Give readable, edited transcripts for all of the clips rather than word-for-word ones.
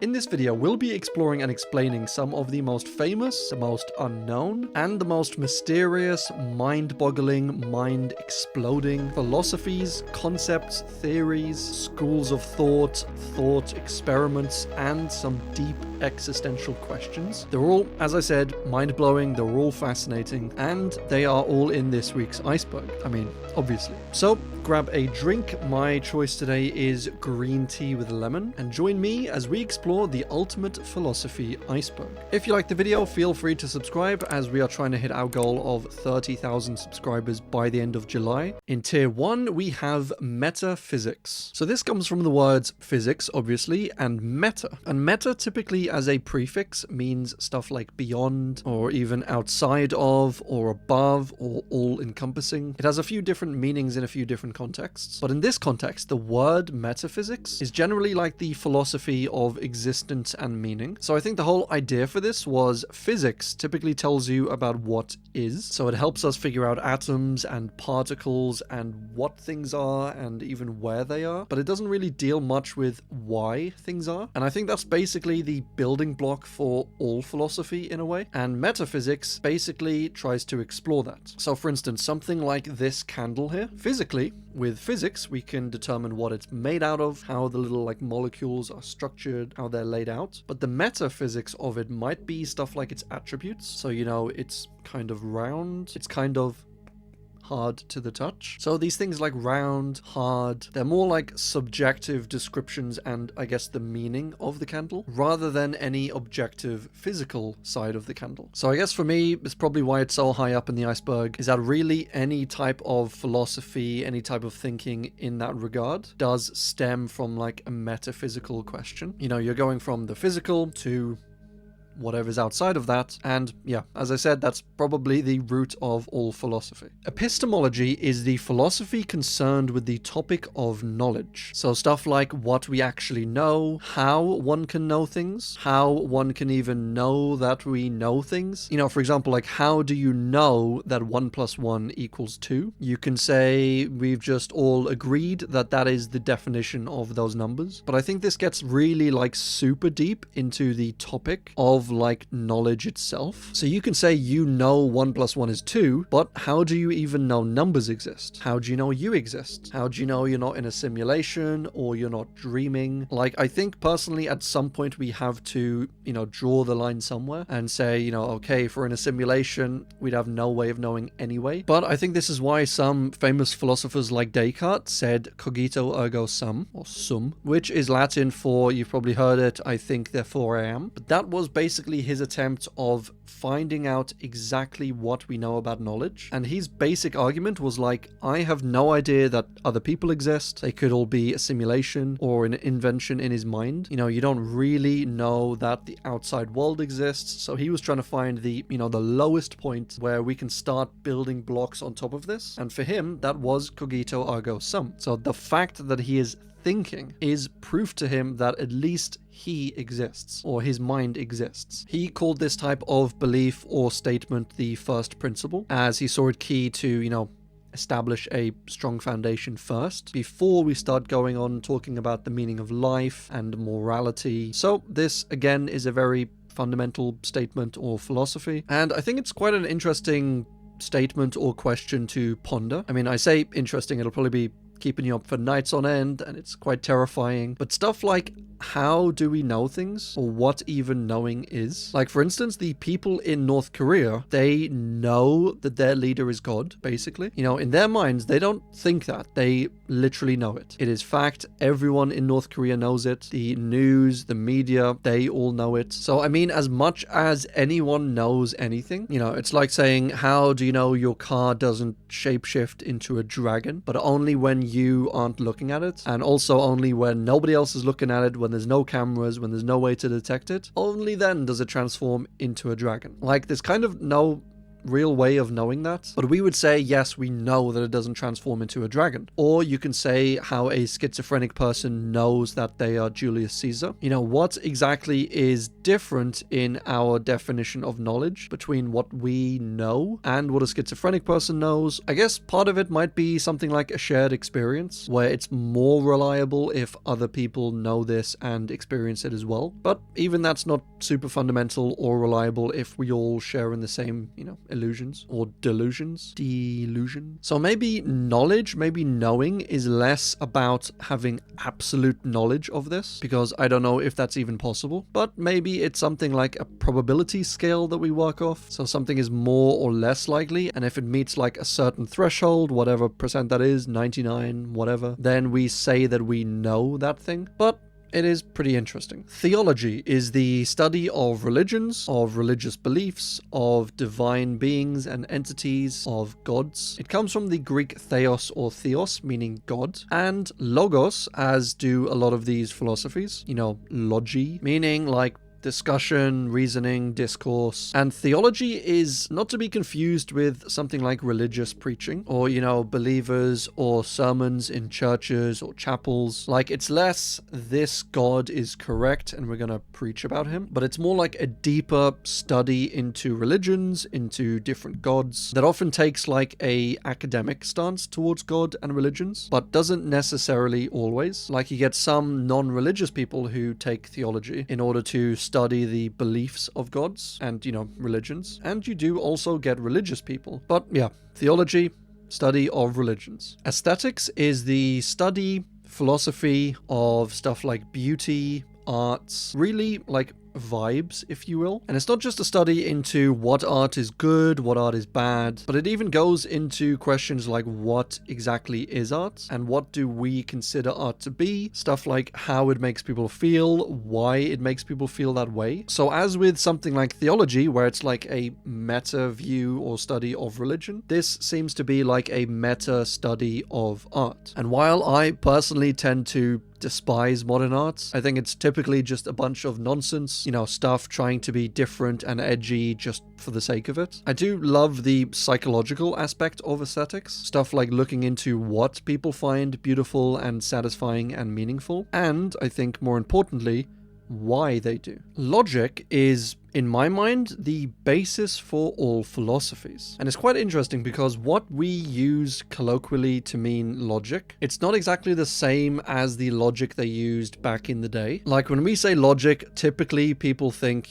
In this video, we'll be exploring and explaining some of the most famous, the most unknown, and the most mysterious, mind-boggling, mind-exploding philosophies, concepts, theories, schools of thought, thought experiments, and some deep existential questions. They're all, as I said, mind-blowing, they're all fascinating, and they are all in this week's iceberg. I mean, obviously. So, grab a drink. My choice today is green tea with lemon, and join me as we explore the ultimate philosophy iceberg. If you like the video, feel free to subscribe as we are trying to hit our goal of 30,000 subscribers by the end of July. In tier 1, we have metaphysics. So this comes from the words physics, obviously, and meta. And meta typically as a prefix means stuff like beyond, or even outside of, or above, or all-encompassing. It has a few different meanings in a few different contexts. But in this context, the word metaphysics is generally like the philosophy of existence and meaning. So I think the whole idea for this was physics typically tells you about what is. So it helps us figure out atoms and particles and what things are and even where they are. But it doesn't really deal much with why things are. And I think that's basically the building block for all philosophy in a way. And metaphysics basically tries to explore that. So for instance, something like this candle here, physically, with physics, we can determine what it's made out of, how the little molecules are structured, how they're laid out. But the metaphysics of it might be stuff like its attributes. So, it's kind of round, it's kind of hard to the touch. So these things like round, hard, they're more like subjective descriptions and I guess the meaning of the candle rather than any objective physical side of the candle. So I guess for me, it's probably why it's so high up in the iceberg, is that really any type of philosophy, any type of thinking in that regard does stem from like a metaphysical question. You're going from the physical to whatever's outside of that, and yeah, as I said, that's probably the root of all philosophy. Epistemology is the philosophy concerned with the topic of knowledge. So stuff like what we actually know, how one can know things, how one can even know that we know things. For example, like how do you know that 1 + 1 = 2? You can say we've just all agreed that that is the definition of those numbers. But I think this gets really super deep into the topic of knowledge itself. So you can say 1 + 1 is 2, but how do you even know numbers exist? How do you know you exist? How do you know you're not in a simulation or you're not dreaming? I think personally at some point we have to, draw the line somewhere and say, okay, if we're in a simulation, we'd have no way of knowing anyway. But I think this is why some famous philosophers like Descartes said cogito ergo sum, or sum, which is Latin for, you've probably heard it, I think therefore I am. But that was basically his attempt of finding out exactly what we know about knowledge. And his basic argument was I have no idea that other people exist. They could all be a simulation or an invention in his mind. You don't really know that the outside world exists. So he was trying to find the, the lowest point where we can start building blocks on top of this. And for him, that was cogito ergo sum. So the fact that he is thinking is proof to him that at least he exists, or his mind exists. He called this type of belief or statement the first principle, as he saw it key to, establish a strong foundation first, before we start going on talking about the meaning of life and morality. So this, again, is a very fundamental statement or philosophy, and I think it's quite an interesting statement or question to ponder. I mean, I say interesting, it'll probably be keeping you up for nights on end, and it's quite terrifying. But stuff like, how do we know things, or what even knowing is? For instance, the people in North Korea, they know that their leader is God, basically. In their minds, they don't think that. They literally know it. It is fact. Everyone in North Korea knows it. The news, the media, they all know it. So, I mean, as much as anyone knows anything, it's like saying, how do you know your car doesn't shapeshift into a dragon? But only when you aren't looking at it, and also only when nobody else is looking at it, when there's no cameras, when there's no way to detect it, only then does it transform into a dragon. There's kind of no real way of knowing that. But we would say, yes, we know that it doesn't transform into a dragon. Or you can say how a schizophrenic person knows that they are Julius Caesar. What exactly is different in our definition of knowledge between what we know and what a schizophrenic person knows? I guess part of it might be something like a shared experience, where it's more reliable if other people know this and experience it as well. But even that's not super fundamental or reliable if we all share in the same, illusions or delusions. So maybe knowledge, maybe knowing is less about having absolute knowledge of this, because I don't know if that's even possible, but maybe it's something like a probability scale that we work off. So something is more or less likely, and if it meets like a certain threshold, whatever percent that is, 99, whatever, then we say that we know that thing. But it is pretty interesting. Theology is the study of religions, of religious beliefs, of divine beings and entities, of gods. It comes from the Greek theos or theos, meaning God, and logos, as do a lot of these philosophies. Logy, meaning like discussion, reasoning, discourse. And theology is not to be confused with something like religious preaching or, believers or sermons in churches or chapels. Like, it's less this God is correct and we're gonna preach about him, but it's more like a deeper study into religions, into different gods, that often takes like a academic stance towards God and religions, but doesn't necessarily always. Like, you get some non-religious people who take theology in order to study the beliefs of gods and, religions. And you do also get religious people. But yeah, theology, study of religions. Aesthetics is the study, philosophy of stuff like beauty, arts, really like vibes, if you will. And it's not just a study into what art is good, what art is bad, but it even goes into questions like what exactly is art and what do we consider art to be, stuff like how it makes people feel, why it makes people feel that way. So as with something like theology, where it's like a meta view or study of religion, this seems to be like a meta study of art. And while I personally tend to despise modern arts, I think it's typically just a bunch of nonsense, stuff trying to be different and edgy just for the sake of it. I do love the psychological aspect of aesthetics, stuff like looking into what people find beautiful and satisfying and meaningful, and I think more importantly, why they do. Logic is, in my mind, the basis for all philosophies. And it's quite interesting because what we use colloquially to mean logic, it's not exactly the same as the logic they used back in the day. Like when we say logic, typically people think,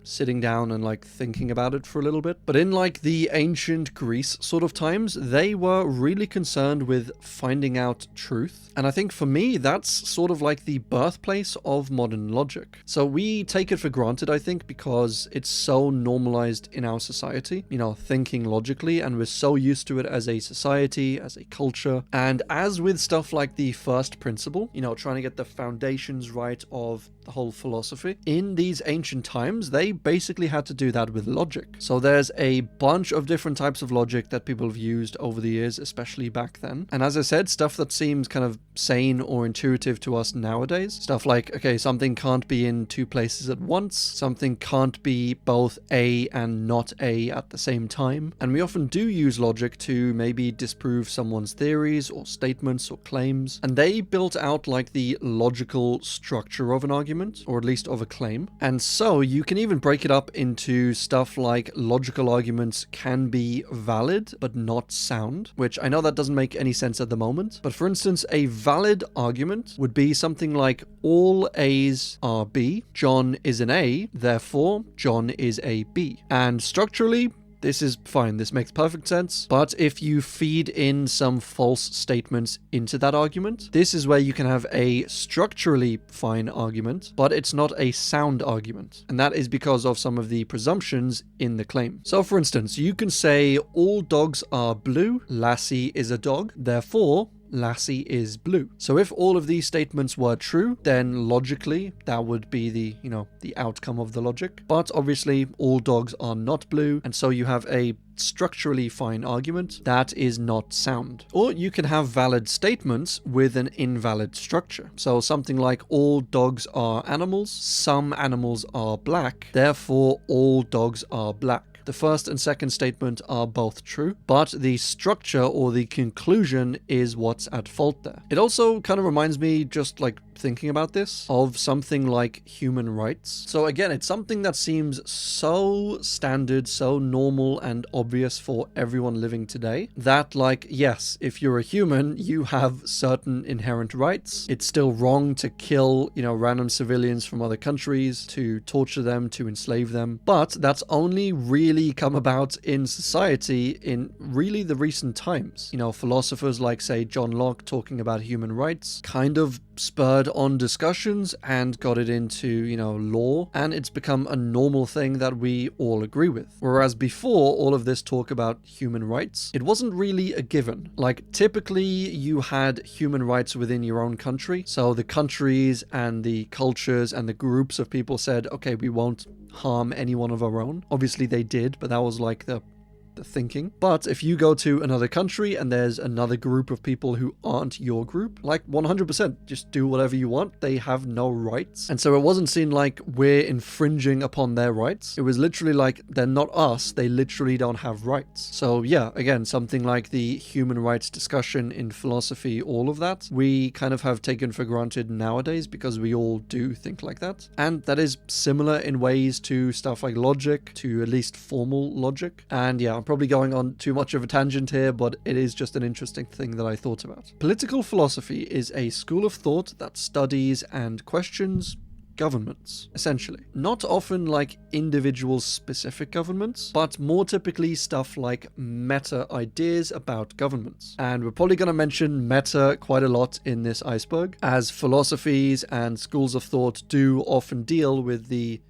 sitting down and like thinking about it for a little bit. But in like the ancient Greece sort of times, they were really concerned with finding out truth. And I think for me, that's sort of like the birthplace of modern logic. So we take it for granted, I think, because it's so normalized in our society, thinking logically, and we're so used to it as a society, as a culture. And as with stuff like the first principle, trying to get the foundations right of the whole philosophy, in these ancient times, they basically had to do that with logic. So there's a bunch of different types of logic that people have used over the years, especially back then. And as I said, stuff that seems kind of sane or intuitive to us nowadays. Stuff like, okay, something can't be in two places at once. Something can't be both A and not A at the same time. And we often do use logic to maybe disprove someone's theories or statements or claims. And they built out like the logical structure of an argument, or at least of a claim. And so you can even break it up into stuff like logical arguments can be valid but not sound, which I know that doesn't make any sense at the moment. But for instance, a valid argument would be something like all A's are B, John is an A, therefore John is a B. And structurally, this is fine, this makes perfect sense, but if you feed in some false statements into that argument, this is where you can have a structurally fine argument, but it's not a sound argument. And that is because of some of the presumptions in the claim. So for instance, you can say all dogs are blue, Lassie is a dog, therefore Lassie is blue. So if all of these statements were true, then logically that would be the, the outcome of the logic. But obviously all dogs are not blue, and so you have a structurally fine argument that is not sound. Or you can have valid statements with an invalid structure. So something like all dogs are animals, some animals are black, therefore all dogs are black. The first and second statement are both true, but the structure or the conclusion is what's at fault there. It also kind of reminds me, just like thinking about this, of something like human rights. So again, it's something that seems so standard, so normal and obvious for everyone living today that, like, yes, if you're a human, you have certain inherent rights. It's still wrong to kill, random civilians from other countries, to torture them, to enslave them. But that's only really come about in society in really the recent times. Philosophers like, say, John Locke talking about human rights kind of spurred on discussions and got it into, law, and it's become a normal thing that we all agree with. Whereas before all of this talk about human rights, it wasn't really a given. Like, typically you had human rights within your own country, so the countries and the cultures and the groups of people said, okay, we won't harm anyone of our own. Obviously they did, but that was like the thinking. But if you go to another country and there's another group of people who aren't your group, like 100% just do whatever you want. They have no rights. And so it wasn't seen like we're infringing upon their rights. It was literally like, they're not us. They literally don't have rights. So yeah, again, something like the human rights discussion in philosophy, all of that, we kind of have taken for granted nowadays because we all do think like that. And that is similar in ways to stuff like logic, to at least formal logic. And yeah, I'm probably going on too much of a tangent here, but it is just an interesting thing that I thought about. Political philosophy is a school of thought that studies and questions governments, essentially. Not often like individual specific governments, but more typically stuff like meta ideas about governments. And we're probably going to mention meta quite a lot in this iceberg, as philosophies and schools of thought do often deal with the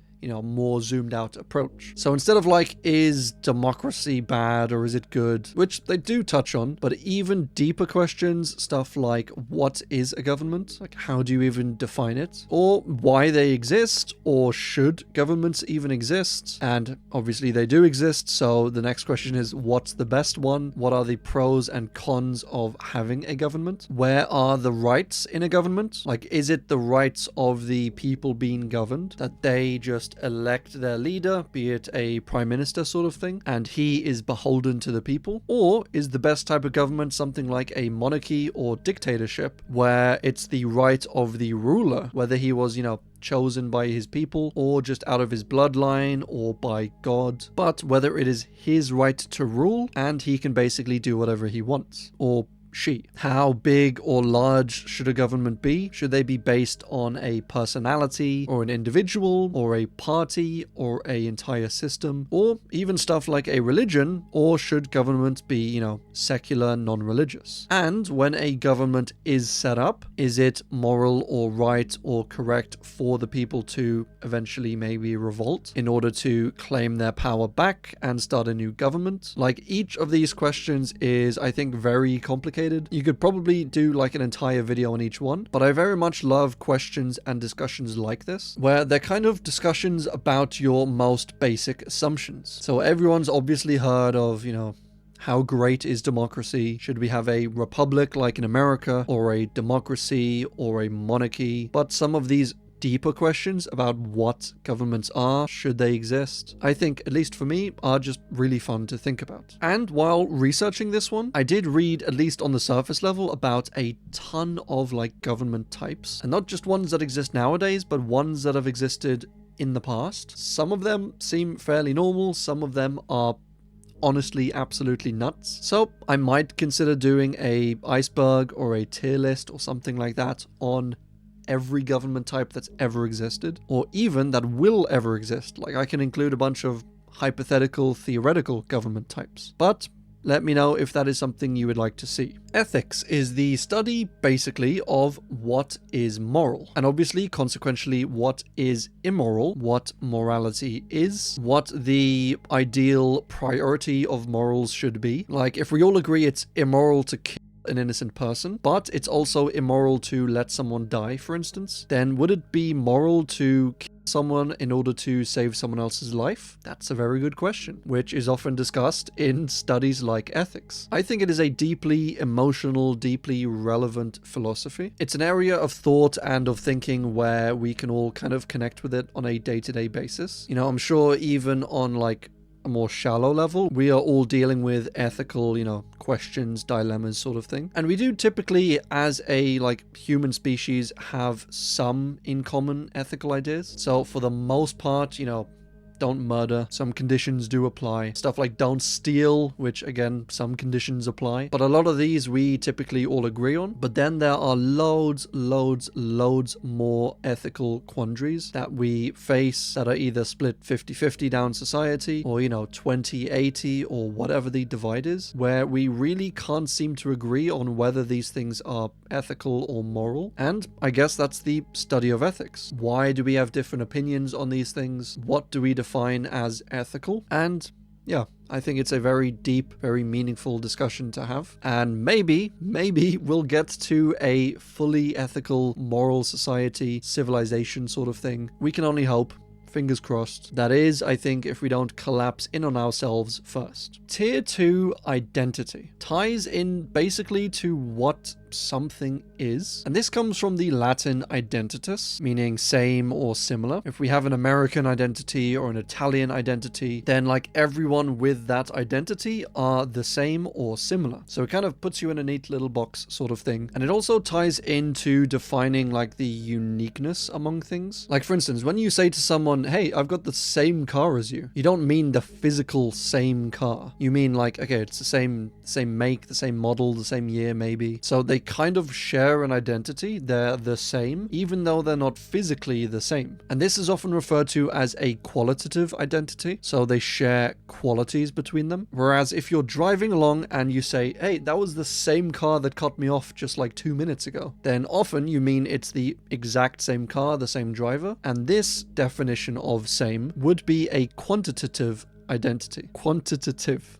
more zoomed out approach. So instead of like, is democracy bad or is it good, which they do touch on, but even deeper questions, stuff like what is a government? Like, how do you even define it? Or why they exist, or should governments even exist? And obviously they do exist, so the next question is, what's the best one? What are the pros and cons of having a government? Where are the rights in a government? Like, is it the rights of the people being governed, that they just elect their leader, be it a prime minister sort of thing, and he is beholden to the people? Or is the best type of government something like a monarchy or dictatorship, where it's the right of the ruler, whether he was, chosen by his people or just out of his bloodline or by God, but whether it is his right to rule and he can basically do whatever he wants, or she. How big or large should a government be? Should they be based on a personality or an individual or a party or an entire system, or even stuff like a religion? Or should government be, secular, non-religious? And when a government is set up, is it moral or right or correct for the people to eventually maybe revolt in order to claim their power back and start a new government? Like, each of these questions is, I think, very complicated. You could probably do like an entire video on each one, but I very much love questions and discussions like this, where they're kind of discussions about your most basic assumptions. So everyone's obviously heard of, how great is democracy? Should we have a republic like in America, or a democracy, or a monarchy? But some of these deeper questions about what governments are, should they exist, I think, at least for me, are just really fun to think about. And while researching this one, I did read, at least on the surface level, about a ton of like government types, and not just ones that exist nowadays, but ones that have existed in the past. Some of them seem fairly normal, some of them are honestly absolutely nuts. So I might consider doing a iceberg or a tier list or something like that on every government type that's ever existed, or even that will ever exist. Like, I can include a bunch of hypothetical, theoretical government types. But let me know if that is something you would like to see. Ethics is the study, basically, of what is moral. And obviously, consequentially, what is immoral, what morality is, what the ideal priority of morals should be. Like, if we all agree it's immoral to kill an innocent person, but it's also immoral to let someone die, for instance, then would it be moral to kill someone in order to save someone else's life? That's a very good question, which is often discussed in studies like ethics. I think it is a deeply emotional, deeply relevant philosophy. It's an area of thought and of thinking where we can all kind of connect with it on a day-to-day basis. I'm sure even on like a more shallow level, we are all dealing with ethical, questions, dilemmas sort of thing. And we do typically, as a human species, have some in common ethical ideas. So for the most part, don't murder. Some conditions do apply. Stuff like don't steal, which again, some conditions apply. But a lot of these we typically all agree on. But then there are loads more ethical quandaries that we face that are either split 50-50 down society or, 20-80 or whatever the divide is, where we really can't seem to agree on whether these things are ethical or moral. And I guess that's the study of ethics. Why do we have different opinions on these things? What do we define as ethical? And yeah, I think it's a very deep, very meaningful discussion to have. And maybe we'll get to a fully ethical, moral society, civilization sort of thing. We can only hope. Fingers crossed. That is, I think, if we don't collapse in on ourselves first. Tier 2 identity ties in basically to what something is. And this comes from the Latin identitas, meaning same or similar. If we have an American identity or an Italian identity, then everyone with that identity are the same or similar. So it kind of puts you in a neat little box sort of thing. And it also ties into defining the uniqueness among things. For instance, when you say to someone, hey, I've got the same car as you, you don't mean the physical same car. You mean okay, it's the same make, the same model, the same year maybe. So they kind of share an identity. They're the same, even though they're not physically the same. And this is often referred to as a qualitative identity. So they share qualities between them. Whereas if you're driving along and you say, hey, that was the same car that cut me off just 2 minutes ago, then often you mean it's the exact same car, the same driver. And this definition of same would be a quantitative identity. Quantitative?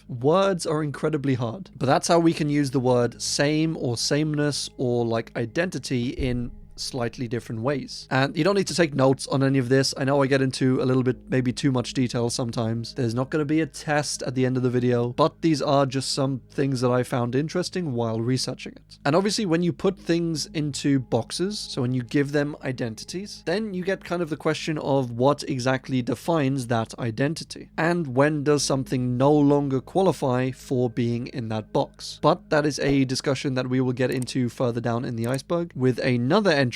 Words are incredibly hard. But that's how we can use the word same or sameness or identity in slightly different ways. And you don't need to take notes on any of this. I know I get into a little bit, maybe too much detail sometimes. There's not going to be a test at the end of the video, but these are just some things that I found interesting while researching it. And obviously when you put things into boxes, so when you give them identities, then you get kind of the question of what exactly defines that identity. And when does something no longer qualify for being in that box? But that is a discussion that we will get into further down in the iceberg with another entry.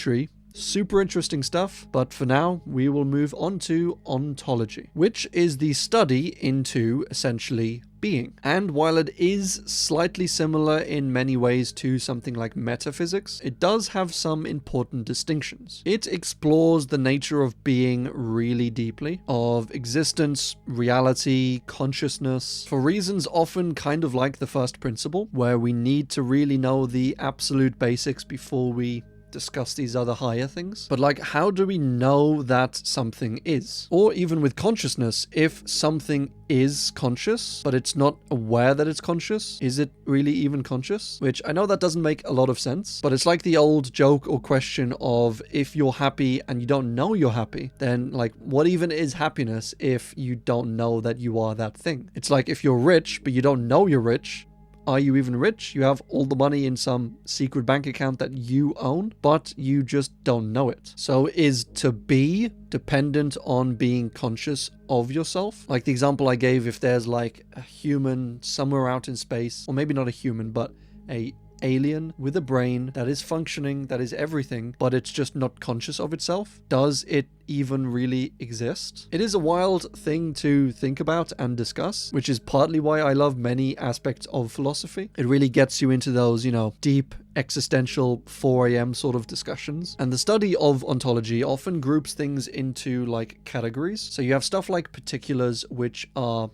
Super interesting stuff, but for now we will move on to ontology, which is the study into essentially being. And while it is slightly similar in many ways to something like metaphysics, it does have some important distinctions. It explores the nature of being really deeply, of existence, reality, consciousness, for reasons often kind of like the first principle, where we need to really know the absolute basics before we discuss these other higher things. But how do we know that something is? Or even with consciousness, if something is conscious, but it's not aware that it's conscious, is it really even conscious? Which I know that doesn't make a lot of sense, but it's like the old joke or question of if you're happy and you don't know you're happy, then what even is happiness if you don't know that you are that thing? It's like if you're rich, but you don't know you're rich, are you even rich? You have all the money in some secret bank account that you own, but you just don't know it. So is to be dependent on being conscious of yourself? The example I gave, if there's a human somewhere out in space, or maybe not a human, but a alien with a brain that is functioning, that is everything, but it's just not conscious of itself. Does it even really exist? It is a wild thing to think about and discuss, which is partly why I love many aspects of philosophy. It really gets you into those, deep existential 4 a.m. sort of discussions. And the study of ontology often groups things into categories. So you have stuff like particulars, which are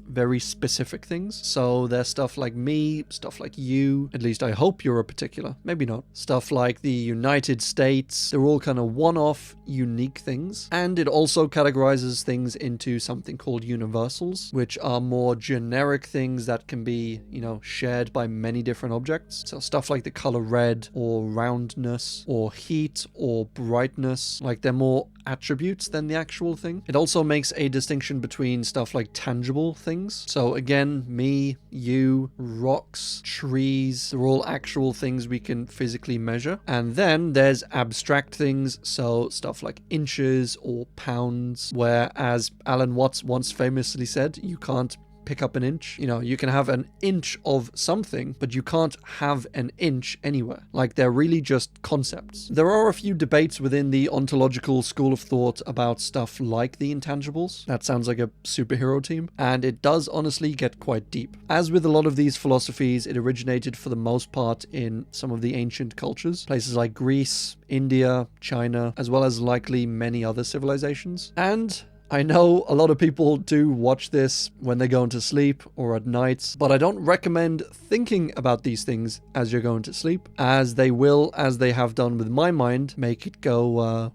very specific things. So there's stuff like me, stuff like you, at least I hope you're a particular, maybe not. Stuff like the United States, they're all kind of one-off, unique things. And it also categorizes things into something called universals, which are more generic things that can be, shared by many different objects. So stuff like the color red, or roundness, or heat, or brightness, they're more attributes than the actual thing. It also makes a distinction between stuff like tangible things. So again, me, you, rocks, trees, they're all actual things we can physically measure. And then there's abstract things, so stuff like inches or pounds, where, as Alan Watts once famously said, you can't pick up an inch. You know, you can have an inch of something, but you can't have an inch anywhere. Like, they're really just concepts. There are a few debates within the ontological school of thought about stuff like the intangibles. That sounds like a superhero team, and it does honestly get quite deep. As with a lot of these philosophies, it originated for the most part in some of the ancient cultures, places like Greece, India, China, as well as likely many other civilizations. And I know a lot of people do watch this when they're going to sleep or at night, but I don't recommend thinking about these things as you're going to sleep, as they will, as they have done with my mind, make it go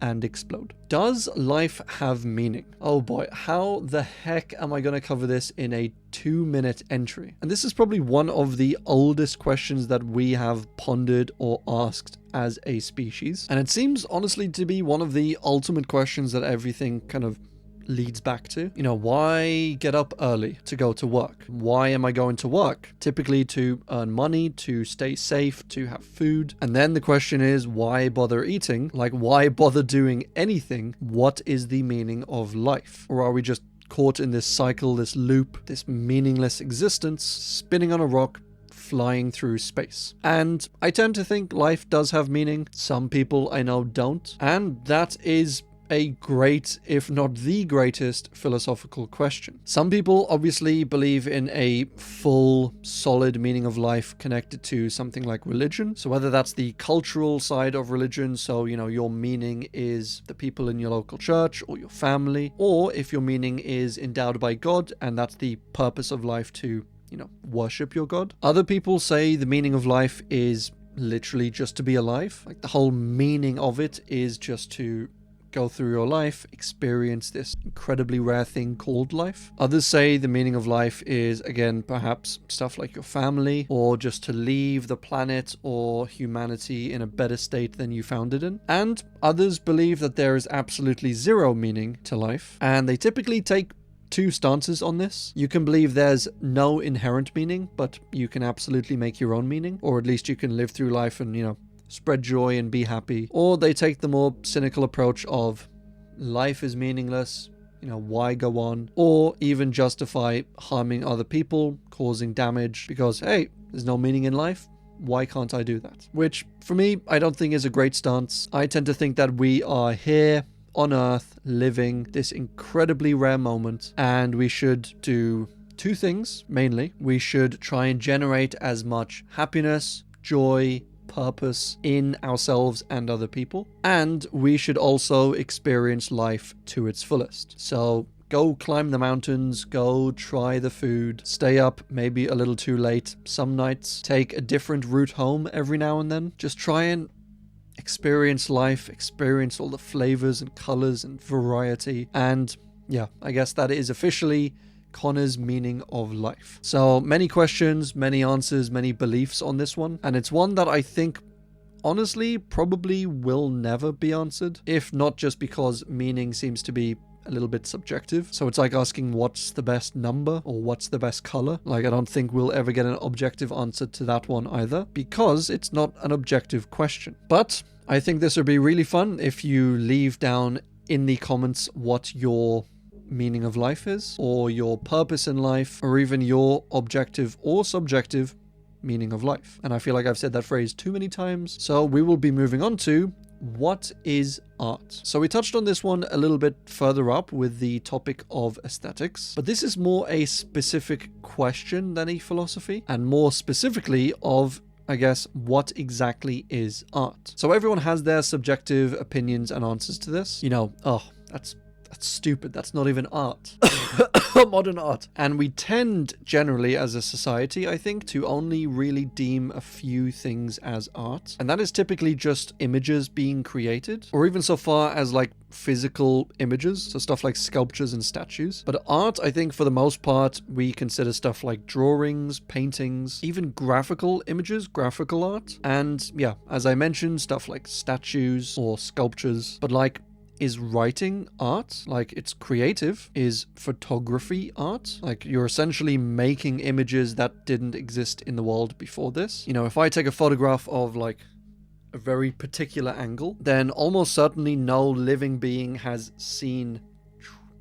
and explode. Does life have meaning? Oh boy, how the heck am I going to cover this in a 2-minute entry? And this is probably one of the oldest questions that we have pondered or asked as a species. And it seems honestly to be one of the ultimate questions that everything kind of leads back to. You know, why get up early to go to work? Why am I going to work? Typically to earn money, to stay safe, to have food. And then the question is, why bother eating? Like, why bother doing anything? What is the meaning of life? Or are we just caught in this cycle, this loop, this meaningless existence, spinning on a rock, flying through space? And I tend to think life does have meaning. Some people I know don't. And that is a great, if not the greatest, philosophical question. Some people obviously believe in a full, solid meaning of life connected to something like religion. So whether that's the cultural side of religion, so, you know, your meaning is the people in your local church or your family, or if your meaning is endowed by God, and that's the purpose of life to, you know, worship your God. Other people say the meaning of life is literally just to be alive. Like, the whole meaning of it is just to go through your life, experience this incredibly rare thing called life. Others say the meaning of life is, again, perhaps stuff like your family, or just to leave the planet or humanity in a better state than you found it in. And others believe that there is absolutely zero meaning to life, and they typically take two stances on this. You can believe there's no inherent meaning, but you can absolutely make your own meaning, or at least you can live through life and, you know, spread joy and be happy. Or they take the more cynical approach of life is meaningless, you know, why go on? Or even justify harming other people, causing damage, because, hey, there's no meaning in life, why can't I do that? Which, for me, I don't think is a great stance. I tend to think that we are here on Earth, living this incredibly rare moment, and we should do two things, mainly. We should try and generate as much happiness, joy, purpose in ourselves and other people, and we should also experience life to its fullest. So go climb the mountains, go try the food, stay up maybe a little too late some nights, take a different route home every now and then. Just try and experience life, experience all the flavors and colors and variety. And yeah, I guess that is officially Connor's meaning of life. So many questions, many answers, many beliefs on this one, and it's one that I think honestly probably will never be answered, if not just because meaning seems to be a little bit subjective. So it's like asking what's the best number or what's the best color. Like, I don't think we'll ever get an objective answer to that one either, because it's not an objective question. But I think this would be really fun if you leave down in the comments what your meaning of life is, or your purpose in life, or even your objective or subjective meaning of life. And I feel like I've said that phrase too many times, so we will be moving on to what is art. So we touched on this one a little bit further up with the topic of aesthetics, but this is more a specific question than a philosophy, and more specifically of, I guess, what exactly is art. So everyone has their subjective opinions and answers to this. You know, oh, that's That's stupid. That's not even art. Modern art. And we tend generally as a society, I think, to only really deem a few things as art. And that is typically just images being created, or even so far as like physical images, so stuff like sculptures and statues. But art, I think for the most part, we consider stuff like drawings, paintings, even graphical images, graphical art. And yeah, as I mentioned, stuff like statues or sculptures. But like, is writing art? Like, it's creative. Is photography art? Like, you're essentially making images that didn't exist in the world before this. You know, if I take a photograph of like a very particular angle, then almost certainly no living being has seen,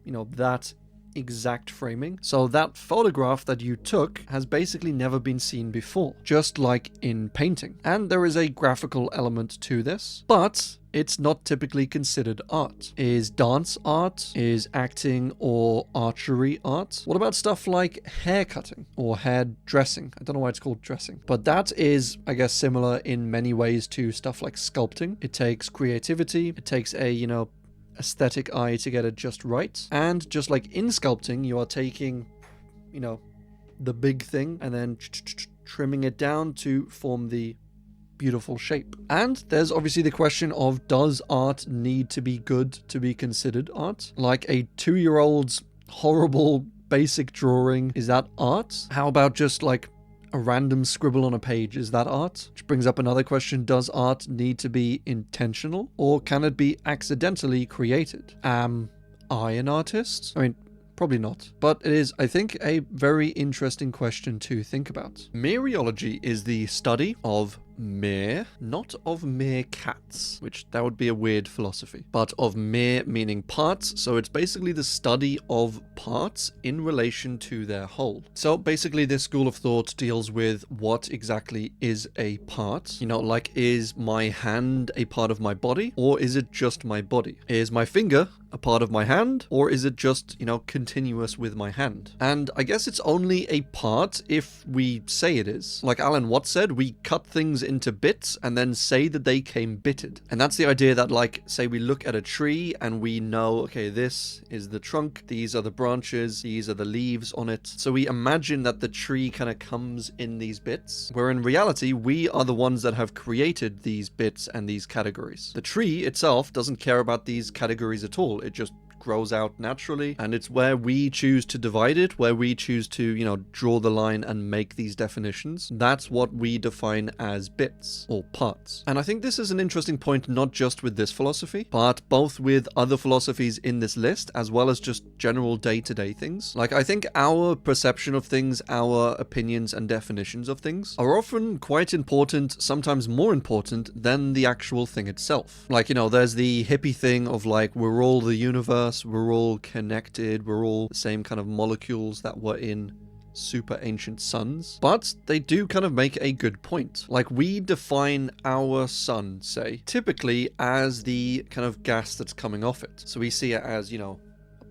you know, that exact framing. So that photograph that you took has basically never been seen before, just like in painting. And there is a graphical element to this, but it's not typically considered art. Is dance art? Is acting or archery art? What about stuff like hair cutting or hair dressing? I don't know why it's called dressing, but that is, I guess, similar in many ways to stuff like sculpting. It takes creativity. It takes a, you know, aesthetic eye to get it just right. And just like in sculpting, you are taking, you know, the big thing and then trimming it down to form the beautiful shape. And there's obviously the question of, does art need to be good to be considered art? Like a 2-year-old's horrible basic drawing, is that art? How about just like a random scribble on a page, is that art? Which brings up another question, does art need to be intentional, or can it be accidentally created? Am I an artist? I mean, probably not. But it is, I think, a very interesting question to think about. Mereology is the study of mere, not of mere cats, which that would be a weird philosophy, but of mere meaning parts. So it's basically the study of parts in relation to their whole. So basically this school of thought deals with what exactly is a part. You know, like, is my hand a part of my body, or is it just my body? Is my finger a part of my hand, or is it just, you know, continuous with my hand? And I guess it's only a part if we say it is. Like Alan Watts said, we cut things into bits and then say that they came bitted. And that's the idea that, like, say we look at a tree and we know, okay, this is the trunk, these are the branches, these are the leaves on it. So we imagine that the tree kind of comes in these bits, where in reality, we are the ones that have created these bits and these categories. The tree itself doesn't care about these categories at all. It just grows out naturally, and it's where we choose to divide it, where we choose to, you know, draw the line and make these definitions. That's what we define as bits or parts. And I think this is an interesting point, not just with this philosophy, but both with other philosophies in this list, as well as just general day-to-day things. Like, I think our perception of things, our opinions and definitions of things are often quite important, sometimes more important than the actual thing itself. Like, you know, there's the hippie thing of like, we're all the universe, we're all connected, we're all the same kind of molecules that were in super ancient suns. But they do kind of make a good point. Like, we define our sun, say, typically as the kind of gas that's coming off it. So we see it as, you know,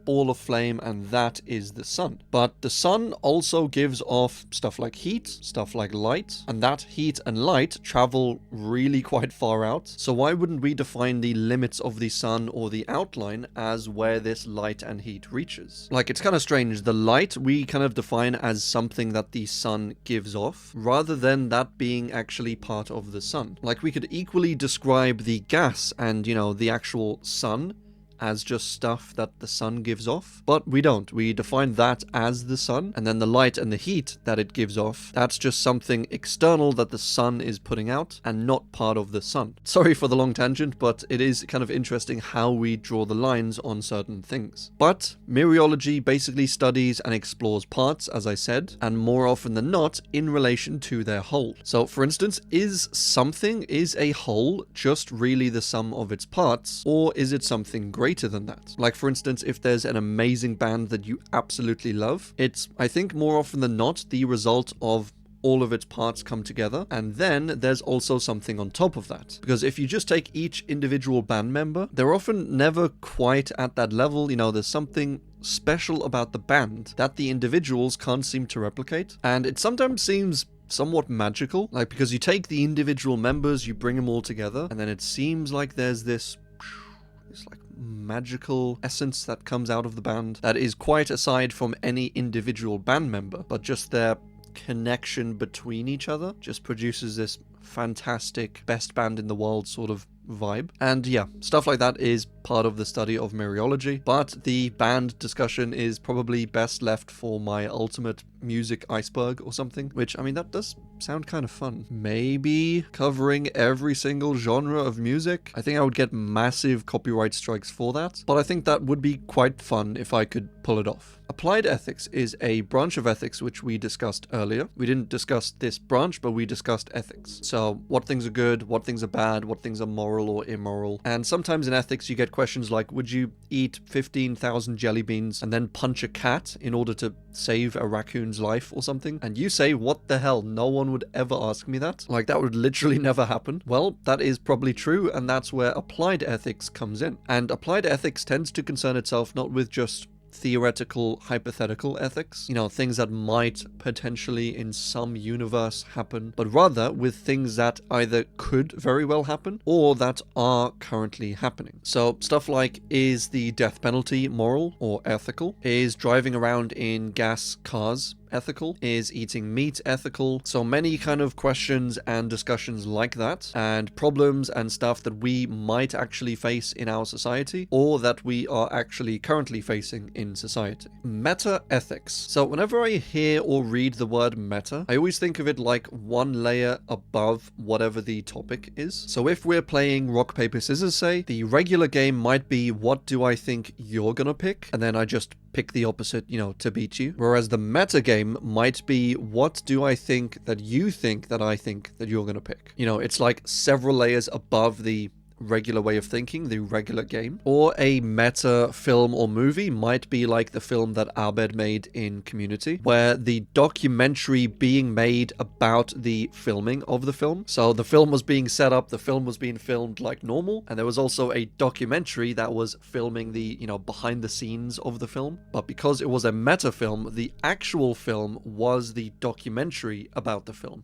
ball of flame, and that is the sun. But the sun also gives off stuff like heat, stuff like light, and that heat and light travel really quite far out. So why wouldn't we define the limits of the sun or the outline as where this light and heat reaches? Like, it's kind of strange. The light we kind of define as something that the sun gives off, rather than that being actually part of the sun. Like, we could equally describe the gas and, you know, the actual sun as just stuff that the sun gives off, but we don't. We define that as the sun, and then the light and the heat that it gives off, that's just something external that the sun is putting out and not part of the sun. Sorry for the long tangent, but it is kind of interesting how we draw the lines on certain things. But Mereology basically studies and explores parts, as I said, and more often than not in relation to their whole. So for instance, is a whole just really the sum of its parts, or is it something greater than that? Like, for instance, if there's an amazing band that you absolutely love, it's, I think, more often than not the result of all of its parts come together, and then there's also something on top of that. Because if you just take each individual band member, they're often never quite at that level. You know, there's something special about the band that the individuals can't seem to replicate, and it sometimes seems somewhat magical, like, because you take the individual members, you bring them all together, and then it seems like there's this like magical essence that comes out of the band that is quite aside from any individual band member, but just their connection between each other just produces this fantastic best band in the world sort of vibe. And yeah, stuff like that is part of the study of Mereology, but the band discussion is probably best left for my ultimate music iceberg or something, which, I mean, that does sound kind of fun. Maybe covering every single genre of music. I think I would get massive copyright strikes for that, but I think that would be quite fun if I could pull it off. Applied ethics is a branch of ethics which we discussed earlier. We didn't discuss this branch, but we discussed ethics. So what things are good, what things are bad, what things are moral or immoral. And sometimes in ethics you get questions like, would you eat 15,000 jelly beans and then punch a cat in order to save a raccoon's life or something? And you say, what the hell? No one would ever ask me that. Like, that would literally never happen. Well, that is probably true, and that's where applied ethics comes in. And applied ethics tends to concern itself not with just theoretical, hypothetical ethics, things that might potentially in some universe happen, but rather with things that either could very well happen or that are currently happening. So stuff like, is the death penalty moral or ethical? Is driving around in gas cars ethical? Is eating meat ethical? So many kind of questions and discussions like that, and problems and stuff that we might actually face in our society, or that we are actually currently facing in society. Metaethics. So whenever I hear or read the word meta, I always think of it like one layer above whatever the topic is. So if we're playing rock, paper, scissors, say, the regular game might be, what do I think you're gonna pick? And then I just pick the opposite, to beat you. Whereas the meta game might be, what do I think that you think that I think that you're going to pick? It's like several layers above the regular way of thinking, the regular game. Or a meta film or movie might be like the film that Abed made in Community, where the documentary being made about the filming of the film. So the film was being set up, the film was being filmed like normal, and there was also a documentary that was filming the, behind the scenes of the film. But because it was a meta film, the actual film was the documentary about the film,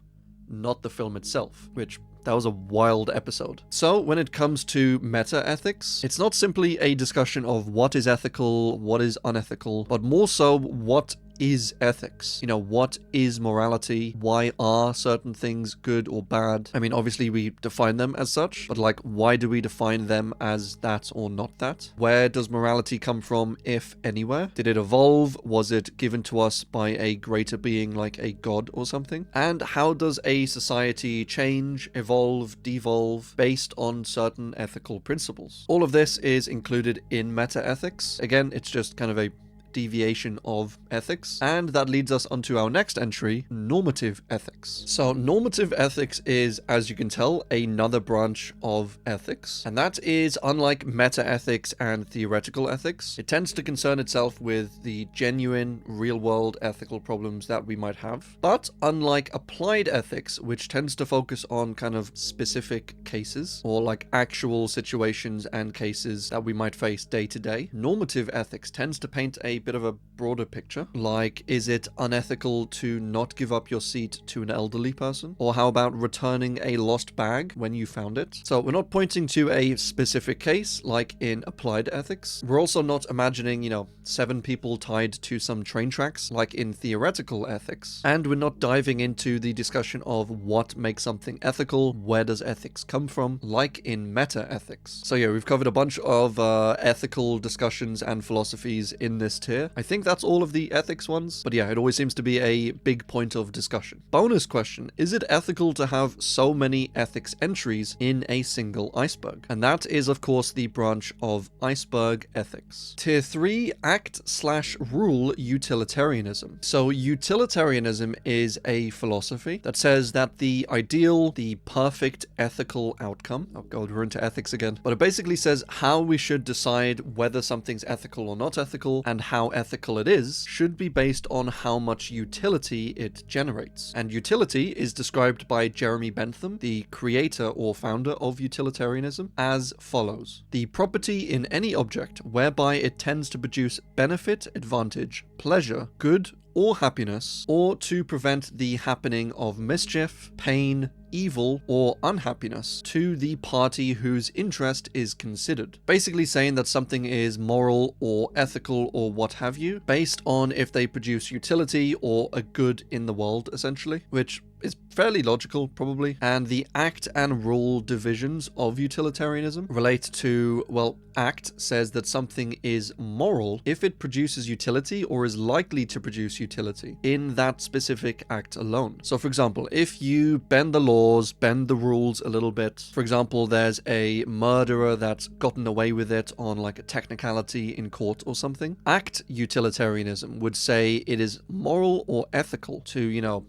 not the film itself, which that was a wild episode. So when it comes to meta-ethics, it's not simply a discussion of what is ethical, what is unethical, but more so what is ethics? What is morality? Why are certain things good or bad? I mean, obviously we define them as such, but like, why do we define them as that or not that? Where does morality come from, if anywhere? Did it evolve? Was it given to us by a greater being like a god or something? And how does a society change, evolve, devolve based on certain ethical principles? All of this is included in meta-ethics. Again, it's just kind of a deviation of ethics, and that leads us onto our next entry, normative ethics. So normative ethics is, as you can tell, another branch of ethics, and that is, unlike meta-ethics and theoretical ethics, it tends to concern itself with the genuine, real-world ethical problems that we might have. But unlike applied ethics, which tends to focus on kind of specific cases, or like actual situations and cases that we might face day to day, normative ethics tends to paint a bit of a broader picture. Like, is it unethical to not give up your seat to an elderly person? Or how about returning a lost bag when you found it? So we're not pointing to a specific case like in applied ethics. We're also not imagining, 7 people tied to some train tracks like in theoretical ethics. And we're not diving into the discussion of what makes something ethical, where does ethics come from, like in meta-ethics. So yeah, we've covered a bunch of ethical discussions and philosophies in this tier. I think that's all of the ethics ones, but yeah, it always seems to be a big point of discussion. Bonus question, is it ethical to have so many ethics entries in a single iceberg? And that is, of course, the branch of iceberg ethics. Tier 3, act/rule utilitarianism. So utilitarianism is a philosophy that says that the ideal, the perfect ethical outcome, oh god, we're into ethics again, but it basically says how we should decide whether something's ethical or not ethical, and how ethical it is, should be based on how much utility it generates. And utility is described by Jeremy Bentham, the creator or founder of utilitarianism, as follows: the property in any object whereby it tends to produce benefit, advantage, pleasure, good, or happiness, or to prevent the happening of mischief, pain, evil or unhappiness to the party whose interest is considered. Basically saying that something is moral or ethical or what have you, based on if they produce utility or a good in the world, essentially, which is fairly logical, probably. And the act and rule divisions of utilitarianism relate to, well, act says that something is moral if it produces utility or is likely to produce utility in that specific act alone. So, for example, if you bend the laws, bend the rules a little bit, for example, there's a murderer that's gotten away with it on like a technicality in court or something, act utilitarianism would say it is moral or ethical to, you know,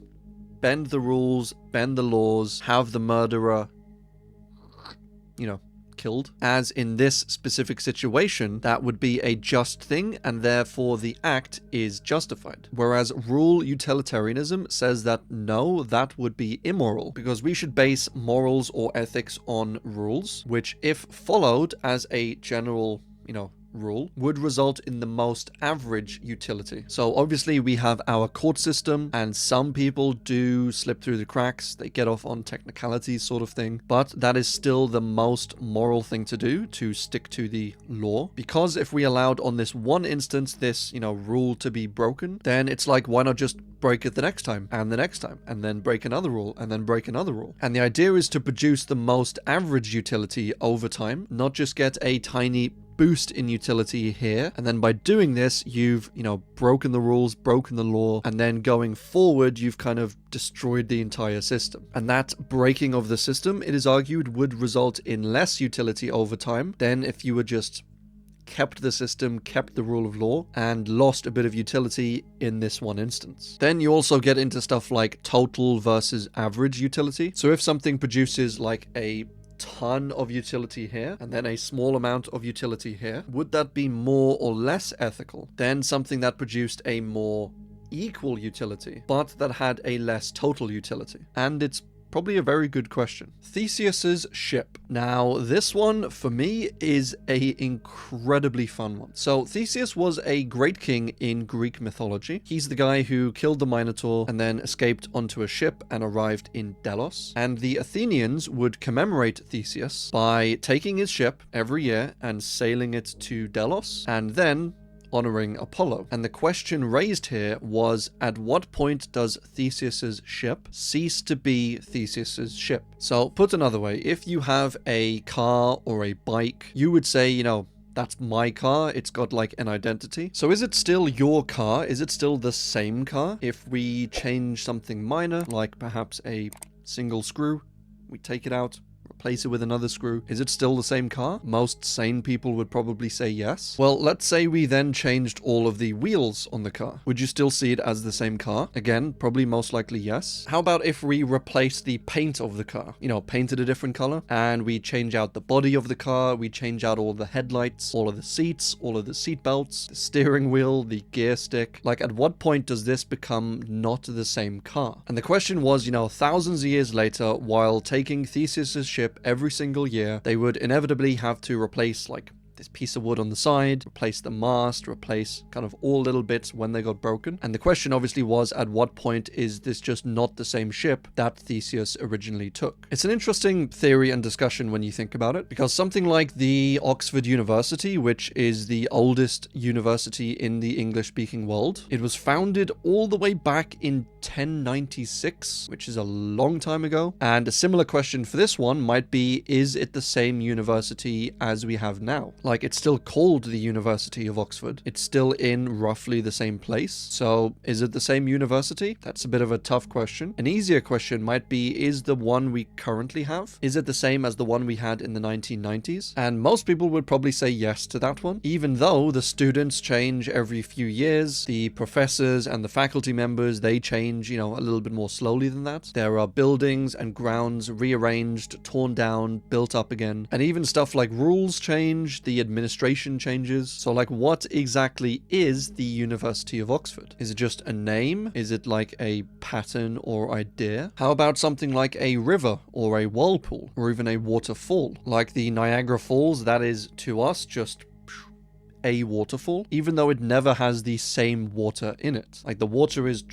bend the rules, bend the laws, have the murderer, you know, killed. As in this specific situation, that would be a just thing, and therefore the act is justified. Whereas rule utilitarianism says that no, that would be immoral, because we should base morals or ethics on rules, which if followed as a general, you know, rule, would result in the most average utility. So obviously we have our court system, and some people do slip through the cracks, they get off on technicalities sort of thing, but that is still the most moral thing to do, to stick to the law. Because if we allowed on this one instance this, you know, rule to be broken, then it's like, why not just break it the next time, and the next time, and then break another rule, and then break another rule. And the idea is to produce the most average utility over time, not just get a tiny boost in utility here, and then by doing this you've, you know, broken the rules, broken the law, and then going forward you've kind of destroyed the entire system. And that breaking of the system, it is argued, would result in less utility over time than if you were just kept the system, kept the rule of law, and lost a bit of utility in this one instance. Then you also get into stuff like total versus average utility. So if something produces like a ton of utility here and then a small amount of utility here, would that be more or less ethical than something that produced a more equal utility but that had a less total utility? And it's probably a very good question. Theseus's ship. Now, this one, for me, is a incredibly fun one. So, Theseus was a great king in Greek mythology. He's the guy who killed the Minotaur and then escaped onto a ship and arrived in Delos. And the Athenians would commemorate Theseus by taking his ship every year and sailing it to Delos, and then honoring Apollo. And the question raised here was, at what point does Theseus's ship cease to be Theseus's ship? So, put another way, if you have a car or a bike, you would say, you know, that's my car, it's got like an identity. So is it still your car? Is it still the same car? If we change something minor, like perhaps a single screw, we take it out, replace it with another screw, is it still the same car? Most sane people would probably say yes. Well, let's say we then changed all of the wheels on the car. Would you still see it as the same car? Again, probably most likely yes. How about if we replace the paint of the car? You know, painted a different color, and we change out the body of the car, we change out all the headlights, all of the seats, all of the seat belts, the steering wheel, the gear stick. Like, at what point does this become not the same car? And the question was, you know, thousands of years later, while taking Theseus's ship every single year, they would inevitably have to replace like this piece of wood on the side, replace the mast, replace kind of all little bits when they got broken. And the question obviously was, at what point is this just not the same ship that Theseus originally took? It's an interesting theory and discussion when you think about it, because something like the Oxford University, which is the oldest university in the English-speaking world, it was founded all the way back in 1096, which is a long time ago. And a similar question for this one might be, is it the same university as we have now? Like, it's still called the University of Oxford. It's still in roughly the same place. So, is it the same university? That's a bit of a tough question. An easier question might be, is the one we currently have, is it the same as the one we had in the 1990s? And most people would probably say yes to that one, even though the students change every few years. The professors and the faculty members, they change, you know, a little bit more slowly than that. There are buildings and grounds rearranged, torn down, built up again. And even stuff like rules change, the administration changes. So like, what exactly is the University of Oxford? Is it just a name? Is it like a pattern or idea? How about something like a river or a whirlpool or even a waterfall? Like the Niagara Falls, that is to us just a waterfall, even though it never has the same water in it. Like, the water is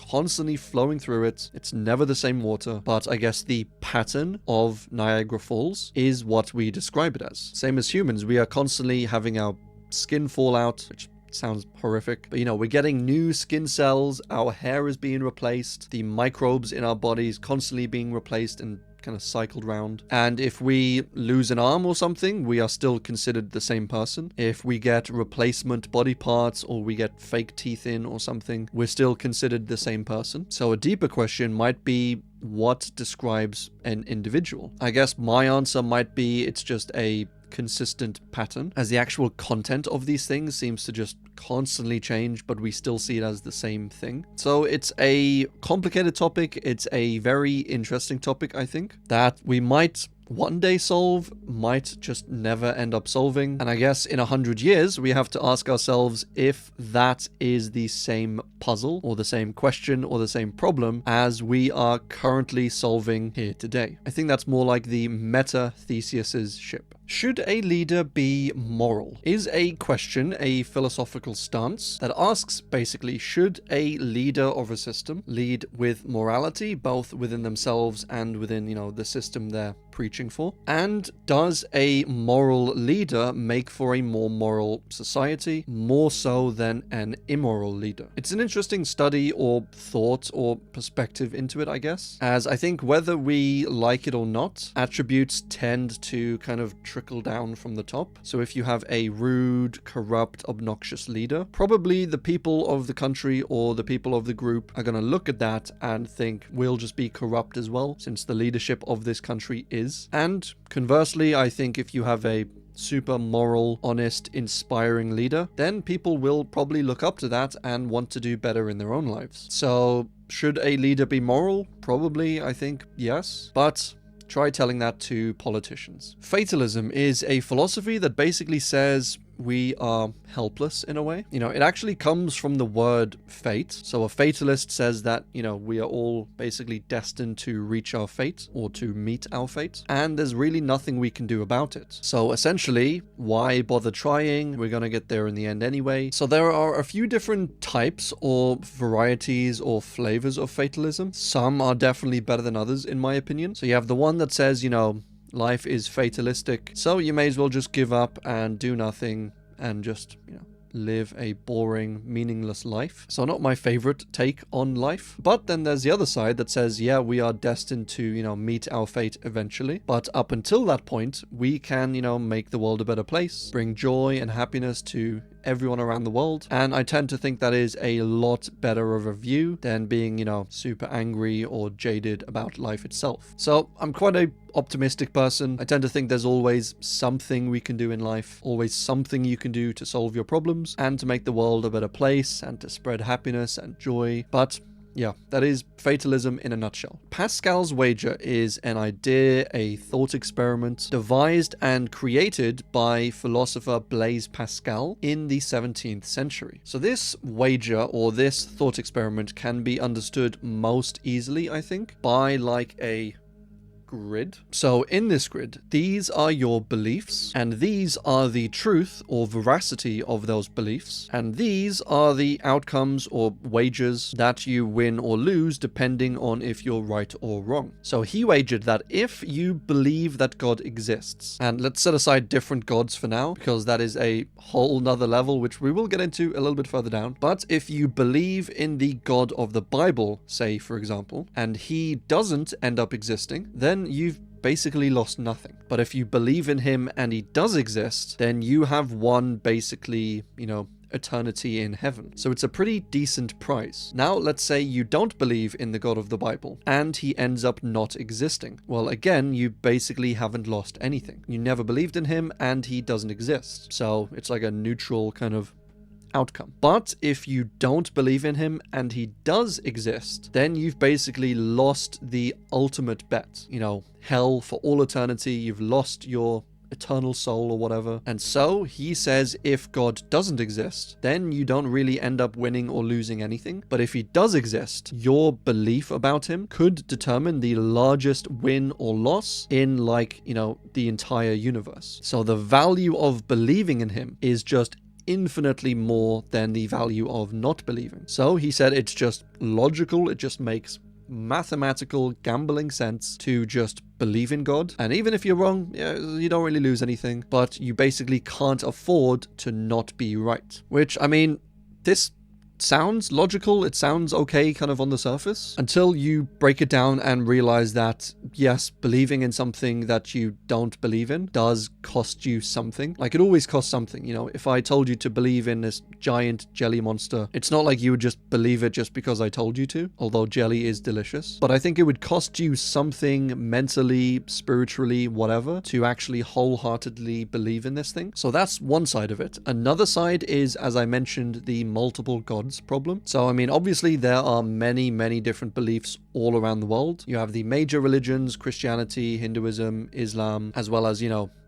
constantly flowing through it. It's never the same water, but I guess the pattern of Niagara Falls is what we describe it as. Same as humans, we are constantly having our skin fall out, which sounds horrific, but we're getting new skin cells, our hair is being replaced, the microbes in our bodies constantly being replaced and kind of cycled round. And if we lose an arm or something, we are still considered the same person. If we get replacement body parts or we get fake teeth in or something, we're still considered the same person. So a deeper question might be, what describes an individual? I guess my answer might be it's just a consistent pattern, as the actual content of these things seems to just constantly change, but we still see it as the same thing. So it's a complicated topic. It's a very interesting topic, I think, that we might one day solve, might just never end up solving. And I guess in 100 years, we have to ask ourselves if that is the same puzzle or the same question or the same problem as we are currently solving here today. I think that's more like the meta-Theseus's ship. Should a leader be moral? Is a question a philosophical stance that asks basically, should a leader of a system lead with morality, both within themselves and within, the system they're preaching for? And does a moral leader make for a more moral society, more so than an immoral leader? It's an interesting study or thought or perspective into it, I guess, as I think whether we like it or not, attributes tend to kind of trickle down from the top. So if you have a rude, corrupt, obnoxious leader, probably the people of the country or the people of the group are going to look at that and think we'll just be corrupt as well, since the leadership of this country is. And conversely, I think if you have a super moral, honest, inspiring leader, then people will probably look up to that and want to do better in their own lives. So should a leader be moral? Probably, I think, yes. But try telling that to politicians. Fatalism is a philosophy that basically says we are helpless in a way. It actually comes from the word fate. So a fatalist says that, we are all basically destined to reach our fate or to meet our fate, and there's really nothing we can do about it. So essentially, why bother trying? We're going to get there in the end anyway. So there are a few different types or varieties or flavors of fatalism. Some are definitely better than others, in my opinion. So you have the one that says, life is fatalistic, so you may as well just give up and do nothing and just, live a boring, meaningless life. So not my favorite take on life. But then there's the other side that says, yeah, we are destined to, meet our fate eventually. But up until that point, we can, make the world a better place, bring joy and happiness to everyone around the world. And I tend to think that is a lot better of a view than being, super angry or jaded about life itself. So I'm quite a optimistic person. I tend to think there's always something we can do in life, always something you can do to solve your problems and to make the world a better place and to spread happiness and joy. But yeah, that is fatalism in a nutshell. Pascal's wager is an idea, a thought experiment, devised and created by philosopher Blaise Pascal in the 17th century. So this wager or this thought experiment can be understood most easily, I think, by like a grid. So in this grid, these are your beliefs, and these are the truth or veracity of those beliefs, and these are the outcomes or wagers that you win or lose depending on if you're right or wrong. So he wagered that if you believe that God exists, and let's set aside different gods for now, because that is a whole nother level, which we will get into a little bit further down. But if you believe in the God of the Bible, say for example, and he doesn't end up existing, then you've basically lost nothing. But if you believe in him and he does exist, then you have won basically, eternity in heaven. So it's a pretty decent prize. Now, let's say you don't believe in the God of the Bible and he ends up not existing. Well, again, you basically haven't lost anything. You never believed in him and he doesn't exist. So it's like a neutral kind of outcome. But if you don't believe in him and he does exist, then you've basically lost the ultimate bet. Hell for all eternity. You've lost your eternal soul or whatever. And so he says if God doesn't exist, then you don't really end up winning or losing anything. But if he does exist, your belief about him could determine the largest win or loss in the entire universe. So the value of believing in him is just infinitely more than the value of not believing. So he said it's just logical, it just makes mathematical gambling sense to just believe in God. And even if you're wrong, you don't really lose anything, but you basically can't afford to not be right. Which, I mean, this sounds logical, it sounds okay kind of on the surface, until you break it down and realize that, yes, believing in something that you don't believe in does cost you something. Like, it always costs something. You know, if I told you to believe in this giant jelly monster, it's not like you would just believe it just because I told you to, although jelly is delicious. But I think it would cost you something mentally, spiritually, whatever, to actually wholeheartedly believe in this thing. So that's one side of it. Another side is, as I mentioned, the multiple gods problem. So, I mean, obviously there are many different beliefs all around the world. You have the major religions, Christianity, Hinduism, Islam, as well as,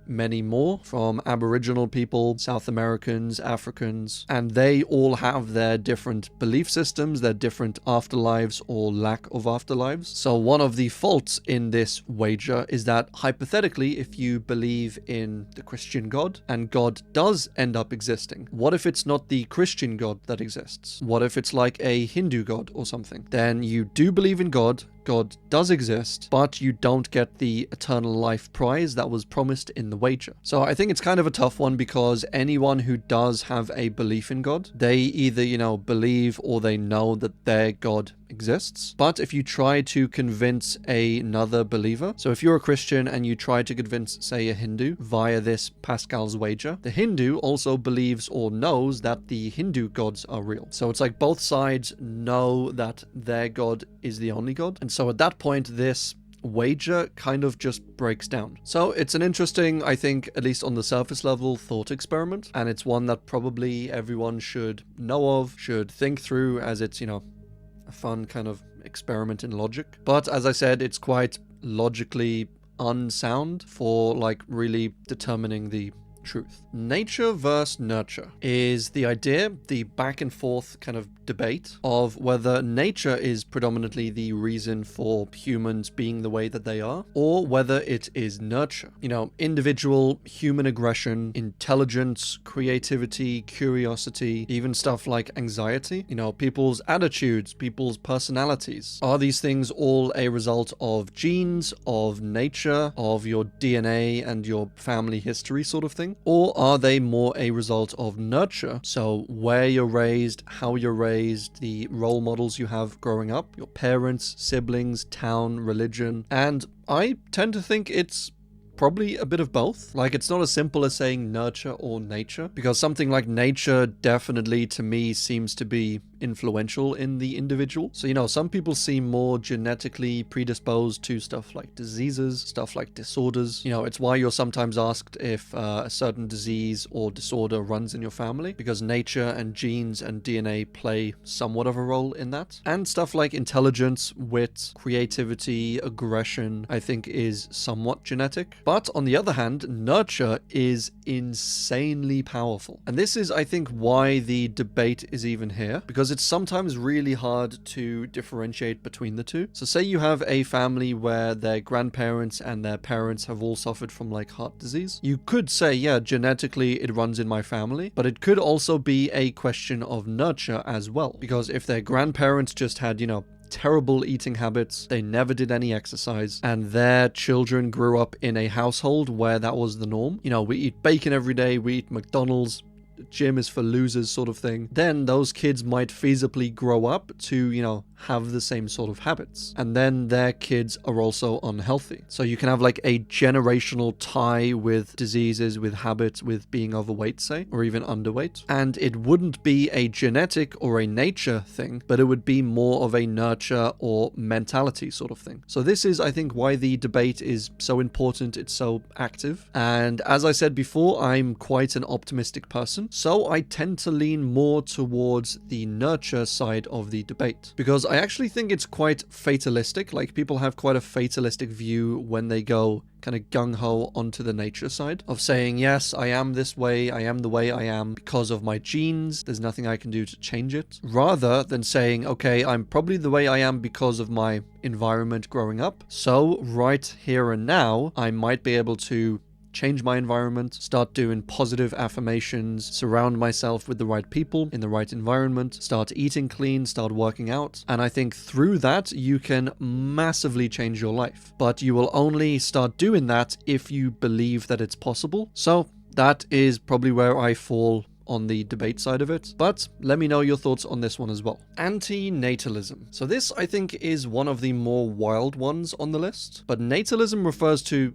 many more, from Aboriginal people, South Americans, Africans, and they all have their different belief systems, their different afterlives or lack of afterlives. So one of the faults in this wager is that, hypothetically, if you believe in the Christian God and God does end up existing, what if it's not the Christian God that exists? What if it's like a Hindu God or something? Then you do believe in God, God does exist, but you don't get the eternal life prize that was promised in the wager. So I think it's kind of a tough one, because anyone who does have a belief in God, they either, believe or they know that their God exists. But if you try to convince another believer, so if you're a Christian and you try to convince, say, a Hindu via this Pascal's wager, the Hindu also believes or knows that the Hindu gods are real. So it's like both sides know that their God is the only God. And so at that point, this wager kind of just breaks down. So it's an interesting, I think, at least on the surface level, thought experiment. And it's one that probably everyone should know of, should think through, as it's, a fun kind of experiment in logic. But as I said, it's quite logically unsound for like really determining the truth. Nature versus nurture is the idea, the back and forth kind of debate of whether nature is predominantly the reason for humans being the way that they are, or whether it is nurture. Individual human aggression, intelligence, creativity, curiosity, even stuff like anxiety, people's attitudes, people's personalities. Are these things all a result of genes, of nature, of your DNA and your family history sort of thing? Or are they more a result of nurture? So where you're raised, how you're raised, the role models you have growing up, your parents, siblings, town, religion. And I tend to think it's probably a bit of both. Like, it's not as simple as saying nurture or nature, because something like nature definitely to me seems to be influential in the individual. So, some people seem more genetically predisposed to stuff like diseases, stuff like disorders. It's why you're sometimes asked if a certain disease or disorder runs in your family, because nature and genes and DNA play somewhat of a role in that. And stuff like intelligence, wit, creativity, aggression, I think is somewhat genetic. But on the other hand, nurture is insanely powerful. And this is, I think, why the debate is even here, because it's sometimes really hard to differentiate between the two. So say you have a family where their grandparents and their parents have all suffered from like heart disease. You could say, yeah, genetically it runs in my family, but it could also be a question of nurture as well. Because if their grandparents just had, terrible eating habits, they never did any exercise, and their children grew up in a household where that was the norm. We eat bacon every day, we eat McDonald's, gym is for losers sort of thing, then those kids might feasibly grow up to, have the same sort of habits. And then their kids are also unhealthy. So you can have like a generational tie with diseases, with habits, with being overweight, say, or even underweight. And it wouldn't be a genetic or a nature thing, but it would be more of a nurture or mentality sort of thing. So this is, I think, why the debate is so important. It's so active. And as I said before, I'm quite an optimistic person. So I tend to lean more towards the nurture side of the debate, because I actually think it's quite fatalistic. Like, people have quite a fatalistic view when they go kind of gung-ho onto the nature side of saying, yes, I am this way, I am the way I am because of my genes, there's nothing I can do to change it, rather than saying, okay, I'm probably the way I am because of my environment growing up, so right here and now I might be able to change my environment, start doing positive affirmations, surround myself with the right people in the right environment, start eating clean, start working out. And I think through that, you can massively change your life. But you will only start doing that if you believe that it's possible. So that is probably where I fall on the debate side of it, but let me know your thoughts on this one as well. Anti-natalism. So this, I think, is one of the more wild ones on the list, but natalism refers to,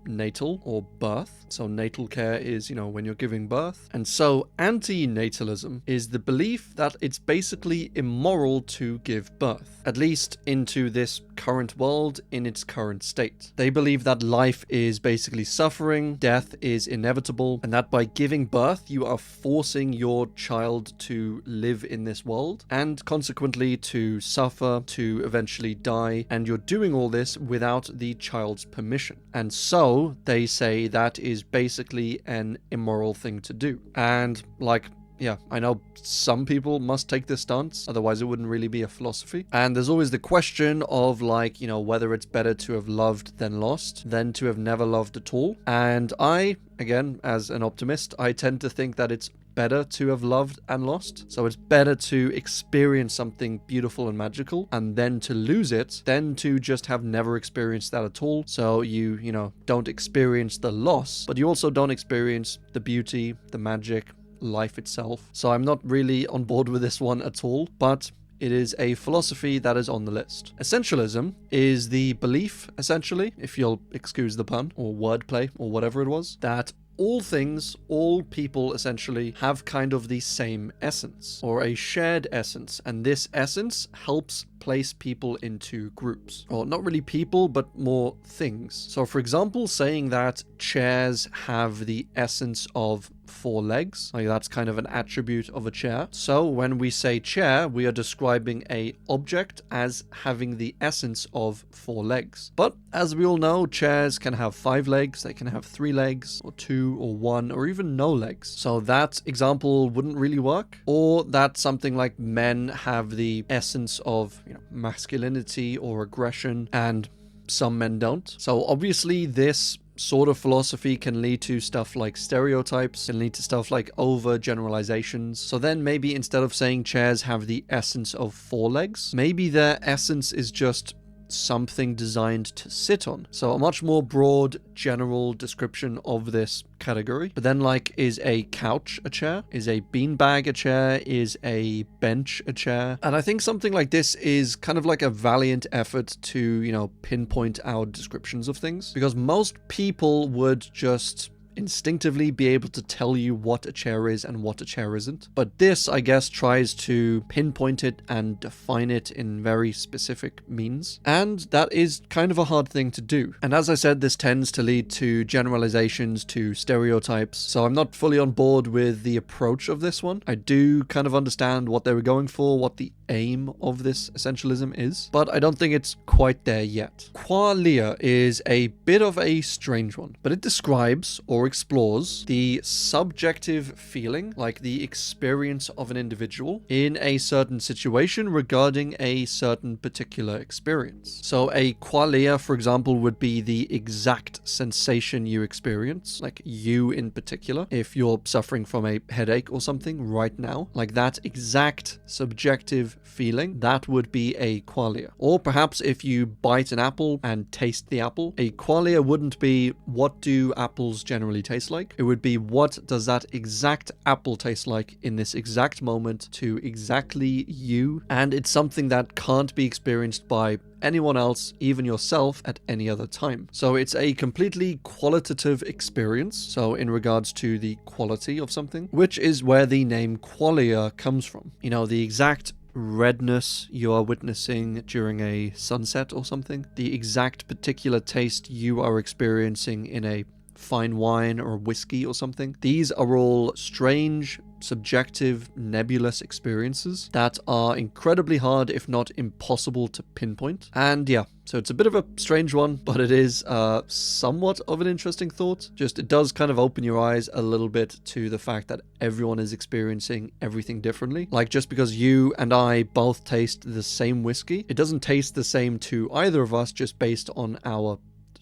natal or birth. So natal care is, when you're giving birth. And so anti-natalism is the belief that it's basically immoral to give birth, at least into this current world in its current state. They believe that life is basically suffering, death is inevitable, and that by giving birth, you are forcing your child to live in this world and consequently to suffer, to eventually die, and you're doing all this without the child's permission. And so they say that is basically an immoral thing to do. And I know some people must take this stance, otherwise it wouldn't really be a philosophy. And there's always the question of whether it's better to have loved than lost than to have never loved at all. And I, again, as an optimist, I tend to think that it's better to have loved and lost. So it's better to experience something beautiful and magical and then to lose it than to just have never experienced that at all. So you don't experience the loss, but you also don't experience the beauty, the magic, life itself. So I'm not really on board with this one at all, but it is a philosophy that is on the list. Essentialism is the belief, essentially, if you'll excuse the pun or wordplay or whatever it was, that all things, all people essentially have kind of the same essence or a shared essence, and this essence helps place people into groups, or not really people but more things. So for example, saying that chairs have the essence of 4 legs, like that's kind of an attribute of a chair. So when we say chair, we are describing a object as having the essence of 4 legs. But as we all know, chairs can have 5 legs, they can have 3 legs, or 2, or 1, or even no legs. So that example wouldn't really work. Or that something like men have the essence of masculinity or aggression, and some men don't. So obviously this sort of philosophy can lead to stuff like stereotypes, can lead to stuff like overgeneralizations. So then maybe instead of saying chairs have the essence of 4 legs, maybe their essence is just something designed to sit on. So a much more broad general description of this category. But then is a couch a chair? Is a beanbag a chair? Is a bench a chair? And I think something like this is kind of like a valiant effort to, pinpoint our descriptions of things, because most people would just instinctively be able to tell you what a chair is and what a chair isn't. But this, I guess, tries to pinpoint it and define it in very specific means. And that is kind of a hard thing to do. And as I said, this tends to lead to generalizations, to stereotypes. So I'm not fully on board with the approach of this one. I do kind of understand what they were going for, what the aim of this essentialism is, but I don't think it's quite there yet. Qualia is a bit of a strange one, but it describes or explores the subjective feeling, like the experience of an individual in a certain situation regarding a certain particular experience. So a qualia, for example, would be the exact sensation you experience, like you in particular, if you're suffering from a headache or something right now, like that exact subjective feeling, that would be a qualia. Or perhaps if you bite an apple and taste the apple, a qualia wouldn't be what do apples generally taste like. It would be what does that exact apple taste like in this exact moment to exactly you, and it's something that can't be experienced by anyone else, even yourself, at any other time. So it's a completely qualitative experience, so in regards to the quality of something, which is where the name qualia comes from. The exact redness you are witnessing during a sunset or something, the exact particular taste you are experiencing in a fine wine or whiskey or something. These are all strange, subjective, nebulous experiences that are incredibly hard, if not impossible, to pinpoint. And yeah, so it's a bit of a strange one, but it is somewhat of an interesting thought. Just it does kind of open your eyes a little bit to the fact that everyone is experiencing everything differently. Like just because you and I both taste the same whiskey, it doesn't taste the same to either of us just based on our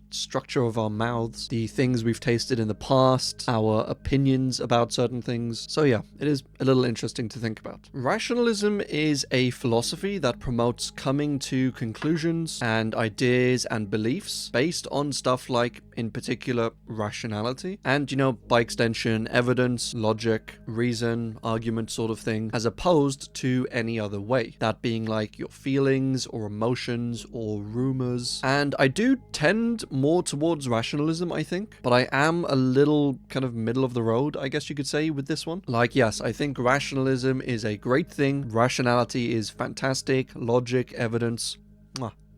structure of our mouths, the things we've tasted in the past, our opinions about certain things. So yeah, it is a little interesting to think about. Rationalism is a philosophy that promotes coming to conclusions and ideas and beliefs based on stuff like, in particular, rationality, and, by extension, evidence, logic, reason, argument sort of thing, as opposed to any other way. That being like your feelings or emotions or rumors. And I do tend more towards rationalism, I think, but I am a little kind of middle of the road, I guess you could say, with this one. Like, yes, I think rationalism is a great thing. Rationality is fantastic. Logic, evidence,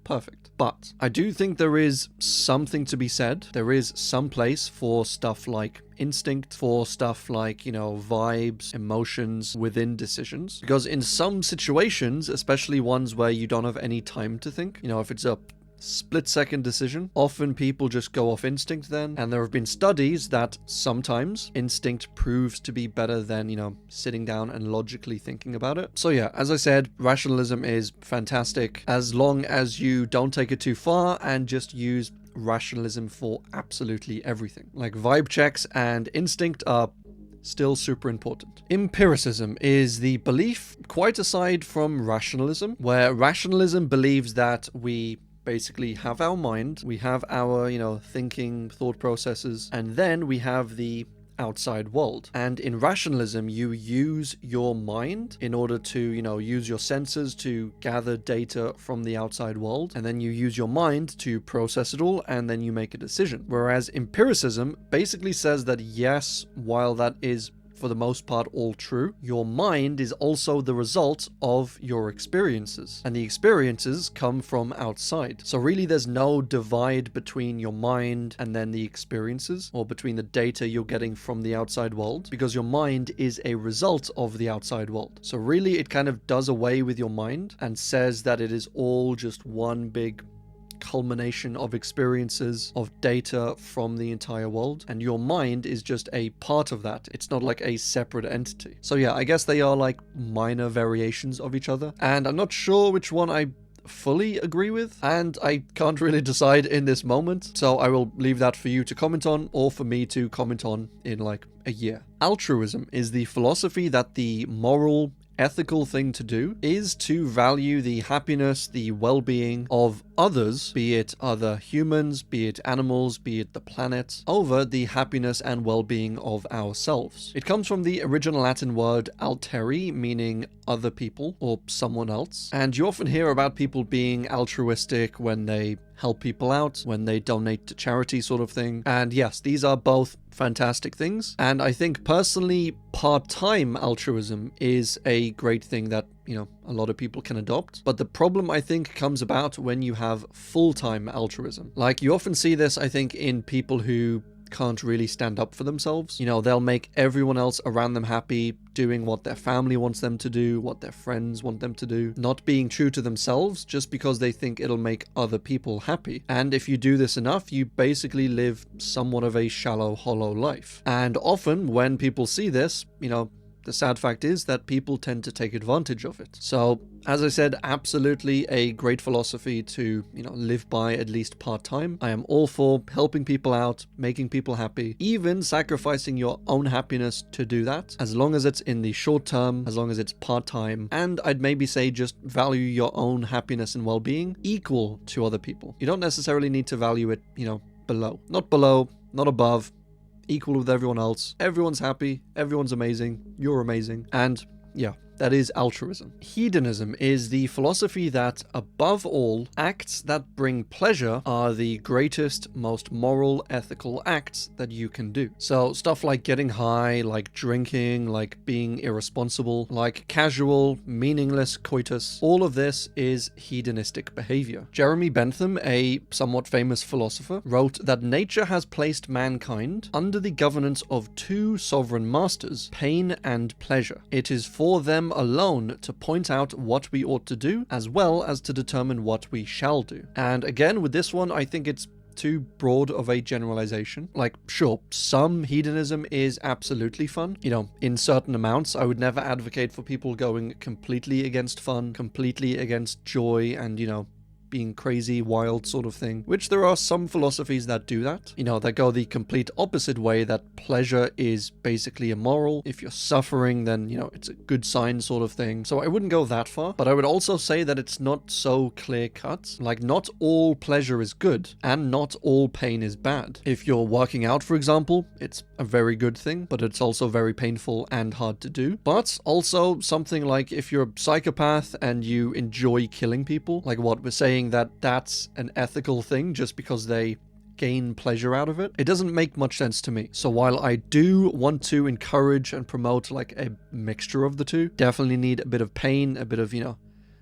perfect. But I do think there is something to be said. There is some place for stuff like instinct, for stuff like, vibes, emotions within decisions. Because in some situations, especially ones where you don't have any time to think, if it's a split-second decision, often people just go off instinct then, and there have been studies that sometimes instinct proves to be better than, sitting down and logically thinking about it. So yeah, as I said, rationalism is fantastic as long as you don't take it too far and just use rationalism for absolutely everything. Like vibe checks and instinct are still super important. Empiricism is the belief, quite aside from rationalism, where rationalism believes that we basically have our mind, we have our, thinking, thought processes, and then we have the outside world. And in rationalism, you use your mind in order to, use your senses to gather data from the outside world, and then you use your mind to process it all, and then you make a decision. Whereas empiricism basically says that yes, while that is for the most part all true, your mind is also the result of your experiences, and the experiences come from outside. So really there's no divide between your mind and then the experiences, or between the data you're getting from the outside world, because your mind is a result of the outside world. So really it kind of does away with your mind and says that it is all just one big culmination of experiences, of data from the entire world, and your mind is just a part of that. It's not like a separate entity. So yeah, I guess they are like minor variations of each other, and I'm not sure which one I fully agree with, and I can't really decide in this moment, so I will leave that for you to comment on, or for me to comment on in like a year. Altruism is the philosophy that the moral, ethical thing to do is to value the happiness, the well-being of others, be it other humans, be it animals, be it the planet, over the happiness and well-being of ourselves. It comes from the original Latin word alteri, meaning other people or someone else. And you often hear about people being altruistic when they help people out, when they donate to charity sort of thing. And yes, these are both fantastic things. And I think personally, part-time altruism is a great thing that, a lot of people can adopt. But the problem, I think, comes about when you have full-time altruism. Like, you often see this, I think, in people who can't really stand up for themselves. They'll make everyone else around them happy, doing what their family wants them to do, what their friends want them to do, not being true to themselves just because they think it'll make other people happy. And if you do this enough, you basically live somewhat of a shallow, hollow life. And often when people see this, the sad fact is that people tend to take advantage of it. So, as I said, absolutely a great philosophy to, live by at least part-time. I am all for helping people out, making people happy, even sacrificing your own happiness to do that, as long as it's in the short term, as long as it's part-time, and I'd maybe say just value your own happiness and well-being equal to other people. You don't necessarily need to value it, below. Not below, not above, equal with everyone else. Everyone's happy, everyone's amazing, you're amazing, and yeah, that is altruism. Hedonism is the philosophy that, above all, acts that bring pleasure are the greatest, most moral, ethical acts that you can do. So stuff like getting high, like drinking, like being irresponsible, like casual, meaningless coitus, all of this is hedonistic behavior. Jeremy Bentham, a somewhat famous philosopher, wrote that nature has placed mankind under the governance of two sovereign masters, pain and pleasure. It is for them alone to point out what we ought to do, as well as to determine what we shall do. And again, with this one, I think it's too broad of a generalization. Like, sure, some hedonism is absolutely fun. In certain amounts, I would never advocate for people going completely against fun, completely against joy, and, being crazy, wild sort of thing, which there are some philosophies that do that, that go the complete opposite way, that pleasure is basically immoral. If you're suffering, then, it's a good sign sort of thing. So I wouldn't go that far, but I would also say that it's not so clear cut. Like, not all pleasure is good and not all pain is bad. If you're working out, for example, it's a very good thing, but it's also very painful and hard to do. But also something like if you're a psychopath and you enjoy killing people, like what we're saying that that's an ethical thing just because they gain pleasure out of it, it doesn't make much sense to me. So while I do want to encourage and promote like a mixture of the two, definitely need a bit of pain, a bit of,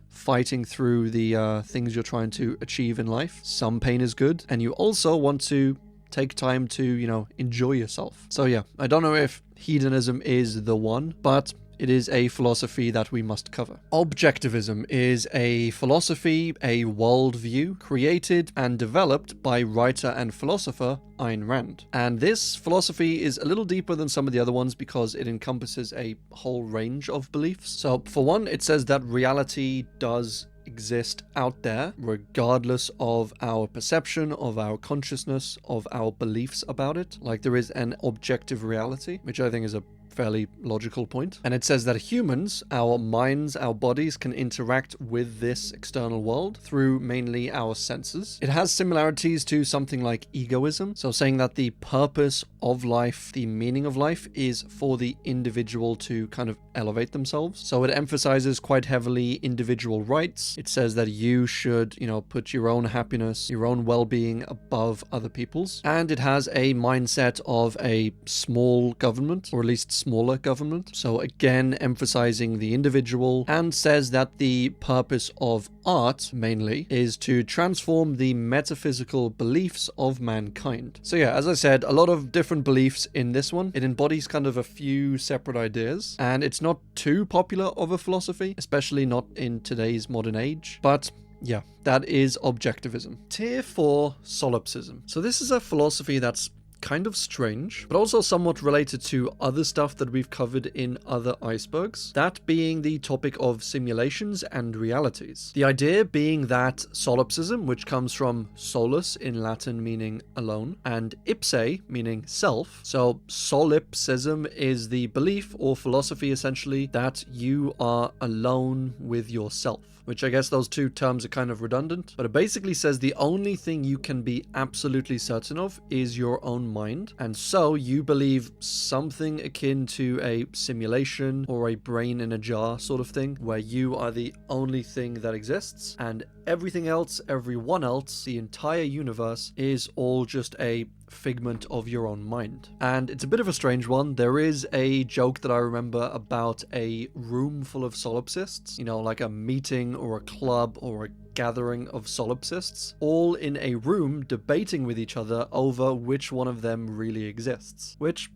fighting through the things you're trying to achieve in life. Some pain is good, and you also want to take time to, enjoy yourself. So yeah, I don't know if hedonism is the one, but it is a philosophy that we must cover. Objectivism is a philosophy, a worldview created and developed by writer and philosopher Ayn Rand. And this philosophy is a little deeper than some of the other ones because it encompasses a whole range of beliefs. So for one, it says that reality does exist out there, regardless of our perception, of our consciousness, of our beliefs about it. Like, there is an objective reality, which I think is a fairly logical point. And it says that humans, our minds, our bodies can interact with this external world through mainly our senses. It has similarities to something like egoism, so saying that the purpose of life, the meaning of life, is for the individual to kind of elevate themselves. So it emphasizes quite heavily individual rights. It says that you should, put your own happiness, your own well-being above other people's. And it has a mindset of a small government, or at least smaller government. So again, emphasizing the individual, and says that the purpose of art, mainly, is to transform the metaphysical beliefs of mankind. So yeah, as I said, a lot of different beliefs in this one. It embodies kind of a few separate ideas, and it's not too popular of a philosophy, especially not in today's modern age. But yeah, that is objectivism. Tier 4, solipsism. So this is a philosophy that's kind of strange, but also somewhat related to other stuff that we've covered in other icebergs, that being the topic of simulations and realities. The idea being that solipsism, which comes from solus in Latin meaning alone, and ipse meaning self, so solipsism is the belief or philosophy essentially that you are alone with yourself. Which I guess those two terms are kind of redundant, but it basically says the only thing you can be absolutely certain of is your own mind, and so you believe something akin to a simulation or a brain in a jar sort of thing, where you are the only thing that exists, and everything else, everyone else, the entire universe is all just a figment of your own mind. And it's a bit of a strange one. There is a joke that I remember about a room full of solipsists, like a meeting or a club or a gathering of solipsists, all in a room debating with each other over which one of them really exists, which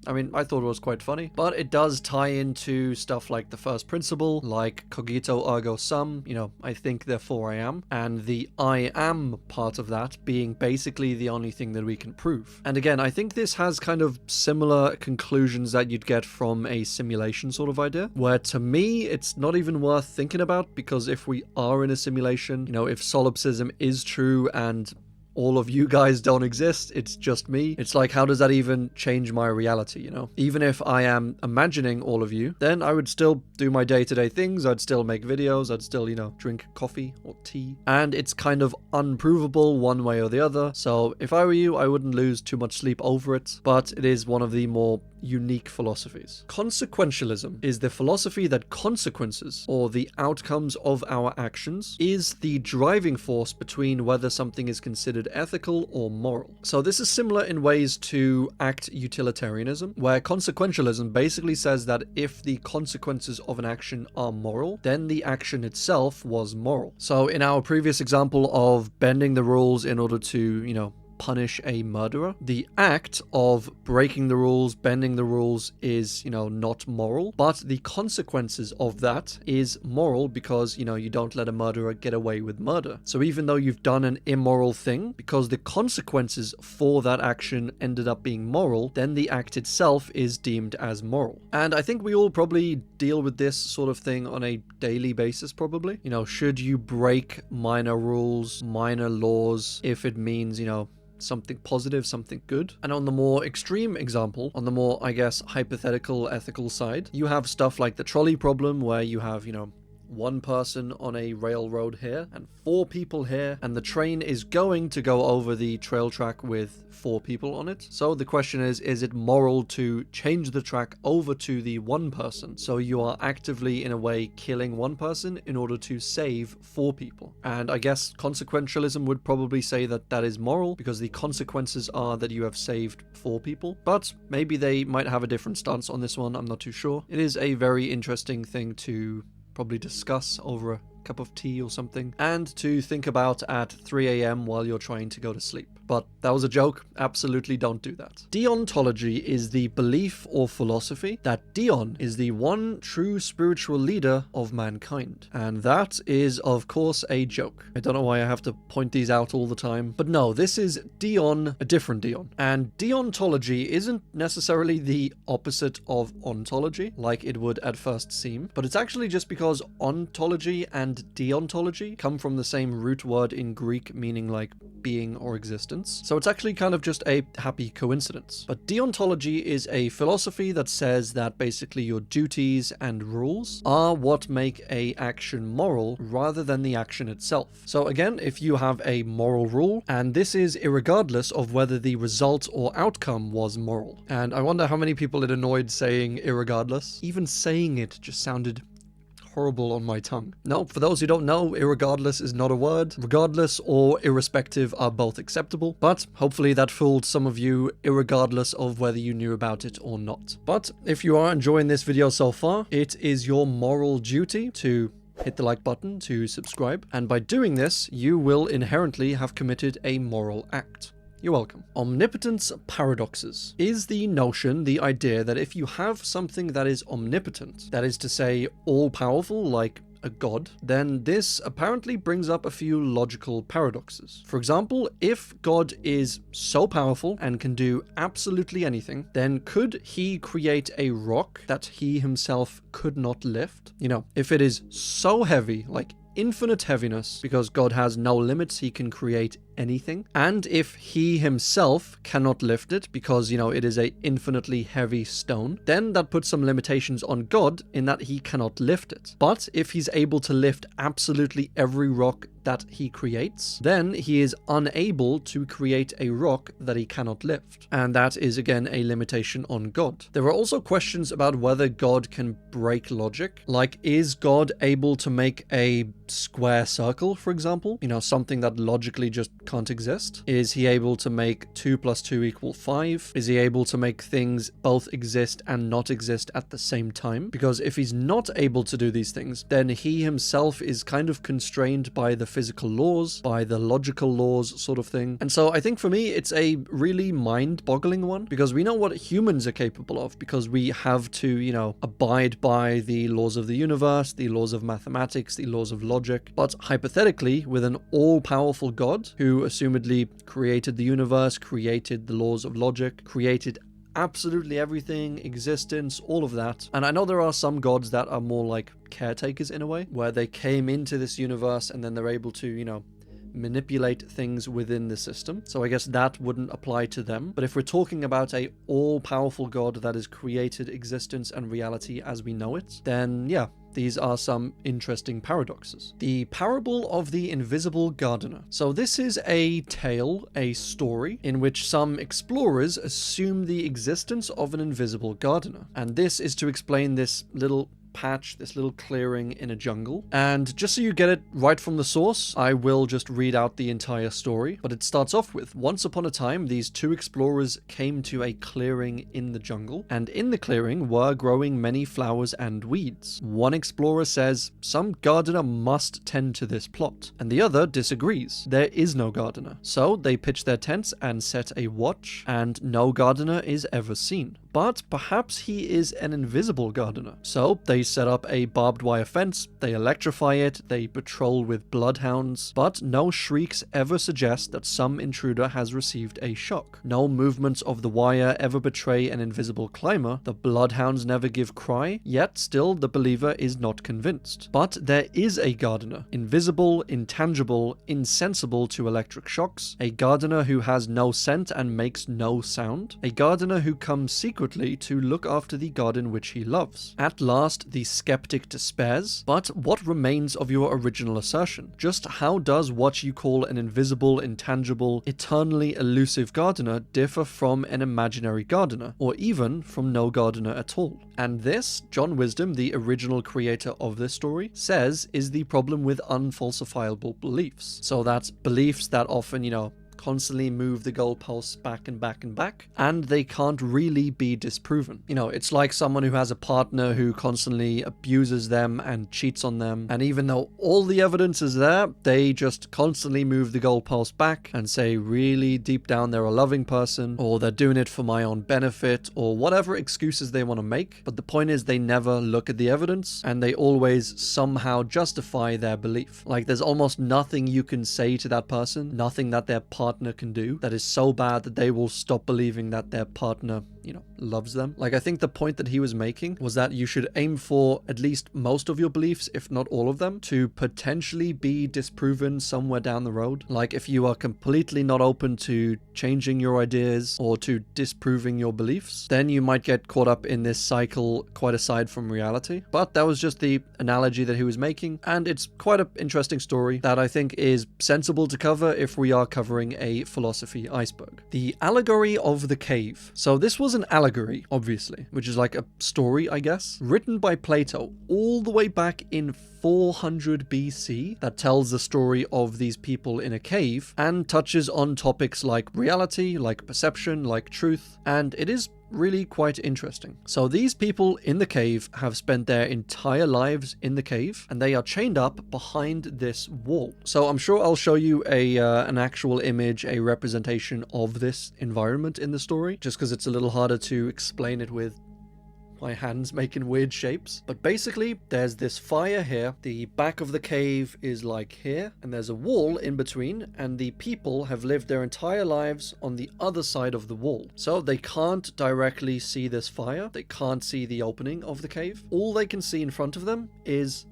I thought it was quite funny, but it does tie into stuff like the first principle, like cogito ergo sum, I think therefore I am, and the I am part of that being basically the only thing that we can prove. And again, I think this has kind of similar conclusions that you'd get from a simulation sort of idea, where to me, it's not even worth thinking about, because if we are in a simulation, if solipsism is true and all of you guys don't exist, it's just me. It's like, how does that even change my reality, Even if I am imagining all of you, then I would still do my day-to-day things, I'd still make videos, I'd still, drink coffee or tea. And it's kind of unprovable one way or the other, so if I were you, I wouldn't lose too much sleep over it, but it is one of the more unique philosophies. Consequentialism is the philosophy that consequences, or the outcomes of our actions, is the driving force between whether something is considered ethical or moral. So this is similar in ways to act utilitarianism, where consequentialism basically says that if the consequences of an action are moral, then the action itself was moral. So in our previous example of bending the rules in order to, punish a murderer. The act of breaking the rules, bending the rules is, not moral, but the consequences of that is moral because, you don't let a murderer get away with murder. So even though you've done an immoral thing, because the consequences for that action ended up being moral, then the act itself is deemed as moral. And I think we all probably deal with this sort of thing on a daily basis, probably. Should you break minor rules, minor laws, if it means, something positive, something good? And on the more extreme example, on the more, I guess, hypothetical ethical side, you have stuff like the trolley problem where you have, one person on a railroad here and 4 people here, and the train is going to go over the trail track with 4 people on it. So the question is it moral to change the track over to the one person? So you are actively, in a way, killing one person in order to save 4 people. And I guess consequentialism would probably say that that is moral because the consequences are that you have saved 4 people. But maybe they might have a different stance on this one, I'm not too sure. It is a very interesting thing to probably discuss over a cup of tea or something, and to think about at 3 a.m. while you're trying to go to sleep. But that was a joke. Absolutely don't do that. Deontology is the belief or philosophy that Dion is the one true spiritual leader of mankind. And that is, of course, a joke. I don't know why I have to point these out all the time. But no, this is Dion, a different Dion. And deontology isn't necessarily the opposite of ontology, like it would at first seem. But it's actually just because ontology and deontology come from the same root word in Greek, meaning like being or existence. So it's actually kind of just a happy coincidence. But deontology is a philosophy that says that basically your duties and rules are what make a action moral rather than the action itself. So again, if you have a moral rule, and this is irregardless of whether the result or outcome was moral. And I wonder how many people it annoyed saying irregardless. Even saying it just sounded horrible on my tongue. No, for those who don't know, irregardless is not a word. Regardless or irrespective are both acceptable, but hopefully that fooled some of you irregardless of whether you knew about it or not. But if you are enjoying this video so far, it is your moral duty to hit the like button, to subscribe, and by doing this, you will inherently have committed a moral act. You're welcome. Omnipotence Paradoxes is the notion, the idea that if you have something that is omnipotent, that is to say all-powerful like a god, then this apparently brings up a few logical paradoxes. For example, if God is so powerful and can do absolutely anything, then could he create a rock that he himself could not lift? If it is so heavy, like infinite heaviness, because God has no limits, he can create anything. And if he himself cannot lift it because, it is a infinitely heavy stone, then that puts some limitations on God in that he cannot lift it. But if he's able to lift absolutely every rock that he creates, then he is unable to create a rock that he cannot lift. And that is again a limitation on God. There are also questions about whether God can break logic. Like, is God able to make a square circle, for example? Something that logically just can't exist. Is he able to make 2 + 2 = 5? Is he able to make things both exist and not exist at the same time? Because if he's not able to do these things, then he himself is kind of constrained by the physical laws, by the logical laws sort of thing. And so I think for me, it's a really mind-boggling one, because we know what humans are capable of, because we have to, abide by the laws of the universe, the laws of mathematics, the laws of logic. But hypothetically, with an all-powerful God who assumedly created the universe, created the laws of logic, created absolutely everything, existence, all of that. And I know there are some gods that are more like caretakers in a way, where they came into this universe and then they're able to, manipulate things within the system. So I guess that wouldn't apply to them. But if we're talking about a all-powerful God that has created existence and reality as we know it, then yeah, these are some interesting paradoxes. The parable of the invisible gardener. So this is a tale, a story, in which some explorers assume the existence of an invisible gardener. And this is to explain this little patch, this little clearing in a jungle. And just so you get it right from the source, I will just read out the entire story. But it starts off with, once upon a time, these two explorers came to a clearing in the jungle, and in the clearing were growing many flowers and weeds. One explorer says, some gardener must tend to this plot, and the other disagrees. There is no gardener. So they pitch their tents and set a watch, and no gardener is ever seen. But perhaps he is an invisible gardener. So they set up a barbed wire fence, they electrify it, they patrol with bloodhounds, but no shrieks ever suggest that some intruder has received a shock. No movements of the wire ever betray an invisible climber, the bloodhounds never give cry, yet still the believer is not convinced. But there is a gardener, invisible, intangible, insensible to electric shocks, a gardener who has no scent and makes no sound, a gardener who comes secretly to look after the garden which he loves. At last, the skeptic despairs, but what remains of your original assertion? Just how does what you call an invisible, intangible, eternally elusive gardener differ from an imaginary gardener, or even from no gardener at all? And this, John Wisdom, the original creator of this story, says is the problem with unfalsifiable beliefs. So that's beliefs that often, constantly move the goalposts back and back and back, and they can't really be disproven. It's like someone who has a partner who constantly abuses them and cheats on them, and even though all the evidence is there, they just constantly move the goalposts back and say really deep down they're a loving person, or they're doing it for my own benefit, or whatever excuses they want to make. But the point is they never look at the evidence, and they always somehow justify their belief. Like there's almost nothing you can say to that person, nothing that their partner can do that is so bad that they will stop believing that their partner loves them. Like I think the point that he was making was that you should aim for at least most of your beliefs, if not all of them, to potentially be disproven somewhere down the road. Like if you are completely not open to changing your ideas or to disproving your beliefs, then you might get caught up in this cycle quite aside from reality. But that was just the analogy that he was making, and it's quite an interesting story that I think is sensible to cover if we are covering a philosophy iceberg. The Allegory of the Cave. So this was an allegory, obviously, which is like a story, I guess, written by Plato all the way back in 400 BC that tells the story of these people in a cave and touches on topics like reality, like perception, like truth, and it is really quite interesting. So these people in the cave have spent their entire lives in the cave, and they are chained up behind this wall. So I'm sure I'll show you an actual image, a representation of this environment in the story, just because it's a little harder to explain it with my hands making weird shapes. But basically, there's this fire here, the back of the cave is like here, and there's a wall in between, and the people have lived their entire lives on the other side of the wall. So they can't directly see this fire, they can't see the opening of the cave. All they can see in front of them is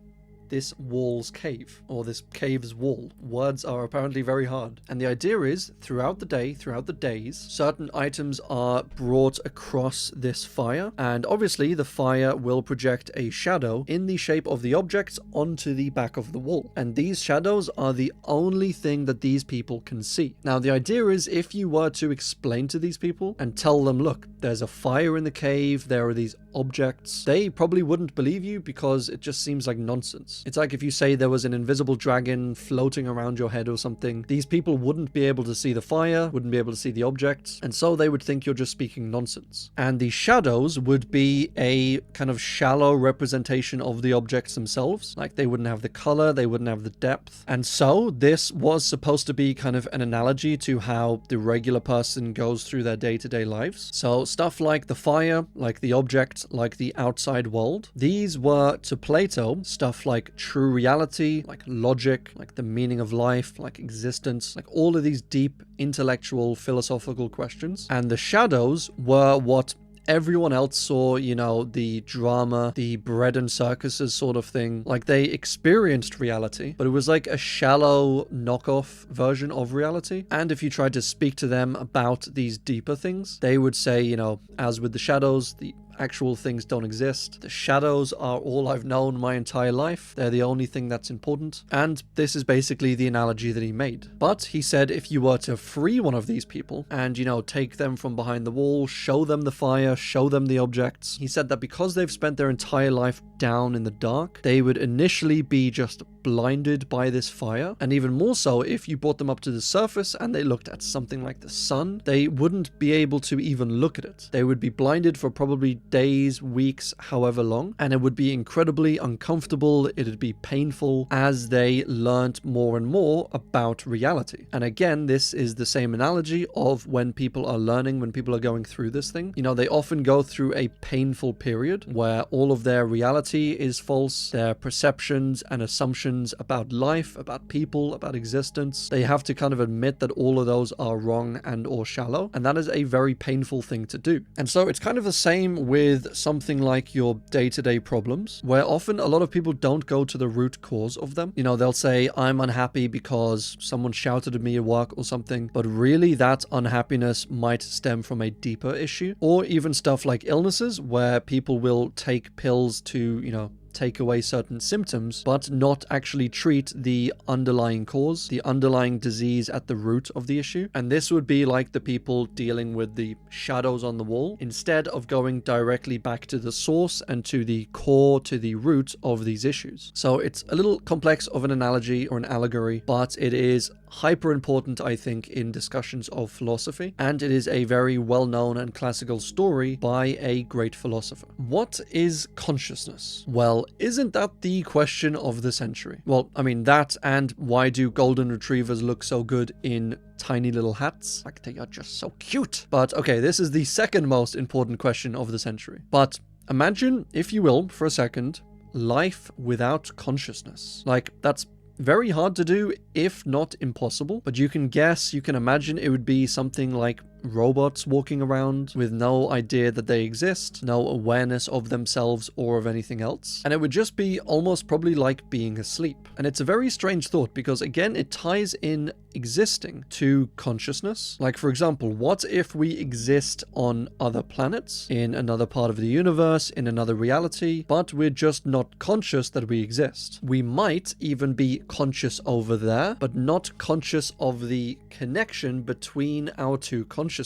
this wall's cave, or this cave's wall. Words are apparently very hard. And the idea is, throughout the day, throughout the days, certain items are brought across this fire, and obviously the fire will project a shadow in the shape of the objects onto the back of the wall. And these shadows are the only thing that these people can see. Now, the idea is, if you were to explain to these people and tell them, look, there's a fire in the cave, there are these objects, they probably wouldn't believe you because it just seems like nonsense. It's like if you say there was an invisible dragon floating around your head or something, these people wouldn't be able to see the fire, wouldn't be able to see the objects, and so they would think you're just speaking nonsense. And the shadows would be a kind of shallow representation of the objects themselves. Like they wouldn't have the color, they wouldn't have the depth. And so this was supposed to be kind of an analogy to how the regular person goes through their day-to-day lives. So stuff like the fire, like the object, like the outside world, these were to Plato stuff like true reality, like logic, like the meaning of life, like existence, like all of these deep intellectual philosophical questions. And the shadows were what everyone else saw, the drama, the bread and circuses sort of thing. Like they experienced reality, but it was like a shallow knockoff version of reality. And if you tried to speak to them about these deeper things, they would say, as with the shadows, the actual things don't exist. The shadows are all I've known my entire life. They're the only thing that's important. And this is basically the analogy that he made. But he said if you were to free one of these people and, take them from behind the wall, show them the fire, show them the objects, he said that because they've spent their entire life down in the dark, they would initially be just blinded by this fire. And even more so, if you brought them up to the surface and they looked at something like the sun, they wouldn't be able to even look at it. They would be blinded for probably days, weeks, however long, and it would be incredibly uncomfortable. It'd be painful as they learned more and more about reality. And again, this is the same analogy of when people are learning, when people are going through this thing. They often go through a painful period where all of their reality is false, their perceptions and assumptions about life, about people, about existence. They have to kind of admit that all of those are wrong and or shallow, and that is a very painful thing to do. And so it's kind of the same with something like your day-to-day problems, where often a lot of people don't go to the root cause of them. They'll say, I'm unhappy because someone shouted at me at work or something, but really that unhappiness might stem from a deeper issue. Or even stuff like illnesses, where people will take pills to, take away certain symptoms, but not actually treat the underlying cause, the underlying disease at the root of the issue. And this would be like the people dealing with the shadows on the wall, instead of going directly back to the source and to the core, to the root of these issues. So it's a little complex of an analogy or an allegory, but it is hyper important, I think, in discussions of philosophy, and it is a very well-known and classical story by a great philosopher. What is consciousness? Well, isn't that the question of the century? Well, I mean that, and why do golden retrievers look so good in tiny little hats? Like, they are just so cute. But okay, this is the second most important question of the century. But imagine, if you will, for a second, life without consciousness. Like, that's very hard to do, if not impossible, but you can imagine it would be something like robots walking around with no idea that they exist, no awareness of themselves or of anything else. And it would just be almost probably like being asleep. And it's a very strange thought because, again, it ties in existing to consciousness. Like, for example, what if we exist on other planets, in another part of the universe, in another reality, but we're just not conscious that we exist? We might even be conscious over there, but not conscious of the connection between our two consciousnesses. But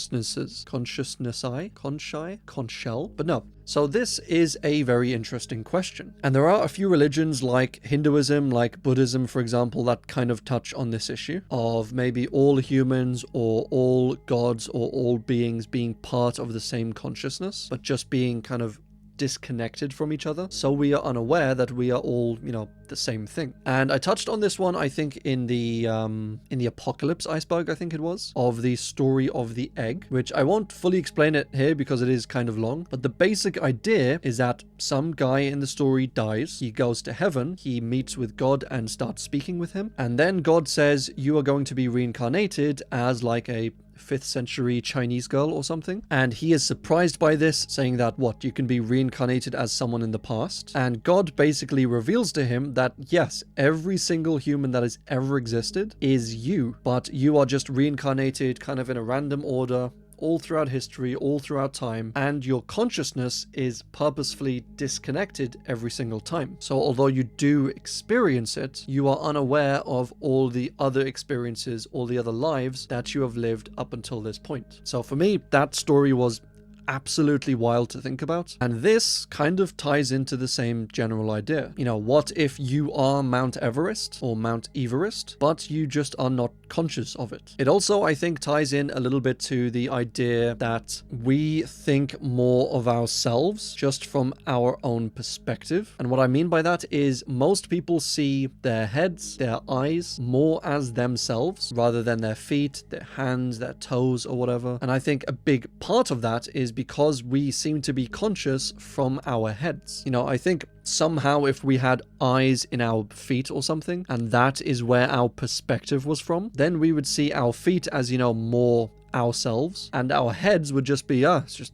no. So this is a very interesting question. And there are a few religions like Hinduism, like Buddhism, for example, that kind of touch on this issue of maybe all humans or all gods or all beings being part of the same consciousness, but just being kind of disconnected from each other, so we are unaware that we are all, the same thing. And I touched on this one, I think, in the Apocalypse iceberg, I think it was, of the story of the egg, which I won't fully explain it here because it is kind of long, but the basic idea is that some guy in the story dies, he goes to heaven, he meets with God and starts speaking with him, and then God says, you are going to be reincarnated as like a 5th century Chinese girl or something, and he is surprised by this, saying that you can be reincarnated as someone in the past. And God basically reveals to him that yes, every single human that has ever existed is you, but you are just reincarnated kind of in a random order all throughout history, all throughout time, and your consciousness is purposefully disconnected every single time. So although you do experience it, you are unaware of all the other experiences, all the other lives that you have lived up until this point. So for me, that story was absolutely wild to think about. And this kind of ties into the same general idea. What if you are Mount Everest or Mount Everest, but you just are not conscious of it? It also, I think, ties in a little bit to the idea that we think more of ourselves just from our own perspective. And what I mean by that is most people see their heads, their eyes, more as themselves rather than their feet, their hands, their toes, or whatever. And I think a big part of that is because we seem to be conscious from our heads. I think somehow if we had eyes in our feet or something, and that is where our perspective was from, then we would see our feet as, more ourselves, and our heads would just be, it's just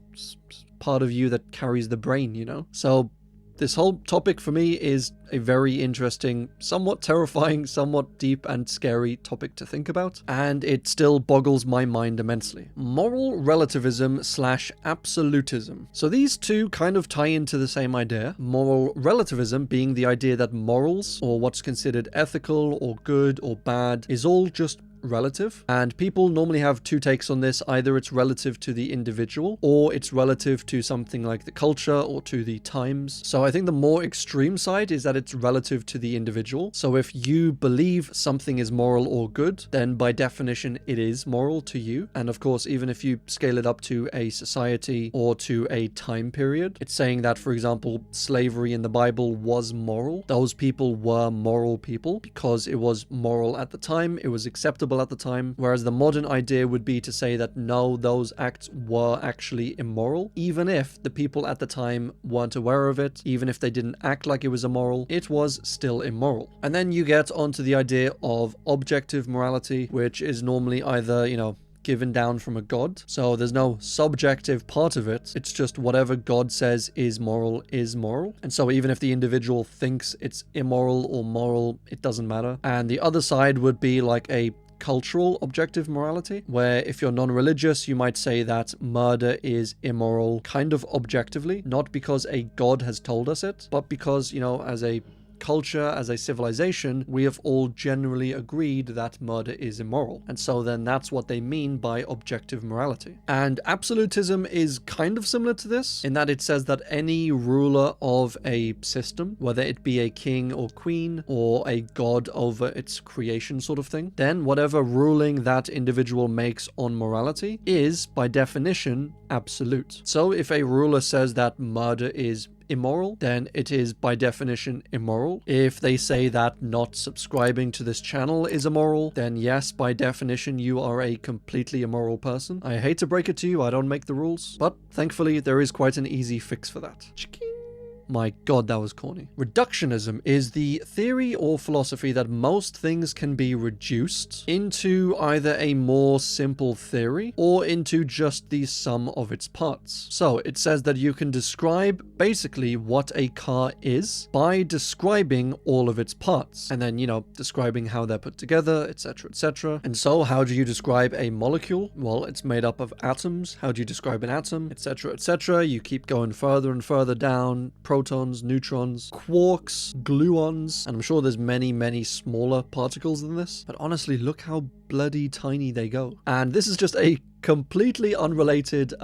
part of you that carries the brain, So this whole topic for me is a very interesting, somewhat terrifying, somewhat deep and scary topic to think about, and it still boggles my mind immensely. Moral relativism / absolutism. So these two kind of tie into the same idea. Moral relativism being the idea that morals, or what's considered ethical or good or bad, is all just relative, and people normally have two takes on this. Either it's relative to the individual, or it's relative to something like the culture or to the times. So I think the more extreme side is that it's relative to the individual. So if you believe something is moral or good, then by definition it is moral to you. And of course, even if you scale it up to a society or to a time period, it's saying that, for example, slavery in the Bible was moral. Those people were moral people because it was moral at the time, it was acceptable at the time, whereas the modern idea would be to say that no, those acts were actually immoral, even if the people at the time weren't aware of it, even if they didn't act like it was immoral, it was still immoral. And then you get onto the idea of objective morality, which is normally either, given down from a god. So there's no subjective part of it. It's just whatever God says is moral is moral. And so even if the individual thinks it's immoral or moral, it doesn't matter. And the other side would be like a cultural objective morality, where if you're non-religious, you might say that murder is immoral kind of objectively, not because a god has told us it, but because, as a culture, as a civilization, we have all generally agreed that murder is immoral. And so then that's what they mean by objective morality. And absolutism is kind of similar to this, in that it says that any ruler of a system, whether it be a king or queen or a god over its creation sort of thing, then whatever ruling that individual makes on morality is, by definition, absolute. So if a ruler says that murder is immoral, then it is by definition immoral. If they say that not subscribing to this channel is immoral, then yes, by definition you are a completely immoral person. I hate to break it to you, I don't make the rules, but thankfully there is quite an easy fix for that. My god, that was corny. Reductionism is the theory or philosophy that most things can be reduced into either a more simple theory or into just the sum of its parts. So it says that you can describe basically what a car is by describing all of its parts, and then, describing how they're put together, etc., etc. And so how do you describe a molecule? Well, it's made up of atoms. How do you describe an atom, etc., etc.? You keep going further and further down. Protons, neutrons, quarks, gluons, and I'm sure there's many smaller particles than this, but honestly, look how bloody tiny they go. And this is just a completely unrelated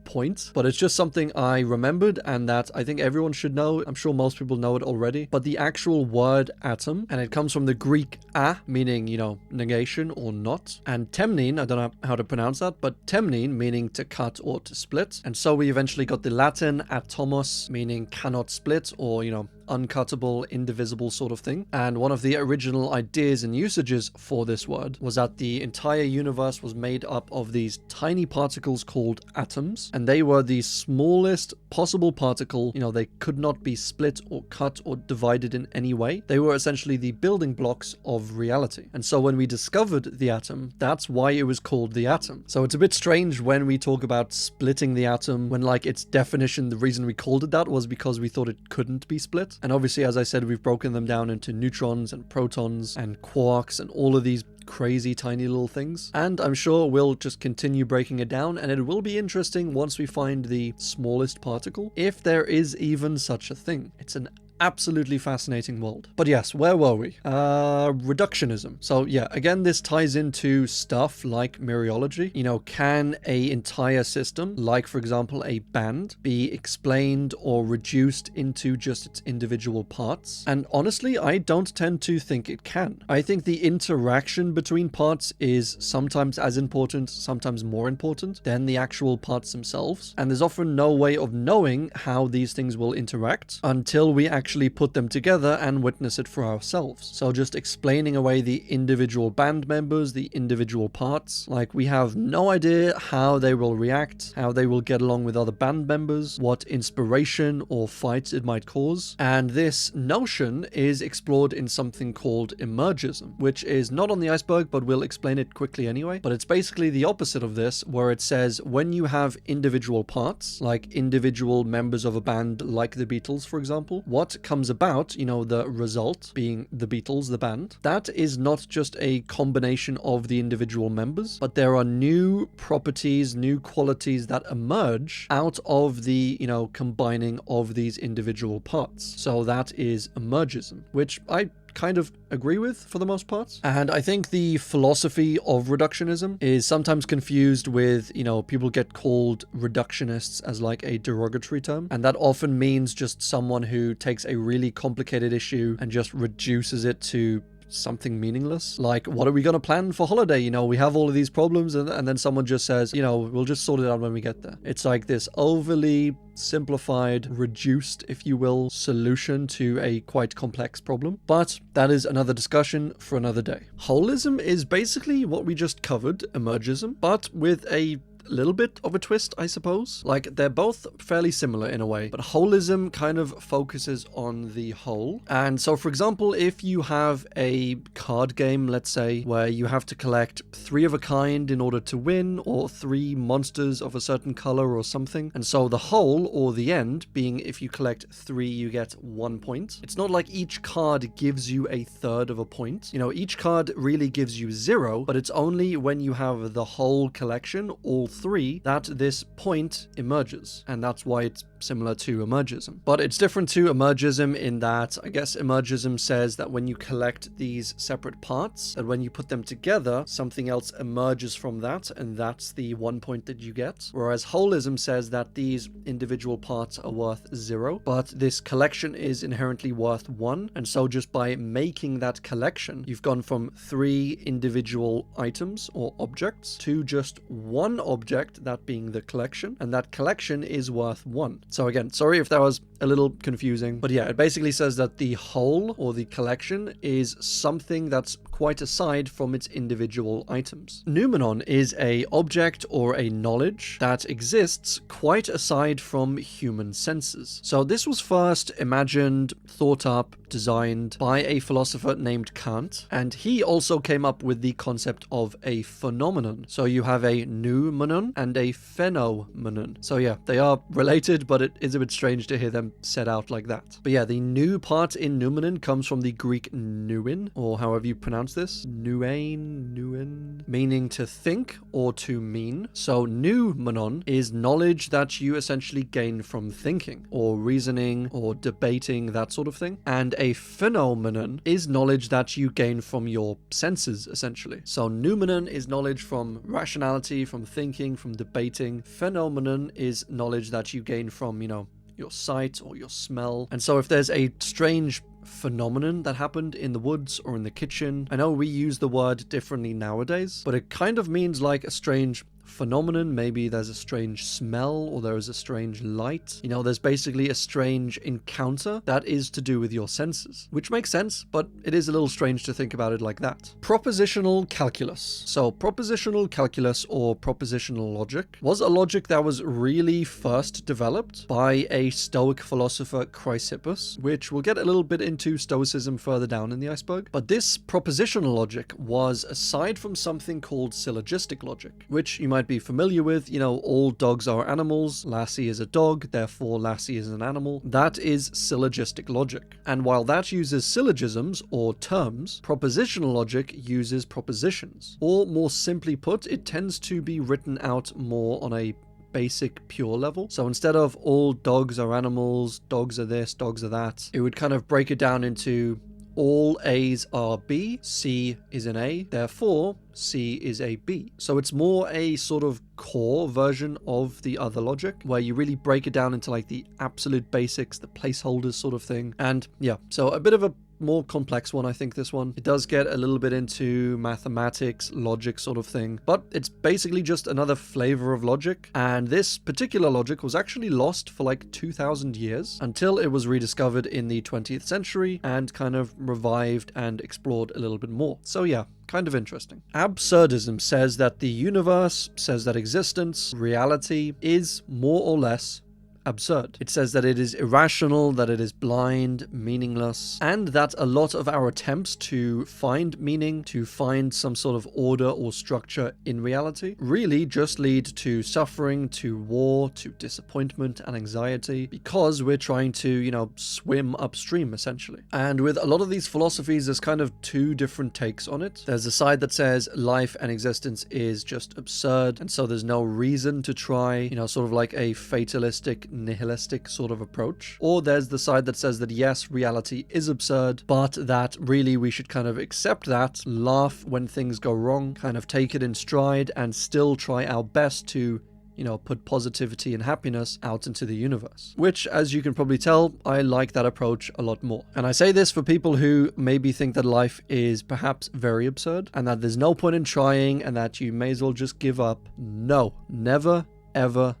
point, but it's just something I remembered and that I think everyone should know. I'm sure most people know it already, but the actual word atom, and it comes from the Greek a, meaning, negation or not, and temnine, I don't know how to pronounce that, but temnine meaning to cut or to split. And so we eventually got the Latin atomos, meaning cannot split, or, uncuttable, indivisible sort of thing. And one of the original ideas and usages for this word was that the entire universe was made up of these tiny particles called atoms, and they were the smallest possible particle. They could not be split or cut or divided in any way. They were essentially the building blocks of reality. And so when we discovered the atom, that's why it was called the atom. So it's a bit strange when we talk about splitting the atom, when its definition, the reason we called it that was because we thought it couldn't be split. And obviously, as I said, we've broken them down into neutrons and protons and quarks and all of these crazy tiny little things. And I'm sure we'll just continue breaking it down, and it will be interesting once we find the smallest particle, if there is even such a thing. It's an absolutely fascinating world. But yes, where were we? Reductionism. So yeah, again, this ties into stuff like Mereology. Can a entire system, like for example a band, be explained or reduced into just its individual parts? And honestly, I don't tend to think it can. I think the interaction between parts is sometimes as important, sometimes more important than the actual parts themselves. And there's often no way of knowing how these things will interact until we actually actually put them together and witness it for ourselves. So just explaining away the individual band members, the individual parts, like we have no idea how they will react, how they will get along with other band members, what inspiration or fights it might cause. And this notion is explored in something called Emergism, which is not on the iceberg, but we'll explain it quickly anyway. But it's basically the opposite of this, where it says when you have individual parts, like individual members of a band like the Beatles, for example, what comes about, you know, the result being the Beatles, the band, that is not just a combination of the individual members, but there are new properties, new qualities that emerge out of the, you know, combining of these individual parts. So that is Emergism, which I kind of agree with for the most part. And I think the philosophy of reductionism is sometimes confused with, you know, people get called reductionists as like a derogatory term. And that often means just someone who takes a really complicated issue and just reduces it to something meaningless. Like, what are we going to plan for holiday? You know, we have all of these problems, and then someone just says, you know, we'll just sort it out when we get there. It's like this overly simplified, reduced, if you will, solution to a quite complex problem. But that is another discussion for another day. Holism is basically what we just covered, Emergism, but with a little bit of a twist, I suppose. Like, they're both fairly similar in a way, but holism kind of focuses on the whole. And so, for example, if you have a card game, let's say, where you have to collect 3 of a kind in order to win, or 3 monsters of a certain color or something, and so the whole, or the end, being if you collect 3, you get 1 point. It's not like each card gives you a third of a point. You know, each card really gives you 0, but it's only when you have the whole collection, all 3, that this point emerges, and that's why it's similar to Emergism. But it's different to Emergism in that, I guess Emergism says that when you collect these separate parts, and when you put them together, something else emerges from that, and that's the 1 point that you get. Whereas Holism says that these individual parts are worth 0, but this collection is inherently worth 1, and so just by making that collection, you've gone from 3 individual items or objects to just 1 object, that being the collection, and that collection is worth 1. So again, sorry if that was a little confusing, but yeah, it basically says that the whole or the collection is something that's quite aside from its individual items. Noumenon is a object or a knowledge that exists quite aside from human senses. So this was first imagined, thought up, designed by a philosopher named Kant, and he also came up with the concept of a phenomenon. So you have a noumenon and a phenomenon. So yeah, they are related, but it is a bit strange to hear them set out like that. But yeah, the new part in noumenon comes from the Greek nouin, or however you pronounce this, nouin, meaning to think or to mean. So noumenon is knowledge that you essentially gain from thinking or reasoning or debating, that sort of thing. And a phenomenon is knowledge that you gain from your senses, essentially. So noumenon is knowledge from rationality, from thinking, from debating. Phenomenon is knowledge that you gain from, you know, your sight or your smell. And so if there's a strange phenomenon that happened in the woods or in the kitchen, I know we use the word differently nowadays, but it kind of means like a strange phenomenon. Maybe there's a strange smell, or there is a strange light. You know, there's basically a strange encounter that is to do with your senses, which makes sense, but it is a little strange to think about it like that. Propositional calculus. So propositional calculus, or propositional logic, was a logic that was really first developed by a Stoic philosopher, Chrysippus, which we'll get a little bit into Stoicism further down in the iceberg. But this propositional logic was aside from something called syllogistic logic, which you might be familiar with. You know, all dogs are animals, Lassie is a dog, therefore Lassie is an animal. That is syllogistic logic. And while that uses syllogisms or terms, propositional logic uses propositions. Or more simply put, it tends to be written out more on a basic pure level. So instead of all dogs are animals, dogs are this, dogs are that, it would kind of break it down into all A's are B, C is an A, therefore C is a B. So it's more a sort of core version of the other logic, where you really break it down into like the absolute basics, the placeholders sort of thing. And yeah, so a bit of a more complex one, I think, this one. It does get a little bit into mathematics, logic sort of thing, but it's basically just another flavor of logic. And this particular logic was actually lost for like 2,000 years until it was rediscovered in the 20th century and kind of revived and explored a little bit more. So yeah, kind of interesting. Absurdism says that the universe, says that existence, reality, is more or less absurd. It says that it is irrational, that it is blind, meaningless, and that a lot of our attempts to find meaning, to find some sort of order or structure in reality, really just lead to suffering, to war, to disappointment and anxiety, because we're trying to, swim upstream, essentially. And with a lot of these philosophies, there's kind of two different takes on it. There's a side that says life and existence is just absurd, and so there's no reason to try, sort of like a fatalistic, nihilistic sort of approach. Or there's the side that says that yes, reality is absurd, but that really we should kind of accept that, laugh when things go wrong, kind of take it in stride, and still try our best to put positivity and happiness out into the universe. Which, as you can probably tell, I like that approach a lot more. And I say this for people who maybe think that life is perhaps very absurd, and that there's no point in trying, and that you may as well just give up. No, never, ever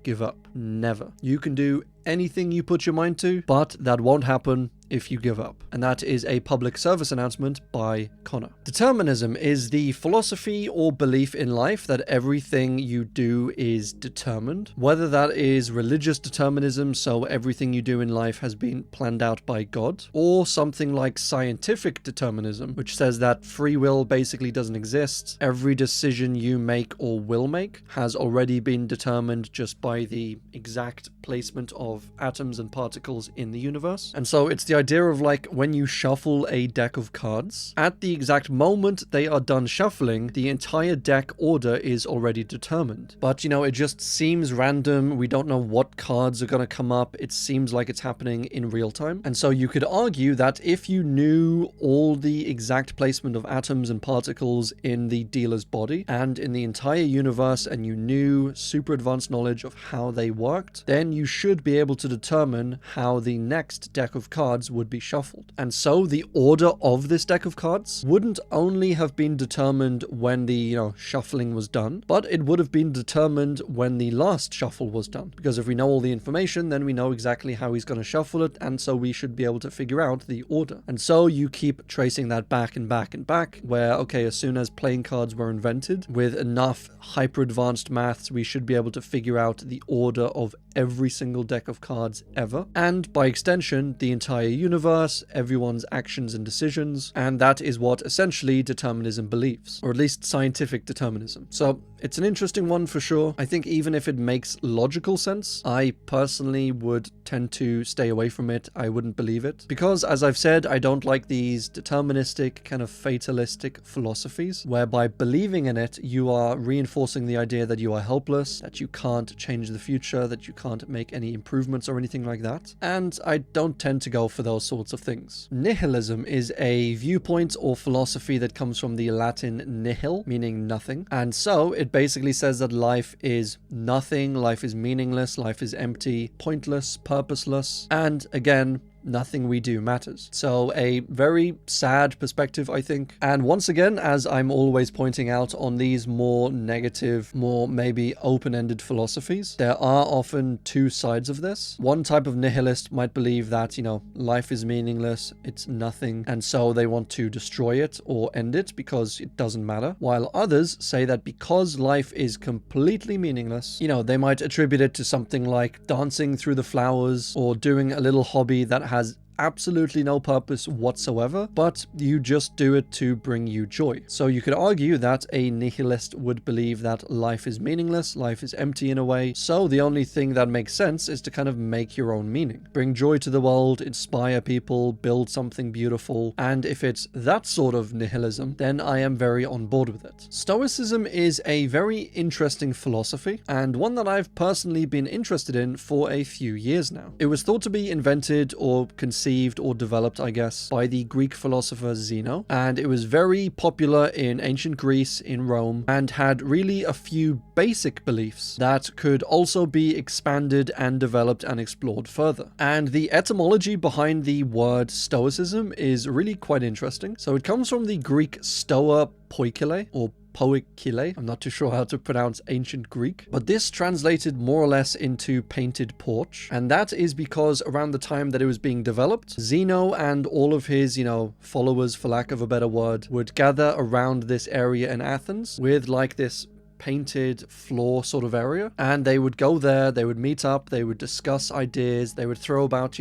give up. Never. You can do anything you put your mind to, but that won't happen if you give up. And that is a public service announcement by Connor. Determinism is the philosophy or belief in life that everything you do is determined. Whether that is religious determinism, so everything you do in life has been planned out by God, or something like scientific determinism, which says that free will basically doesn't exist. Every decision you make or will make has already been determined just by the exact placement of atoms and particles in the universe. And so it's the idea of like when you shuffle a deck of cards, at the exact moment they are done shuffling, the entire deck order is already determined. But it just seems random. We don't know what cards are going to come up. It seems like it's happening in real time. And so you could argue that if you knew all the exact placement of atoms and particles in the dealer's body and in the entire universe, and you knew super advanced knowledge of how they worked, then you should be able to determine how the next deck of cards would be shuffled. And so the order of this deck of cards wouldn't only have been determined when the shuffling was done, but it would have been determined when the last shuffle was done. Because if we know all the information, then we know exactly how he's going to shuffle it, and so we should be able to figure out the order. And so you keep tracing that back and back and back, where okay, as soon as playing cards were invented, with enough hyper advanced maths, we should be able to figure out the order of every single deck of cards ever, and by extension the entire universe, everyone's actions and decisions. And that is what essentially determinism believes, or at least scientific determinism. So it's an interesting one for sure. I think even if it makes logical sense, I personally would tend to stay away from it. I wouldn't believe it, because as I've said, I don't like these deterministic kind of fatalistic philosophies, whereby believing in it you are reinforcing the idea that you are helpless, that you can't change the future, that you can't make any improvements or anything like that. And I don't tend to go for those sorts of things. Nihilism is a viewpoint or philosophy that comes from the Latin nihil, meaning nothing. And so it basically says that life is nothing, life is meaningless, life is empty, pointless, purposeless, and again, nothing we do matters. So a very sad perspective, I think. And once again, as I'm always pointing out on these more negative, more maybe open-ended philosophies, there are often two sides of this. One type of nihilist might believe that, life is meaningless, it's nothing, and so they want to destroy it or end it because it doesn't matter. While others say that because life is completely meaningless, they might attribute it to something like dancing through the flowers or doing a little hobby that has absolutely no purpose whatsoever, but you just do it to bring you joy. So you could argue that a nihilist would believe that life is meaningless, life is empty in a way, so the only thing that makes sense is to kind of make your own meaning. Bring joy to the world, inspire people, build something beautiful, and if it's that sort of nihilism, then I am very on board with it. Stoicism is a very interesting philosophy, and one that I've personally been interested in for a few years now. It was thought to be invented or conceived conceived or developed, I guess, by the Greek philosopher Zeno, and it was very popular in ancient Greece, in Rome, and had really a few basic beliefs that could also be expanded and developed and explored further. And the etymology behind the word Stoicism is really quite interesting. So it comes from the Greek stoa poikile, or poikile. I'm not too sure how to pronounce ancient Greek, but this translated more or less into painted porch. And that is because around the time that it was being developed, Zeno and all of his, followers, for lack of a better word, would gather around this area in Athens with like this painted floor sort of area. And they would go there, they would meet up, they would discuss ideas, they would throw about,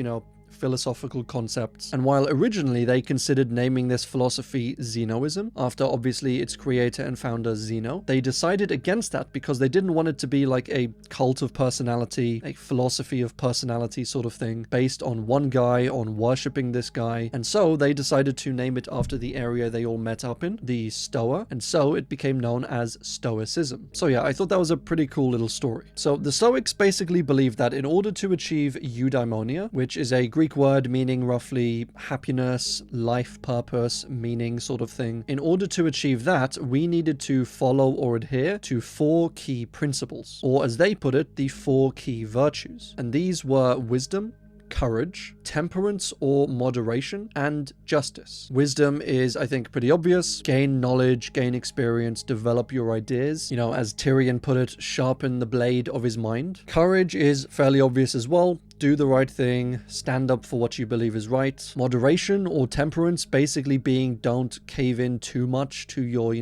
philosophical concepts. And while originally they considered naming this philosophy Zenoism, after obviously its creator and founder Zeno, they decided against that because they didn't want it to be like a cult of personality, a philosophy of personality sort of thing, based on one guy, on worshipping this guy. And so they decided to name it after the area they all met up in, the Stoa, and so it became known as Stoicism. So yeah, I thought that was a pretty cool little story. So the Stoics basically believed that in order to achieve eudaimonia, which is a Greek word meaning roughly happiness, life purpose, meaning sort of thing. In order to achieve that, we needed to follow or adhere to 4 key principles, or as they put it, the 4 key virtues. And these were wisdom, courage, temperance or moderation, and justice. Wisdom is, I think, pretty obvious. Gain knowledge, gain experience, develop your ideas. As Tyrion put it, sharpen the blade of his mind. Courage is fairly obvious as well. Do the right thing, stand up for what you believe is right. Moderation or temperance basically being don't cave in too much to your,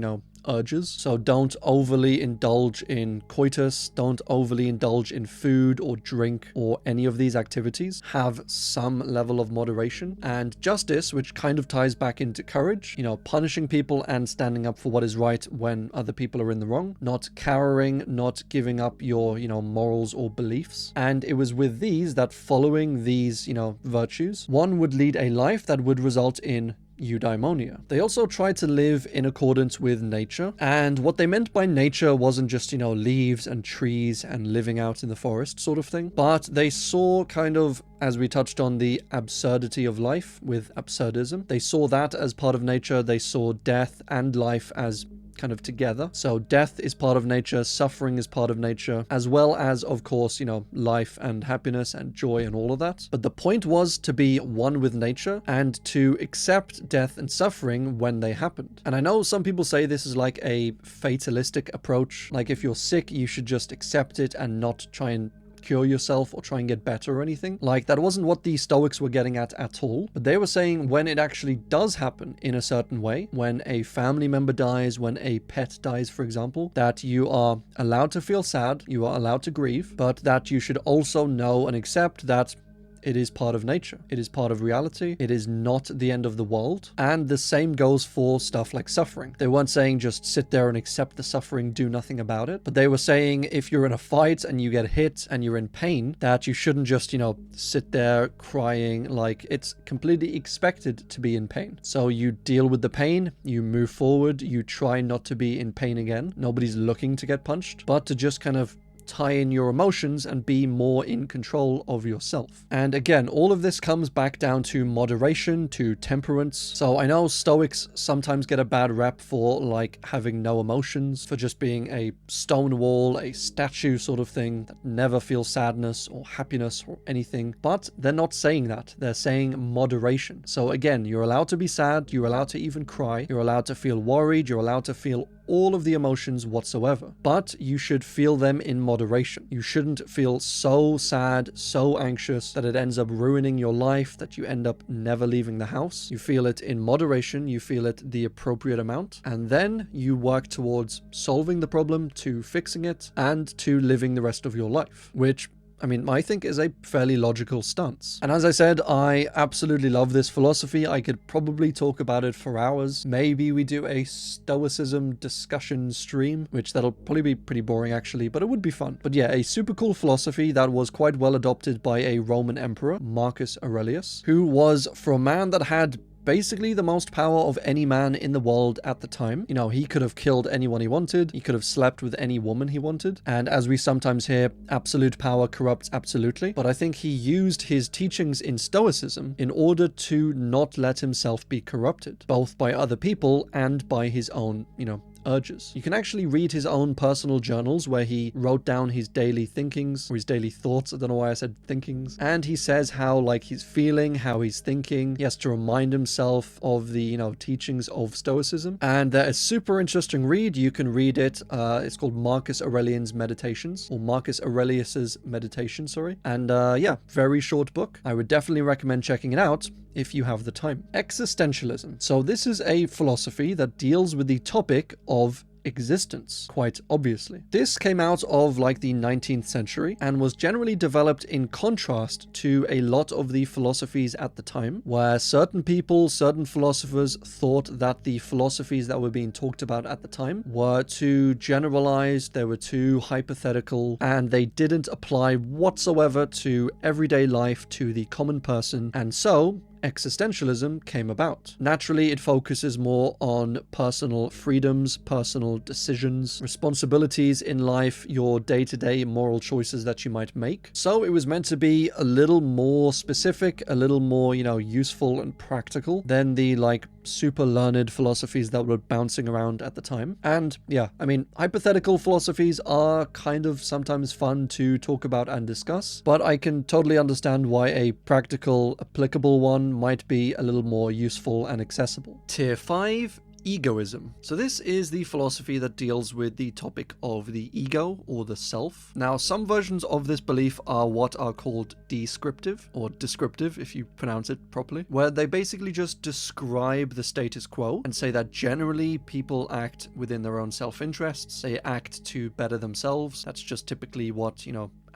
urges. So don't overly indulge in coitus, don't overly indulge in food or drink or any of these activities. Have some level of moderation. And justice, which kind of ties back into courage, punishing people and standing up for what is right when other people are in the wrong, not cowering, not giving up your, morals or beliefs. And it was with these that following these, virtues, one would lead a life that would result in eudaimonia. They also tried to live in accordance with nature, and what they meant by nature wasn't just, leaves and trees and living out in the forest sort of thing, but they saw kind of, as we touched on, the absurdity of life with Absurdism. They saw that as part of nature. They saw death and life as kind of together. So death is part of nature, suffering is part of nature, as well as, of course, life and happiness and joy and all of that. But the point was to be one with nature and to accept death and suffering when they happened. And I know some people say this is like a fatalistic approach. Like if you're sick, you should just accept it and not try and cure yourself or try and get better or anything. Like, that wasn't what the Stoics were getting at all. But they were saying when it actually does happen in a certain way, when a family member dies, when a pet dies, for example, that you are allowed to feel sad, you are allowed to grieve, but that you should also know and accept that it is part of nature. It is part of reality. It is not the end of the world. And the same goes for stuff like suffering. They weren't saying just sit there and accept the suffering, do nothing about it. But they were saying if you're in a fight and you get hit and you're in pain, that you shouldn't just, sit there crying. Like, it's completely expected to be in pain. So you deal with the pain, you move forward, you try not to be in pain again. Nobody's looking to get punched, but to just kind of tie in your emotions and be more in control of yourself. And again, all of this comes back down to moderation, to temperance. So I know Stoics sometimes get a bad rap for like having no emotions, for just being a stone wall, a statue sort of thing that never feels sadness or happiness or anything. But they're not saying that. They're saying moderation. So again, you're allowed to be sad, you're allowed to even cry, you're allowed to feel worried, you're allowed to feel all of the emotions whatsoever, but you should feel them in moderation. You shouldn't feel so sad, so anxious that it ends up ruining your life, that you end up never leaving the house. You feel it in moderation, you feel it the appropriate amount, and then you work towards solving the problem, to fixing it, and to living the rest of your life, which I think is a fairly logical stance. And as I said, I absolutely love this philosophy. I could probably talk about it for hours. Maybe we do a Stoicism discussion stream, which that'll probably be pretty boring actually, but it would be fun. But yeah, a super cool philosophy that was quite well adopted by a Roman emperor, Marcus Aurelius, who was, for a man that had basically the most power of any man in the world at the time. You know, he could have killed anyone he wanted, he could have slept with any woman he wanted, and as we sometimes hear, absolute power corrupts absolutely. But I think he used his teachings in Stoicism in order to not let himself be corrupted, both by other people and by his own, urges. You can actually read his own personal journals where he wrote down his daily thinkings, or his daily thoughts. I don't know why I said thinkings. And he says how, like, he's feeling, how he's thinking. He has to remind himself of the, teachings of Stoicism. And they're a super interesting read. You can read it. It's called Marcus Aurelian's Meditations, or Marcus Aurelius's Meditation, sorry. And yeah, very short book. I would definitely recommend checking it out if you have the time. Existentialism. So this is a philosophy that deals with the topic of existence, quite obviously. This came out of like the 19th century and was generally developed in contrast to a lot of the philosophies at the time, where certain people, certain philosophers thought that the philosophies that were being talked about at the time were too generalized, they were too hypothetical, and they didn't apply whatsoever to everyday life, to the common person, and so existentialism came about. Naturally, it focuses more on personal freedoms, personal decisions, responsibilities in life, your day-to-day moral choices that you might make. So it was meant to be a little more specific, a little more, useful and practical than the super learned philosophies that were bouncing around at the time. And yeah, hypothetical philosophies are kind of sometimes fun to talk about and discuss, but I can totally understand why a practical, applicable one might be a little more useful and accessible. Tier 5, egoism. So this is the philosophy that deals with the topic of the ego, or the self. Now, some versions of this belief are what are called descriptive, or descriptive if you pronounce it properly, where they basically just describe the status quo and say that generally people act within their own self-interests, they act to better themselves. That's just typically what,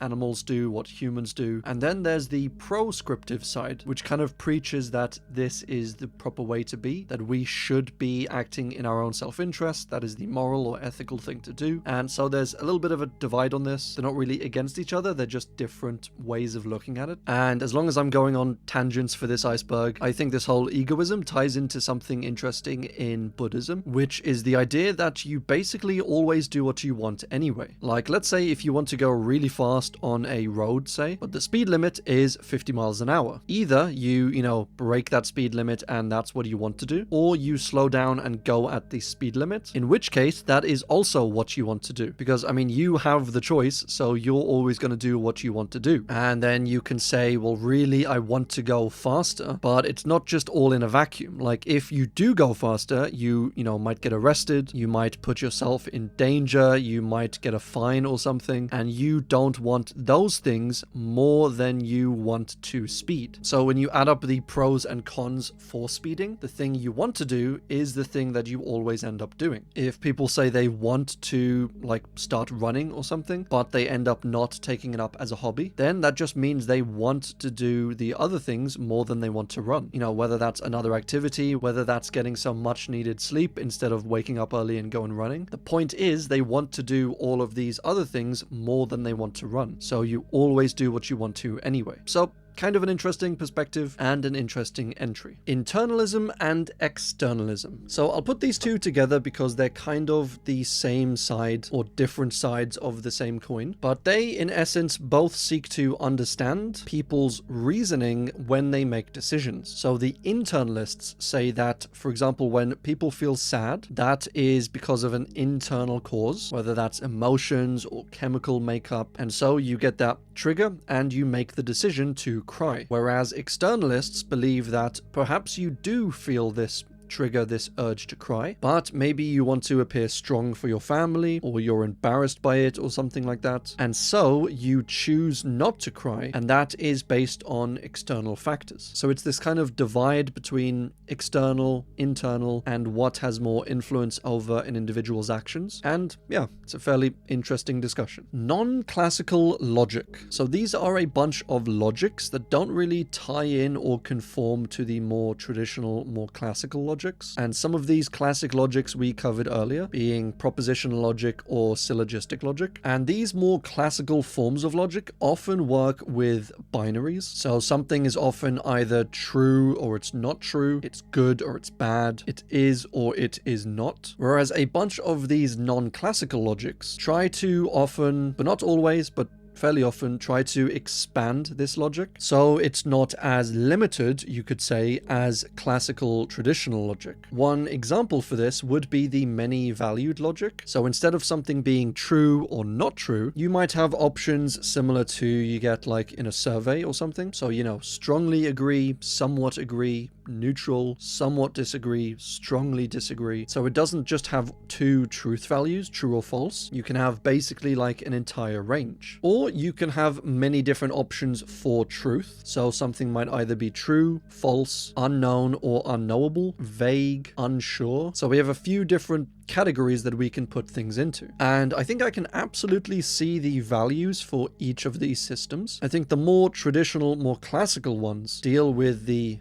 animals do, what humans do. And then there's the proscriptive side, which kind of preaches that this is the proper way to be, that we should be acting in our own self-interest, that is the moral or ethical thing to do. And so there's a little bit of a divide on this. They're not really against each other, they're just different ways of looking at it. And as long as I'm going on tangents for this iceberg, I think this whole egoism ties into something interesting in Buddhism, which is the idea that you basically always do what you want anyway. Like, let's say if you want to go really fast on a road, say, but the speed limit is 50 miles an hour. Either you break that speed limit and that's what you want to do, or you slow down and go at the speed limit, in which case that is also what you want to do. Because, you have the choice, so you're always going to do what you want to do. And then you can say, well, really, I want to go faster, but it's not just all in a vacuum. Like, if you do go faster, you might get arrested, you might put yourself in danger, you might get a fine or something, and you don't want those things more than you want to speed. So when you add up the pros and cons for speeding, the thing you want to do is the thing that you always end up doing. If people say they want to start running or something, but they end up not taking it up as a hobby, then that just means they want to do the other things more than they want to run. Whether that's another activity, whether that's getting some much needed sleep instead of waking up early and going running. The point is they want to do all of these other things more than they want to run. So you always do what you want to anyway. So kind of an interesting perspective and an interesting entry. Internalism and externalism. So I'll put these two together because they're kind of the same side or different sides of the same coin, but they in essence both seek to understand people's reasoning when they make decisions. So the internalists say that, for example, when people feel sad, that is because of an internal cause, whether that's emotions or chemical makeup, and so you get that trigger and you make the decision to cry. Whereas externalists believe that perhaps you do feel this trigger, this urge to cry, but maybe you want to appear strong for your family, or you're embarrassed by it or something like that, and so you choose not to cry, and that is based on external factors. So it's this kind of divide between external, internal, and what has more influence over an individual's actions. And yeah, it's a fairly interesting discussion. Non-classical logic. So these are a bunch of logics that don't really tie in or conform to the more traditional, more classical logic. logics, and some of these classic logics we covered earlier, being propositional logic or syllogistic logic. And these more classical forms of logic often work with binaries. So something is often either true or it's not true, it's good or it's bad, it is or it is not. Whereas a bunch of these non-classical logics try to often, but not always, but fairly often try to expand this logic. So it's not as limited, you could say, as classical traditional logic. One example for this would be the many-valued logic. So instead of something being true or not true, you might have options similar to you get like in a survey or something. So, strongly agree, somewhat agree, neutral, somewhat disagree, strongly disagree. So it doesn't just have two truth values, true or false. You can have basically like an entire range. Or you can have many different options for truth. So something might either be true, false, unknown, or unknowable, vague, unsure. So we have a few different categories that we can put things into. And I think I can absolutely see the values for each of these systems. I think the more traditional, more classical ones deal with the,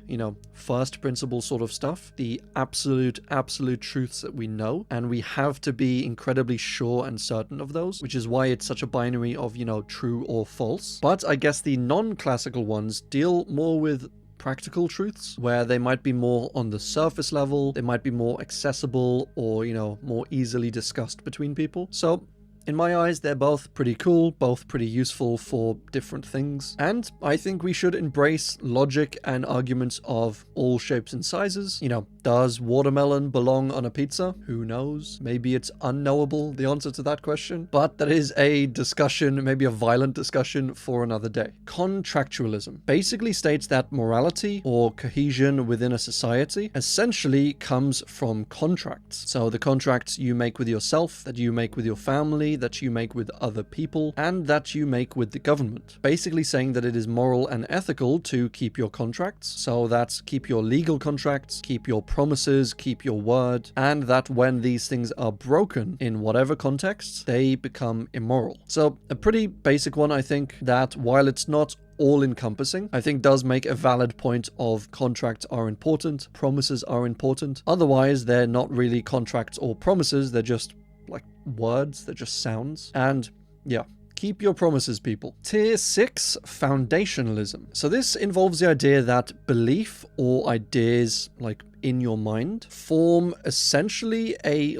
first principle sort of stuff, the absolute truths that we know, and we have to be incredibly sure and certain of those, which is why it's such a binary of, true or false. But I guess the non-classical ones deal more with practical truths, where they might be more on the surface level, they might be more accessible or, more easily discussed between people. So in my eyes, they're both pretty cool, both pretty useful for different things, and I think we should embrace logic and arguments of all shapes and sizes. Does watermelon belong on a pizza? Who knows? Maybe it's unknowable, the answer to that question, but that is a discussion, maybe a violent discussion for another day. Contractualism basically states that morality or cohesion within a society essentially comes from contracts. So the contracts you make with yourself, that you make with your family, that you make with other people, and that you make with the government. Basically saying that it is moral and ethical to keep your contracts, so that's keep your legal contracts, keep your promises, keep your word, and that when these things are broken in whatever context, they become immoral. So a pretty basic one, I think, that while it's not all-encompassing, I think does make a valid point of contracts are important, promises are important. Otherwise, they're not really contracts or promises, they're just like words, they're just sounds. And yeah, keep your promises, people. Tier 6, foundationalism. So this involves the idea that belief or ideas like in your mind form essentially a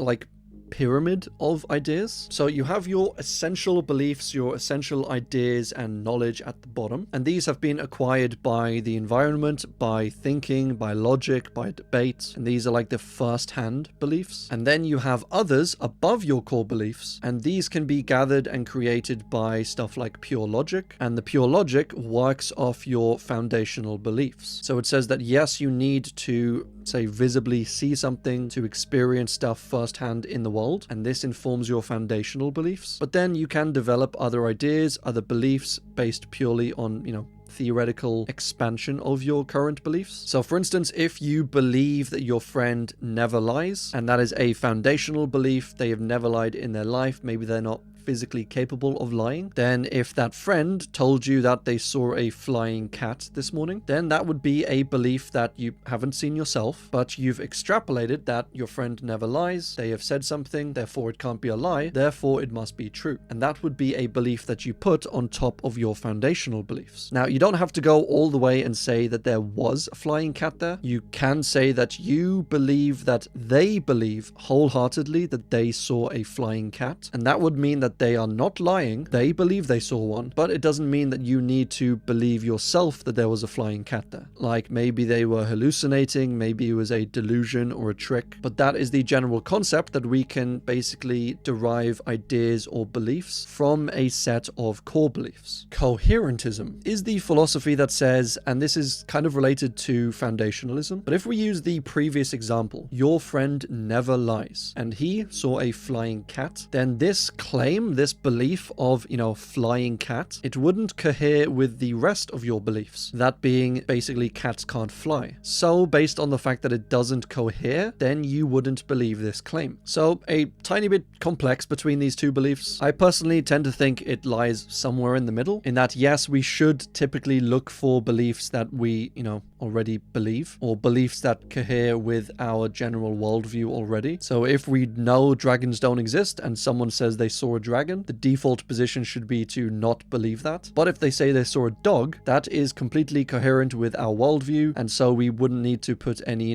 pyramid of ideas. So you have your essential beliefs, your essential ideas and knowledge at the bottom, and these have been acquired by the environment, by thinking, by logic, by debate, and these are like the first-hand beliefs. And then you have others above your core beliefs, and these can be gathered and created by stuff like pure logic, and the pure logic works off your foundational beliefs. So it says that yes, you need to say visibly see something, to experience stuff firsthand in the world, and this informs your foundational beliefs. But then you can develop other ideas, other beliefs based purely on, theoretical expansion of your current beliefs. So for instance, if you believe that your friend never lies, and that is a foundational belief, they have never lied in their life, maybe they're not physically capable of lying, then if that friend told you that they saw a flying cat this morning, then that would be a belief that you haven't seen yourself, but you've extrapolated that your friend never lies, they have said something, therefore it can't be a lie, therefore it must be true. And that would be a belief that you put on top of your foundational beliefs. Now, you don't have to go all the way and say that there was a flying cat there. You can say that you believe that they believe wholeheartedly that they saw a flying cat, and that would mean that they are not lying, they believe they saw one, but it doesn't mean that you need to believe yourself that there was a flying cat there. Like maybe they were hallucinating, maybe it was a delusion or a trick, but that is the general concept that we can basically derive ideas or beliefs from a set of core beliefs. Coherentism is the philosophy that says, and this is kind of related to foundationalism, but if we use the previous example, your friend never lies, and he saw a flying cat, then this claim claim, this belief of, flying cat, it wouldn't cohere with the rest of your beliefs. That being basically cats can't fly. So based on the fact that it doesn't cohere, then you wouldn't believe this claim. So a tiny bit complex between these two beliefs. I personally tend to think it lies somewhere in the middle, in that yes, we should typically look for beliefs that we, already believe, or beliefs that cohere with our general worldview already. So if we know dragons don't exist and someone says they saw a dragon, the default position should be to not believe that. But if they say they saw a dog, that is completely coherent with our worldview, and so we wouldn't need to put any,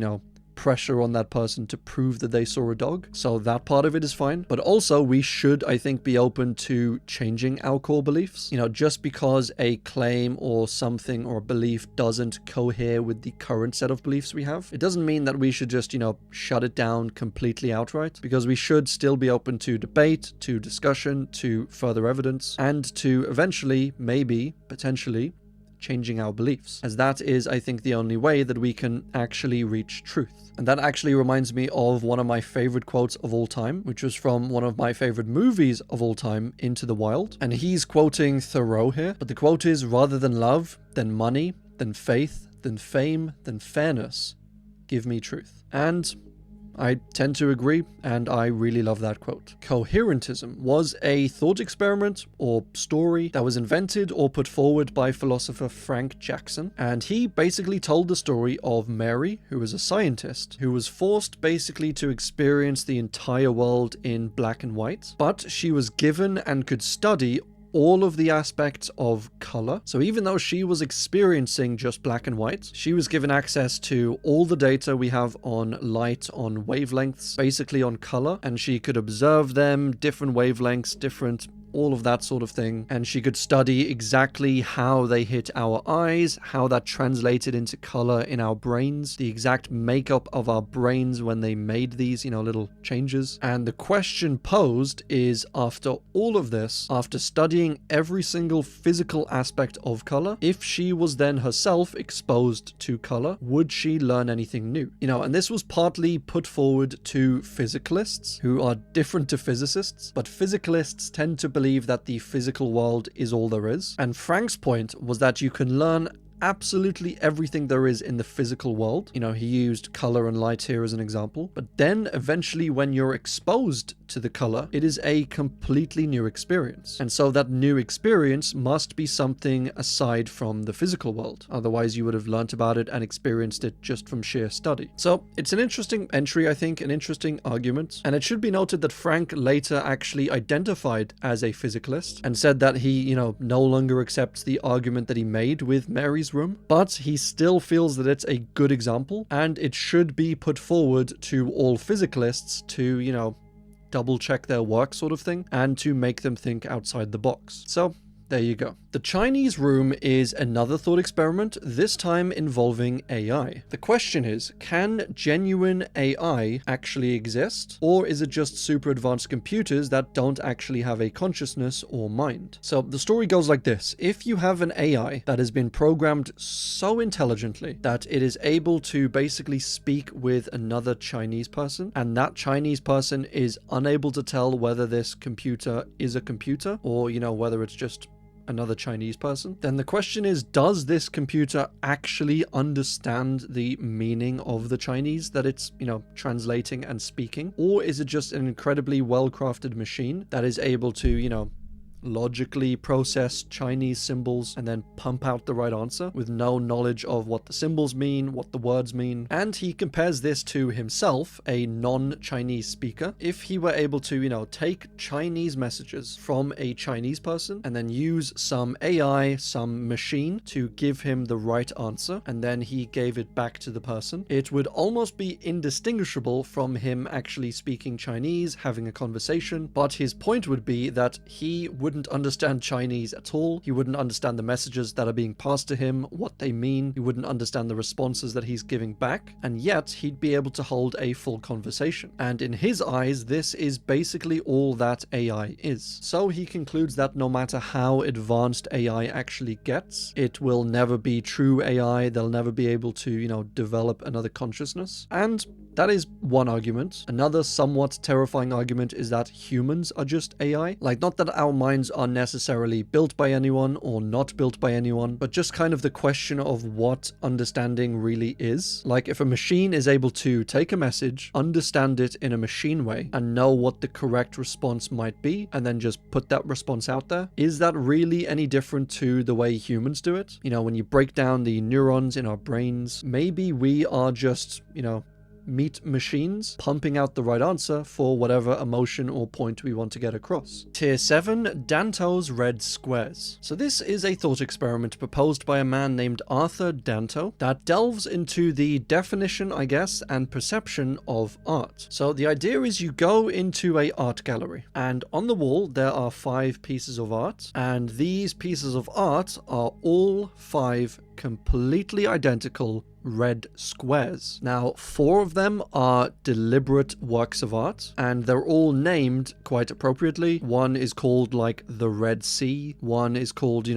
pressure on that person to prove that they saw a dog. So that part of it is fine. But also we should, I think, be open to changing our core beliefs. Just because a claim or something or a belief doesn't cohere with the current set of beliefs we have, it doesn't mean that we should just, shut it down completely outright, because we should still be open to debate, to discussion, to further evidence, and to eventually, maybe, potentially, changing our beliefs, as that is, I think, the only way that we can actually reach truth. And that actually reminds me of one of my favorite quotes of all time, which was from one of my favorite movies of all time, Into the Wild. And he's quoting Thoreau here, but the quote is, "Rather than love, than money, than faith, than fame, than fairness, give me truth." And I tend to agree, and I really love that quote. Coherentism was a thought experiment or story that was invented or put forward by philosopher Frank Jackson, and he basically told the story of Mary, who was a scientist, who was forced basically to experience the entire world in black and white, but she was given and could study all of the aspects of color. So even though she was experiencing just black and white, she was given access to all the data we have on light, on wavelengths, basically on color, and she could observe them, different wavelengths, different all of that sort of thing, and she could study exactly how they hit our eyes, how that translated into color in our brains, the exact makeup of our brains when they made these, little changes. And the question posed is, after all of this, after studying every single physical aspect of color, if she was then herself exposed to color, would she learn anything new? And this was partly put forward to physicalists, who are different to physicists, but physicalists tend to believe that the physical world is all there is. And Frank's point was that you can learn absolutely everything there is in the physical world. He used color and light here as an example. But then eventually when you're exposed to the color, it is a completely new experience. And so that new experience must be something aside from the physical world. Otherwise you would have learnt about it and experienced it just from sheer study. So it's an interesting entry, I think, an interesting argument. And it should be noted that Frank later actually identified as a physicalist and said that he, no longer accepts the argument that he made with Mary's room, but he still feels that it's a good example and it should be put forward to all physicalists to, double check their work sort of thing and to make them think outside the box. So there you go. The Chinese room is another thought experiment, this time involving AI. The question is, can genuine AI actually exist? Or is it just super advanced computers that don't actually have a consciousness or mind? So the story goes like this. If you have an AI that has been programmed so intelligently that it is able to basically speak with another Chinese person, and that Chinese person is unable to tell whether this computer is a computer or, whether it's just another Chinese person, then the question is, does this computer actually understand the meaning of the Chinese that it's, translating and speaking? Or is it just an incredibly well-crafted machine that is able to, logically process Chinese symbols and then pump out the right answer with no knowledge of what the symbols mean, what the words mean? And he compares this to himself, a non-Chinese speaker. If he were able to, take Chinese messages from a Chinese person and then use some AI, some machine to give him the right answer, and then he gave it back to the person, it would almost be indistinguishable from him actually speaking Chinese, having a conversation. But his point would be that he would wouldn't understand Chinese at all. He wouldn't understand the messages that are being passed to him, what they mean. He wouldn't understand the responses that he's giving back. And yet, he'd be able to hold a full conversation. And in his eyes, this is basically all that AI is. So he concludes that no matter how advanced AI actually gets, it will never be true AI. They'll never be able to, develop another consciousness. And that is one argument. Another somewhat terrifying argument is that humans are just AI. Like, not that our minds are necessarily built by anyone or not built by anyone, but just kind of the question of what understanding really is. Like, if a machine is able to take a message, understand it in a machine way, and know what the correct response might be, and then just put that response out there, is that really any different to the way humans do it? When you break down the neurons in our brains, maybe we are just, meat machines pumping out the right answer for whatever emotion or point we want to get across. Tier 7, Danto's red squares. So this is a thought experiment proposed by a man named Arthur Danto that delves into the definition, I guess, and perception of art. So the idea is you go into a art gallery, and on the wall there are 5 pieces of art, and these pieces of art are all 5 completely identical red squares. Now, 4 of them are deliberate works of art, and they're all named quite appropriately. One is called like the Red Sea, one is called,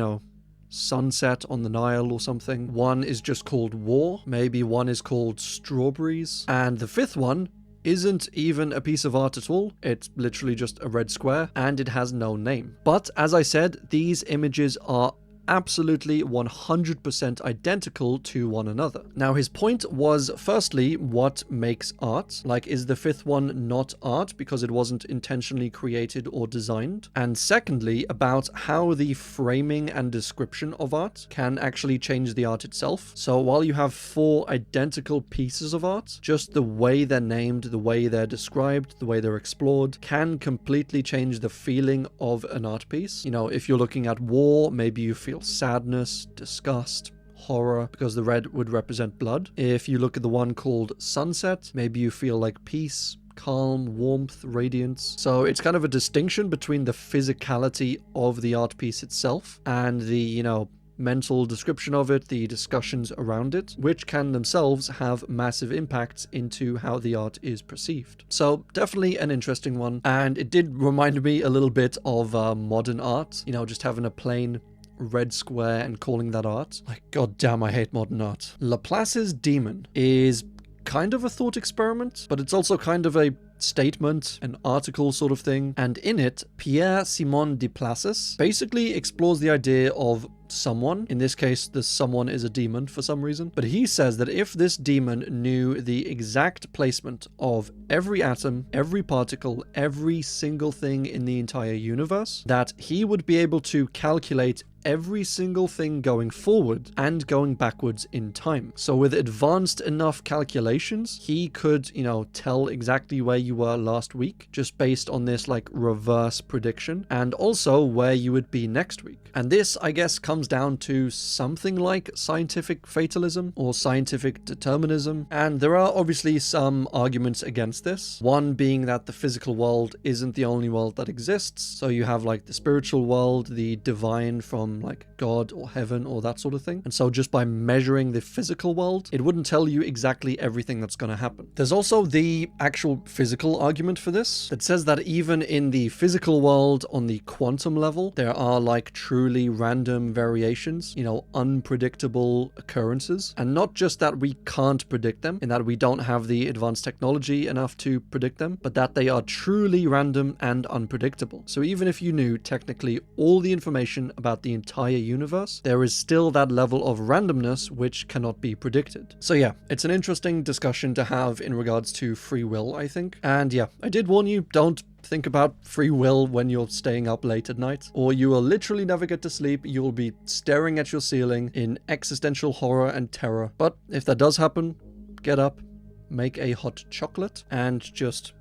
Sunset on the Nile or something, one is just called War, maybe one is called Strawberries, and the 5th one isn't even a piece of art at all. It's literally just a red square, and it has no name. But as I said, these images are absolutely 100% identical to one another. Now, his point was, firstly, what makes art? Like, is the 5th one not art because it wasn't intentionally created or designed? And secondly, about how the framing and description of art can actually change the art itself. So while you have 4 identical pieces of art, just the way they're named, the way they're described, the way they're explored, can completely change the feeling of an art piece. If you're looking at War, maybe you feel sadness, disgust, horror, because the red would represent blood. If you look at the one called Sunset, maybe you feel like peace, calm, warmth, radiance. So it's kind of a distinction between the physicality of the art piece itself and the, mental description of it, the discussions around it, which can themselves have massive impacts into how the art is perceived. So definitely an interesting one, and it did remind me a little bit of modern art, just having a plain red square and calling that art. Like, goddamn, I hate modern art. Laplace's Demon is kind of a thought experiment, but it's also kind of a statement, an article sort of thing. And in it, Pierre-Simon Laplace basically explores the idea of someone. In this case, the someone is a demon for some reason. But he says that if this demon knew the exact placement of every atom, every particle, every single thing in the entire universe, that he would be able to calculate every single thing going forward and going backwards in time. So with advanced enough calculations, he could, tell exactly where you were last week, just based on this like reverse prediction, and also where you would be next week. And this, I guess, comes down to something like scientific fatalism or scientific determinism. And there are obviously some arguments against this. One being that the physical world isn't the only world that exists. So you have like the spiritual world, the divine from like God or heaven or that sort of thing. And so just by measuring the physical world, it wouldn't tell you exactly everything that's going to happen. There's also the actual physical argument for this that says that even in the physical world on the quantum level, there are like truly random variations, unpredictable occurrences. And not just that we can't predict them, in that we don't have the advanced technology enough to predict them, but that they are truly random and unpredictable. So even if you knew technically all the information about the entire universe, there is still that level of randomness which cannot be predicted. So yeah, it's an interesting discussion to have in regards to free will, I think. And yeah, I did warn you, don't think about free will when you're staying up late at night, or you will literally never get to sleep. You will be staring at your ceiling in existential horror and terror. But if that does happen, get up, make a hot chocolate, and just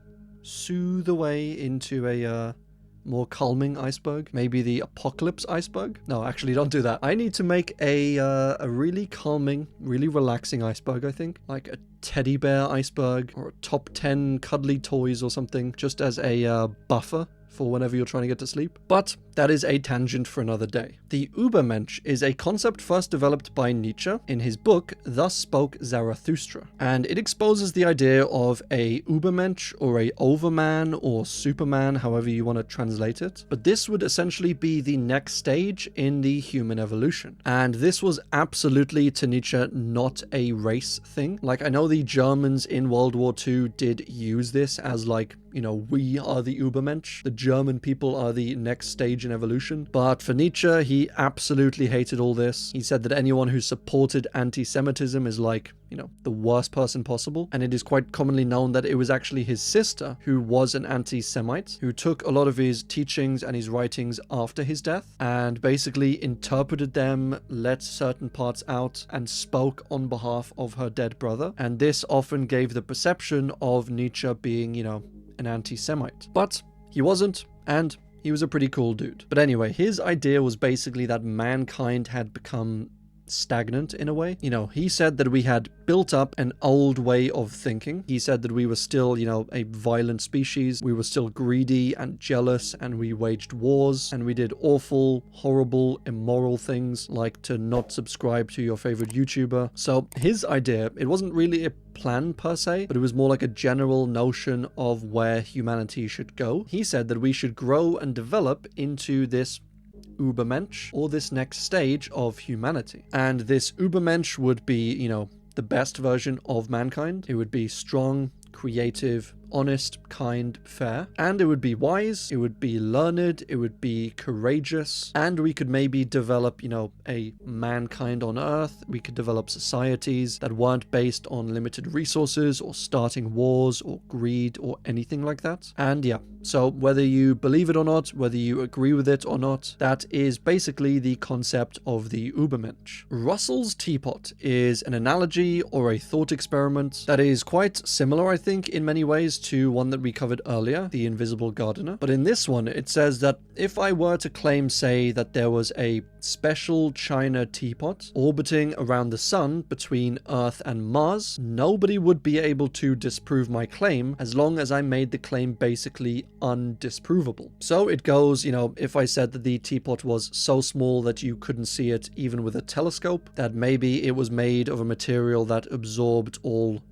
soothe away into a more calming iceberg. Maybe the apocalypse iceberg? No, actually, don't do that. I need to make a really calming, really relaxing iceberg, I think. Like a teddy bear iceberg or a top 10 cuddly toys or something, just as a buffer for whenever you're trying to get to sleep. But that is a tangent for another day. The Übermensch is a concept first developed by Nietzsche in his book Thus Spoke Zarathustra, and it exposes the idea of a Übermensch or a overman or superman, however you want to translate it. But this would essentially be the next stage in the human evolution. And this was absolutely, to Nietzsche, not a race thing. Like, I know the Germans in World War II did use this as like, we are the Übermensch. The German people are the next stage in evolution. But for Nietzsche, he absolutely hated all this. He said that anyone who supported anti-Semitism is like, the worst person possible. And it is quite commonly known that it was actually his sister who was an anti-Semite, who took a lot of his teachings and his writings after his death and basically interpreted them, let certain parts out, and spoke on behalf of her dead brother. And this often gave the perception of Nietzsche being, an anti-Semite. But he wasn't, and he was a pretty cool dude. But anyway, his idea was basically that mankind had become stagnant in a way. He said that we had built up an old way of thinking. He said that we were still, a violent species. We were still greedy and jealous, and we waged wars, and we did awful, horrible, immoral things like to not subscribe to your favorite YouTuber. So his idea, it wasn't really a plan per se, but it was more like a general notion of where humanity should go. He said that we should grow and develop into this Übermensch, or this next stage of humanity. And this Übermensch would be, the best version of mankind. It would be strong, creative, honest, kind, fair, and it would be wise, it would be learned, it would be courageous, and we could maybe develop, a mankind on Earth. We could develop societies that weren't based on limited resources or starting wars or greed or anything like that. And yeah, so whether you believe it or not, whether you agree with it or not, that is basically the concept of the Übermensch. Russell's teapot is an analogy or a thought experiment that is quite similar, I think, in many ways to one that we covered earlier, The Invisible Gardener. But in this one, it says that if I were to claim, say, that there was a special China teapot orbiting around the sun between Earth and Mars, nobody would be able to disprove my claim as long as I made the claim basically undisprovable. So it goes, if I said that the teapot was so small that you couldn't see it even with a telescope, that maybe it was made of a material that absorbed all,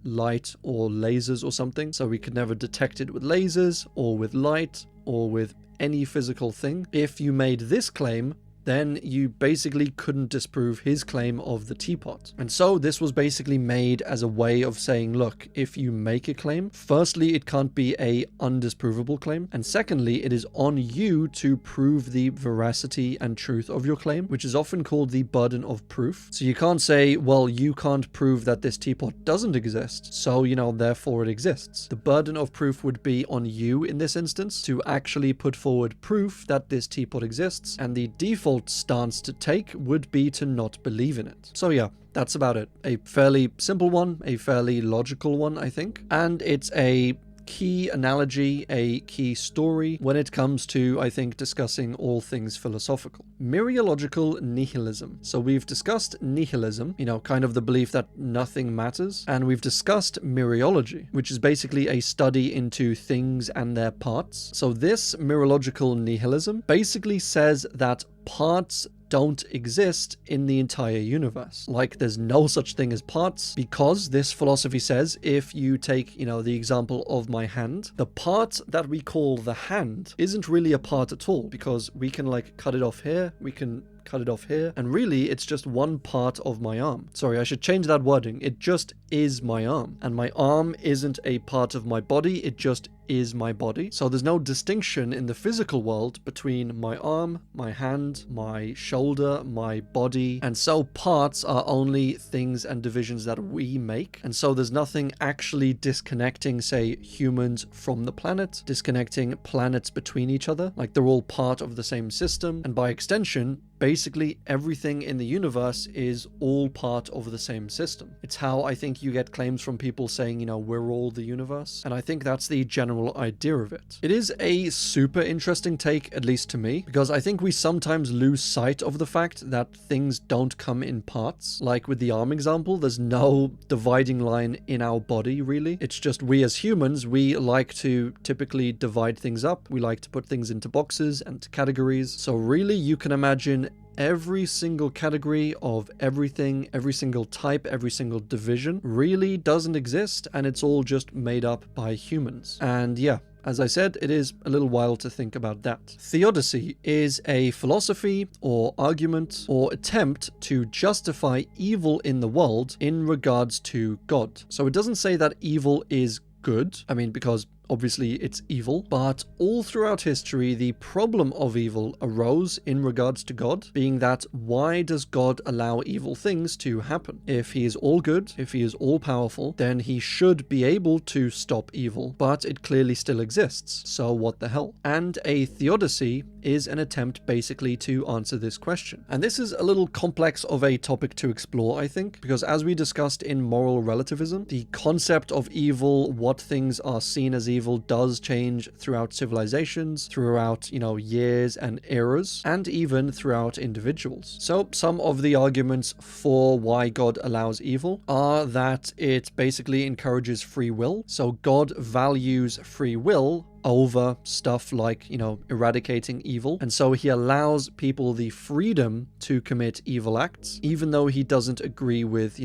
light or lasers or something, so we could never detect it with lasers or with light or with any physical thing. If you made this claim, then you basically couldn't disprove his claim of the teapot. And so this was basically made as a way of saying, look, if you make a claim, firstly, it can't be a undisprovable claim, and secondly, it is on you to prove the veracity and truth of your claim, which is often called the burden of proof. So you can't say, well, you can't prove that this teapot doesn't exist, so, therefore it exists. The burden of proof would be on you in this instance to actually put forward proof that this teapot exists, and the default stance to take would be to not believe in it. So yeah, that's about it. A fairly simple one, a fairly logical one, I think. And it's a key analogy, a key story when it comes to, I think, discussing all things philosophical. Mereological nihilism. So we've discussed nihilism, kind of the belief that nothing matters, and we've discussed Mereology, which is basically a study into things and their parts. So this mereological nihilism basically says that parts don't exist in the entire universe. Like, there's no such thing as parts, because this philosophy says if you take, the example of my hand, the part that we call the hand isn't really a part at all, because we can cut it off here, we can cut it off here, and really it's just one part of my arm. Sorry, I should change that wording. It just is my arm, and my arm isn't a part of my body, it just is my body. So there's no distinction in the physical world between my arm, my hand, my shoulder, my body, and so parts are only things and divisions that we make. And so there's nothing actually disconnecting, say, humans from the planet, disconnecting planets between each other. Like, they're all part of the same system, and by extension, basically everything in the universe is all part of the same system. It's how I think you get claims from people saying, we're all the universe. And I think that's the general general idea of it. It is a super interesting take, at least to me, because I think we sometimes lose sight of the fact that things don't come in parts. Like with the arm example, there's no dividing line in our body, really. It's just we as humans, we like to typically divide things up. We like to put things into boxes and categories. So really, you can imagine every single category of everything, every single type, every single division really doesn't exist, and it's all just made up by humans. And yeah, as I said, it is a little wild to think about that. Theodicy is a philosophy or argument or attempt to justify evil in the world in regards to God. So it doesn't say that evil is good, because obviously it's evil, but all throughout history the problem of evil arose in regards to God, being that why does God allow evil things to happen? If he is all good, if he is all powerful, then he should be able to stop evil, but it clearly still exists, so what the hell? And a theodicy is an attempt basically to answer this question. And this is a little complex of a topic to explore, I think, because as we discussed in moral relativism, the concept of evil, what things are seen as evil, does change throughout civilizations, throughout, years and eras, and even throughout individuals. So some of the arguments for why God allows evil are that it basically encourages free will. So God values free will over stuff like, eradicating evil. And so he allows people the freedom to commit evil acts, even though he doesn't agree with,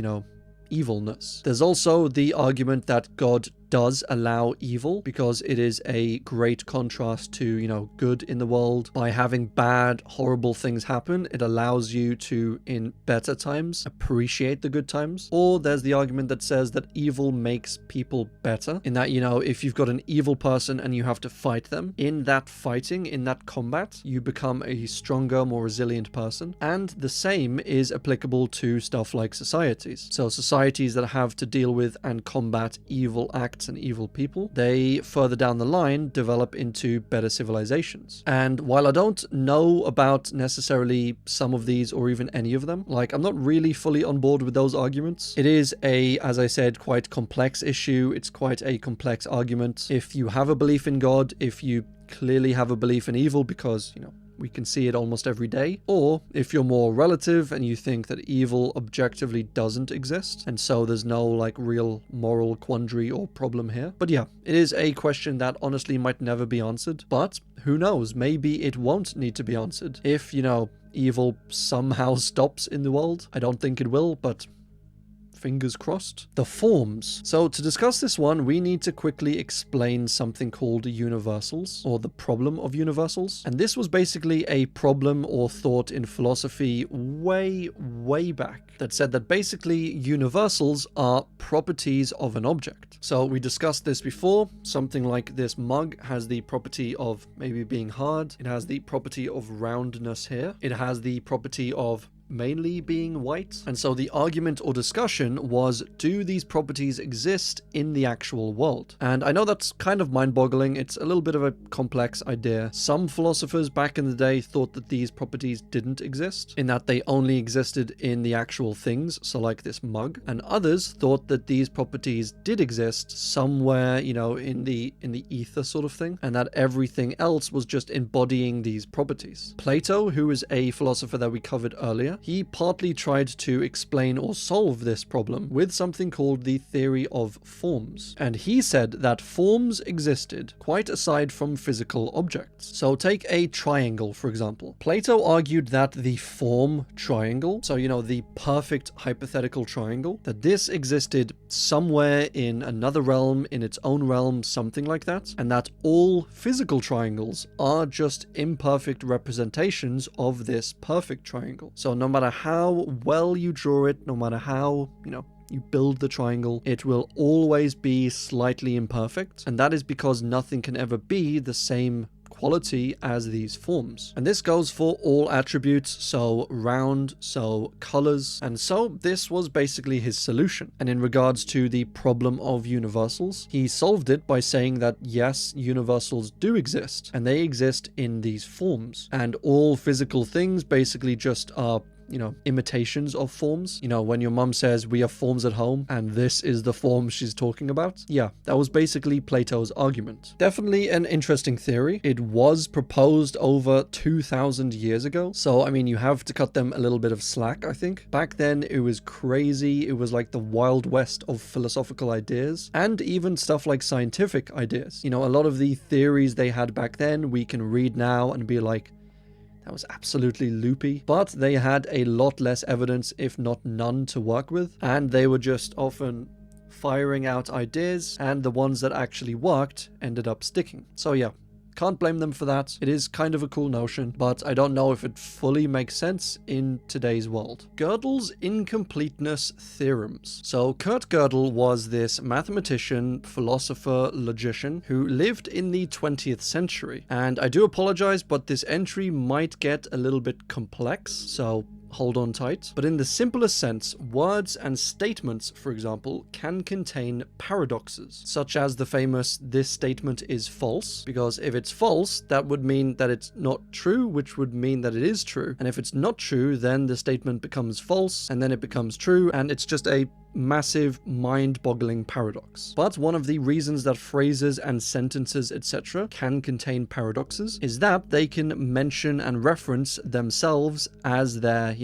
evilness. There's also the argument that God does allow evil because it is a great contrast to, good in the world. By having bad, horrible things happen, it allows you to, in better times, appreciate the good times. Or there's the argument that says that evil makes people better, in that, if you've got an evil person and you have to fight them, in that fighting, in that combat, you become a stronger, more resilient person. And the same is applicable to stuff like societies. So societies that have to deal with and combat evil acts and evil people, they further down the line develop into better civilizations. And while I don't know about necessarily some of these or even any of them, I'm not really fully on board with those arguments. It is as I said, quite complex issue. It's quite a complex argument. If you have a belief in God, if you clearly have a belief in evil because, we can see it almost every day. Or if you're more relative and you think that evil objectively doesn't exist, and so there's no real moral quandary or problem here. But yeah, it is a question that honestly might never be answered. But who knows, maybe it won't need to be answered. If, evil somehow stops in the world. I don't think it will, but fingers crossed. The forms. So to discuss this one, we need to quickly explain something called universals, or the problem of universals. And this was basically a problem or thought in philosophy way back that said that basically universals are properties of an object. So we discussed this before. Something like this mug has the property of maybe being hard. It has the property of roundness here. It has the property of mainly being white. And so the argument or discussion was, do these properties exist in the actual world? And I know that's kind of mind-boggling. It's a little bit of a complex idea. Some philosophers back in the day thought that these properties didn't exist, in that they only existed in the actual things, so like this mug. And others thought that these properties did exist somewhere, in the ether sort of thing, and that everything else was just embodying these properties. Plato, who is a philosopher that we covered earlier, he partly tried to explain or solve this problem with something called the theory of forms. And he said that forms existed quite aside from physical objects. So take a triangle, for example. Plato argued that the form triangle, so the perfect hypothetical triangle, that this existed somewhere in another realm, in its own realm, something like that, and that all physical triangles are just imperfect representations of this perfect triangle. So no matter how well you draw it, no matter how, you build the triangle, it will always be slightly imperfect. And that is because nothing can ever be the same quality as these forms. And this goes for all attributes, so round, so colors. And so this was basically his solution. And in regards to the problem of universals, he solved it by saying that yes, universals do exist, and they exist in these forms. And all physical things basically just are imitations of forms. When your mum says we have forms at home and this is the form she's talking about. Yeah, that was basically Plato's argument. Definitely an interesting theory. It was proposed over 2,000 years ago. So, you have to cut them a little bit of slack, I think. Back then, it was crazy. It was like the Wild West of philosophical ideas and even stuff like scientific ideas. A lot of the theories they had back then, we can read now and be like, that was absolutely loopy, but they had a lot less evidence, if not none, to work with, and they were just often firing out ideas, and the ones that actually worked ended up sticking. So yeah, can't blame them for that. It is kind of a cool notion, but I don't know if it fully makes sense in today's world. Gödel's incompleteness theorems. So Kurt Gödel was this mathematician, philosopher, logician who lived in the 20th century. And I do apologize, but this entry might get a little bit complex, so hold on tight. But in the simplest sense, words and statements, for example, can contain paradoxes, such as the famous "this statement is false," because if it's false, that would mean that it's not true, which would mean that it is true. And if it's not true, then the statement becomes false, and then it becomes true, and it's just a massive mind-boggling paradox. But one of the reasons that phrases and sentences, etc., can contain paradoxes is that they can mention and reference themselves as their,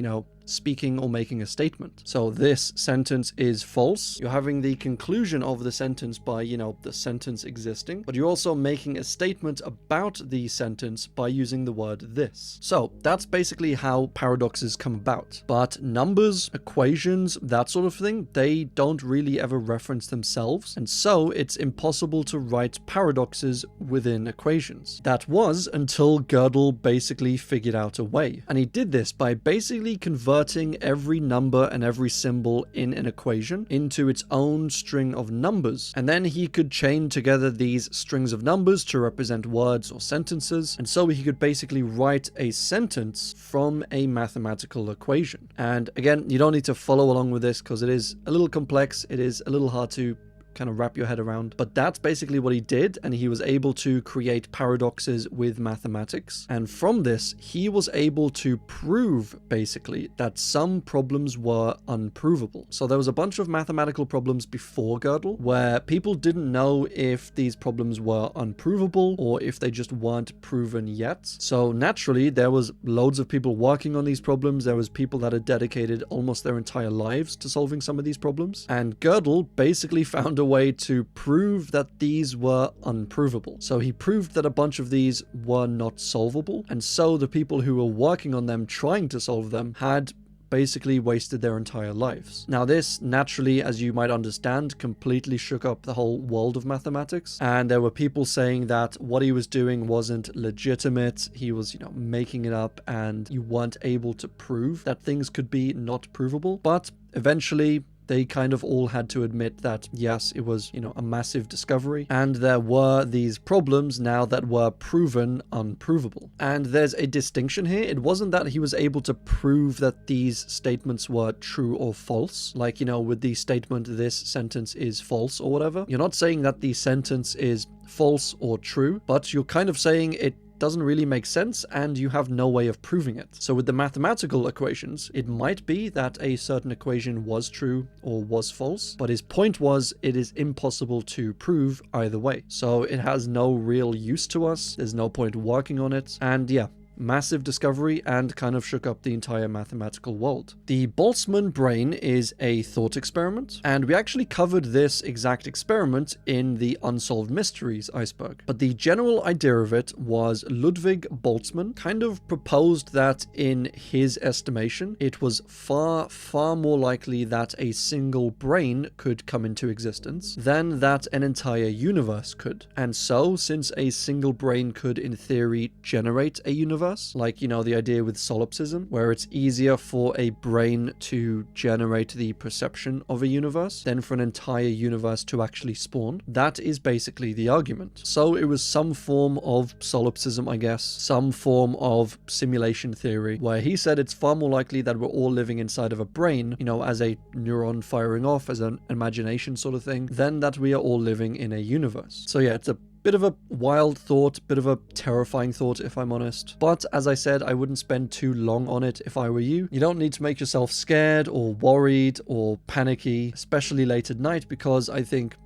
speaking or making a statement. So this sentence is false. You're having the conclusion of the sentence by, the sentence existing, but you're also making a statement about the sentence by using the word this. So that's basically how paradoxes come about. But numbers, equations, that sort of thing, they don't really ever reference themselves, and so it's impossible to write paradoxes within equations. That was until Gödel basically figured out a way. And he did this by basically converting every number and every symbol in an equation into its own string of numbers, and then he could chain together these strings of numbers to represent words or sentences, and so he could basically write a sentence from a mathematical equation. And again, you don't need to follow along with this because it is a little complex, it is a little hard to kind of wrap your head around, but that's basically what he did, and he was able to create paradoxes with mathematics, and from this he was able to prove basically that some problems were unprovable. So there was a bunch of mathematical problems before Gödel where people didn't know if these problems were unprovable or if they just weren't proven yet. So naturally there was loads of people working on these problems. There was people that had dedicated almost their entire lives to solving some of these problems, and Gödel basically found a way to prove that these were unprovable. So he proved that a bunch of these were not solvable, and so the people who were working on them, trying to solve them, had basically wasted their entire lives. Now this, naturally, as you might understand, completely shook up the whole world of mathematics, and there were people saying that what he was doing wasn't legitimate, he was, making it up, and you weren't able to prove that things could be not provable. But eventually they kind of all had to admit that, yes, it was, a massive discovery, and there were these problems now that were proven unprovable. And there's a distinction here. It wasn't that he was able to prove that these statements were true or false, like, with the statement, this sentence is false or whatever. You're not saying that the sentence is false or true, but you're kind of saying it doesn't really make sense and you have no way of proving it. So with the mathematical equations, it might be that a certain equation was true or was false, but his point was it is impossible to prove either way. So it has no real use to us, there's no point working on it, and yeah, massive discovery and kind of shook up the entire mathematical world. The Boltzmann brain is a thought experiment, and we actually covered this exact experiment in the Unsolved Mysteries iceberg. But the general idea of it was Ludwig Boltzmann kind of proposed that in his estimation, it was far, far more likely that a single brain could come into existence than that an entire universe could. And so, since a single brain could in theory generate a universe, like, the idea with solipsism, where it's easier for a brain to generate the perception of a universe than for an entire universe to actually spawn. That is basically the argument. So it was some form of solipsism, I guess, some form of simulation theory, where he said it's far more likely that we're all living inside of a brain, as a neuron firing off, as an imagination sort of thing, than that we are all living in a universe. So yeah, it's a bit of a wild thought, bit of a terrifying thought if I'm honest. But as I said, I wouldn't spend too long on it if I were you. You don't need to make yourself scared or worried or panicky, especially late at night, because I think,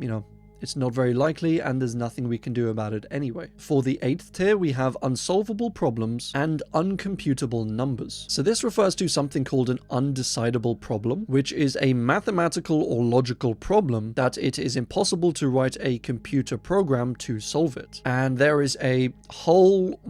it's not very likely and there's nothing we can do about it anyway. For the 8th tier, we have unsolvable problems and uncomputable numbers. So this refers to something called an undecidable problem, which is a mathematical or logical problem that it is impossible to write a computer program to solve it. And there is a whole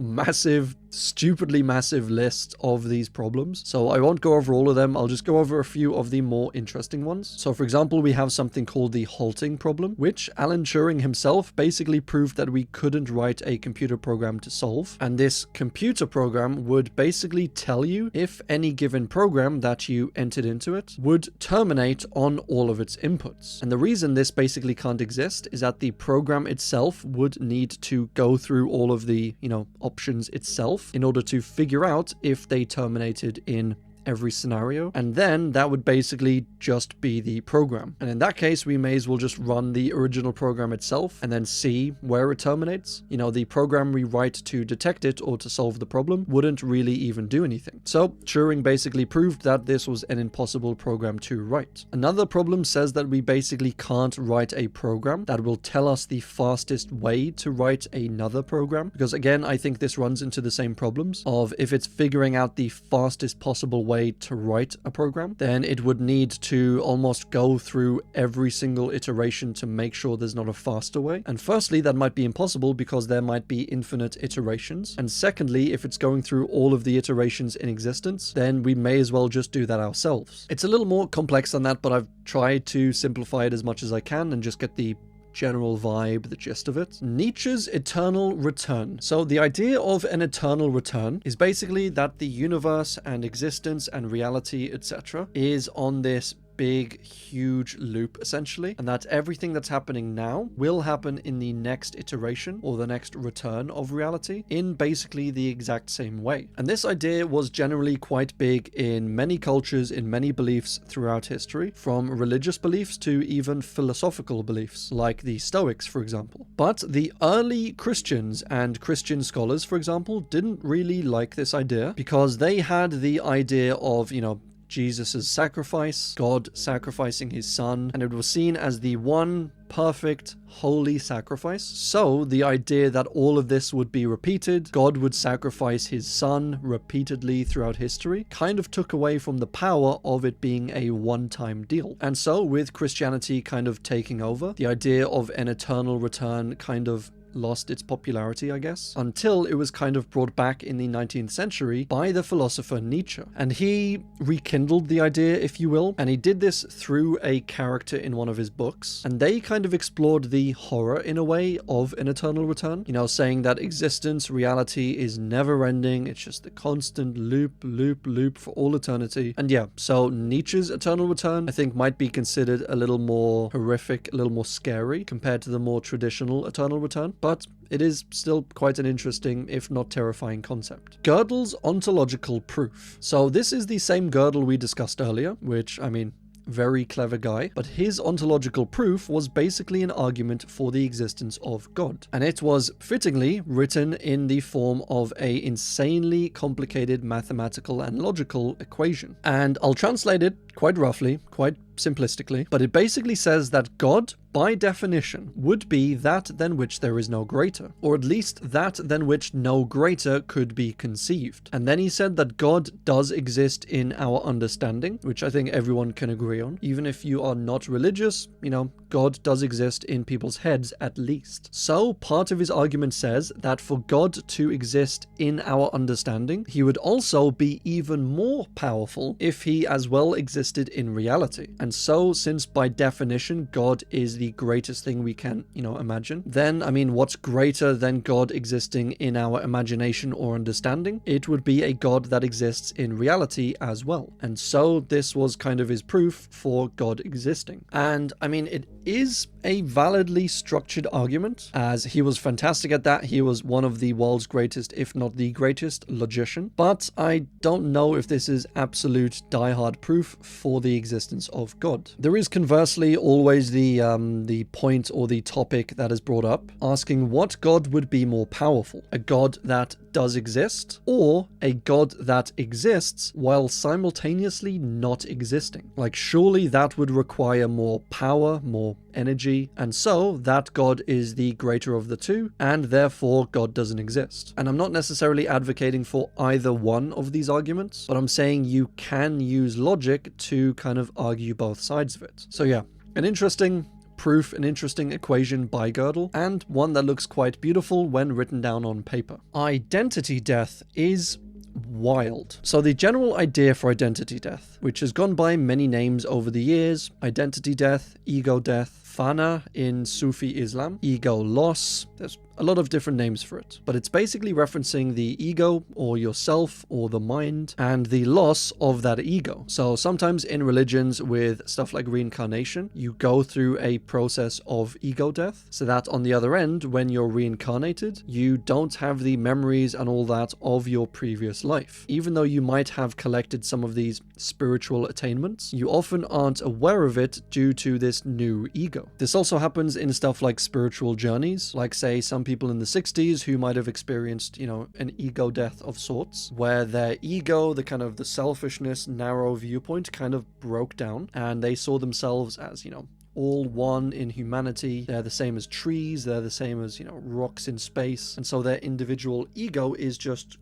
stupidly massive list of these problems. So I won't go over all of them. I'll just go over a few of the more interesting ones. So for example, we have something called the halting problem, which Alan Turing himself basically proved that we couldn't write a computer program to solve. And this computer program would basically tell you if any given program that you entered into it would terminate on all of its inputs. And the reason this basically can't exist is that the program itself would need to go through all of the, options itself in order to figure out if they terminated in every scenario, and then that would basically just be the program. And in that case, we may as well just run the original program itself and then see where it terminates. The program we write to detect it or to solve the problem wouldn't really even do anything. So Turing basically proved that this was an impossible program to write. Another problem says that we basically can't write a program that will tell us the fastest way to write another program, because again, I think this runs into the same problems of if it's figuring out the fastest possible way to write a program, then it would need to almost go through every single iteration to make sure there's not a faster way. And firstly, that might be impossible because there might be infinite iterations. And secondly, if it's going through all of the iterations in existence, then we may as well just do that ourselves. It's a little more complex than that, but I've tried to simplify it as much as I can and just get the general vibe, the gist of it. Nietzsche's eternal return. So the idea of an eternal return is basically that the universe and existence and reality, etc., is on this big, huge loop, essentially, and that everything that's happening now will happen in the next iteration or the next return of reality in basically the exact same way. And this idea was generally quite big in many cultures, in many beliefs throughout history, from religious beliefs to even philosophical beliefs, like the Stoics, for example. But the early Christians and Christian scholars, for example, didn't really like this idea because they had the idea of, Jesus' sacrifice, God sacrificing his son, and it was seen as the one perfect, holy sacrifice. So the idea that all of this would be repeated, God would sacrifice his son repeatedly throughout history, kind of took away from the power of it being a one-time deal. And so with Christianity kind of taking over, the idea of an eternal return kind of lost its popularity, I guess, until it was kind of brought back in the 19th century by the philosopher Nietzsche. And he rekindled the idea, if you will, and he did this through a character in one of his books. And they kind of explored the horror, in a way, of an eternal return, saying that existence, reality is never ending. It's just the constant loop for all eternity. And yeah, so Nietzsche's eternal return, I think, might be considered a little more horrific, a little more scary compared to the more traditional eternal return. But it is still quite an interesting, if not terrifying, concept. Gödel's ontological proof. So this is the same Gödel we discussed earlier, which, very clever guy, but his ontological proof was basically an argument for the existence of God. And it was fittingly written in the form of an insanely complicated mathematical and logical equation. And I'll translate it quite roughly, quite simplistically, but it basically says that God, by definition, would be that than which there is no greater, or at least that than which no greater could be conceived. And then he said that God does exist in our understanding, which I think everyone can agree on. Even if you are not religious, God does exist in people's heads at least. So part of his argument says that for God to exist in our understanding, he would also be even more powerful if he as well existed in reality. And so, since by definition God is the greatest thing we can, imagine, then, what's greater than God existing in our imagination or understanding? It would be a God that exists in reality as well. And so this was kind of his proof for God existing. And, it is a validly structured argument, as he was fantastic at that. He was one of the world's greatest, if not the greatest, logician. But I don't know if this is absolute diehard proof for the existence of God. There is conversely always the on the point or the topic that is brought up, asking what God would be more powerful, a God that does exist or a God that exists while simultaneously not existing. Like, surely that would require more power, more energy, and so that God is the greater of the two, and therefore God doesn't exist. And I'm not necessarily advocating for either one of these arguments, but I'm saying you can use logic to kind of argue both sides of it. So yeah, an interesting proof, an interesting equation by Gödel, and one that looks quite beautiful when written down on paper. Identity death is wild. So the general idea for identity death, which has gone by many names over the years: identity death, ego death, fana in Sufi Islam, ego loss, there's a lot of different names for it, but it's basically referencing the ego or yourself or the mind and the loss of that ego. So sometimes in religions with stuff like reincarnation, you go through a process of ego death, so that on the other end, when you're reincarnated, you don't have the memories and all that of your previous life. Even though you might have collected some of these spiritual attainments, you often aren't aware of it due to this new ego. This also happens in stuff like spiritual journeys, like say some people in the 60s who might have experienced, an ego death of sorts, where their ego, the selfishness, narrow viewpoint kind of broke down, and they saw themselves as, all one in humanity. They're the same as trees, they're the same as, rocks in space, and so their individual ego is just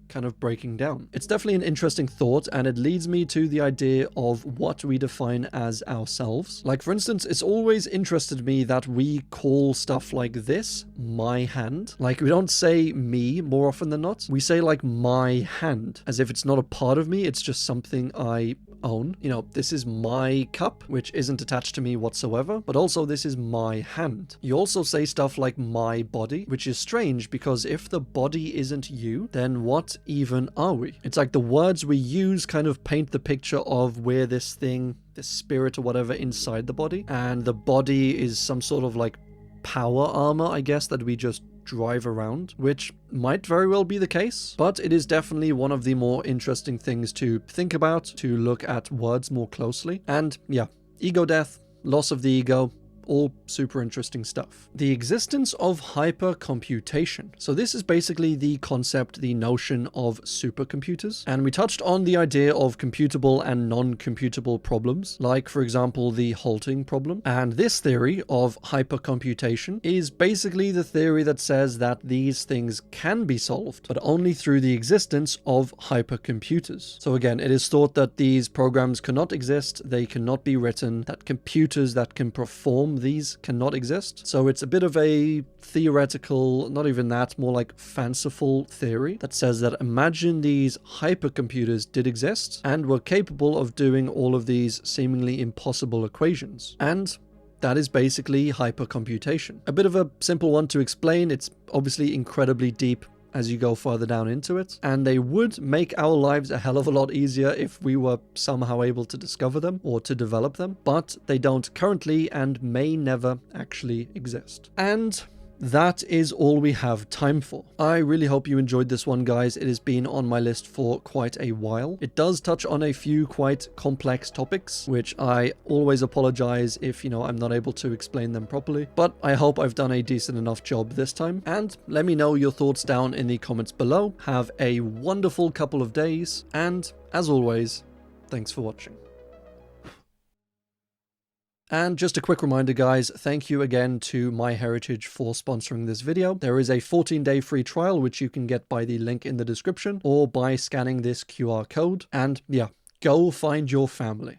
kind of breaking down. It's definitely an interesting thought, and it leads me to the idea of what we define as ourselves. Like, for instance, it's always interested me that we call stuff like this my hand. Like, we don't say me more often than not. We say like my hand, as if it's not a part of me, it's just something I own. This is my cup, which isn't attached to me whatsoever, but also this is my hand. You also say stuff like my body, which is strange because if the body isn't you, then what even are we? It's like the words we use kind of paint the picture of where this thing, this spirit or whatever, inside the body, and the body is some sort of like power armor, I guess, that we just drive around, which might very well be the case, but it is definitely one of the more interesting things to think about, to look at words more closely. And yeah, ego death, loss of the ego, all super interesting stuff. The existence of hypercomputation. So this is basically the concept, the notion of supercomputers. And we touched on the idea of computable and non-computable problems, like for example, the halting problem. And this theory of hypercomputation is basically the theory that says that these things can be solved, but only through the existence of hypercomputers. So again, it is thought that these programs cannot exist, they cannot be written, that computers that can perform these cannot exist. So it's a bit of a theoretical, not even that, more like fanciful theory that says that imagine these hypercomputers did exist and were capable of doing all of these seemingly impossible equations. And that is basically hypercomputation. A bit of a simple one to explain. It's obviously incredibly deep as you go further down into it, and they would make our lives a hell of a lot easier if we were somehow able to discover them or to develop them, but they don't currently and may never actually exist. And that is all we have time for. I really hope you enjoyed this one, guys. It has been on my list for quite a while. It does touch on a few quite complex topics, which I always apologize if, I'm not able to explain them properly, but I hope I've done a decent enough job this time. And let me know your thoughts down in the comments below. Have a wonderful couple of days, and as always, thanks for watching. And just a quick reminder, guys, thank you again to MyHeritage for sponsoring this video. There is a 14-day free trial, which you can get by the link in the description or by scanning this QR code. And yeah, go find your family.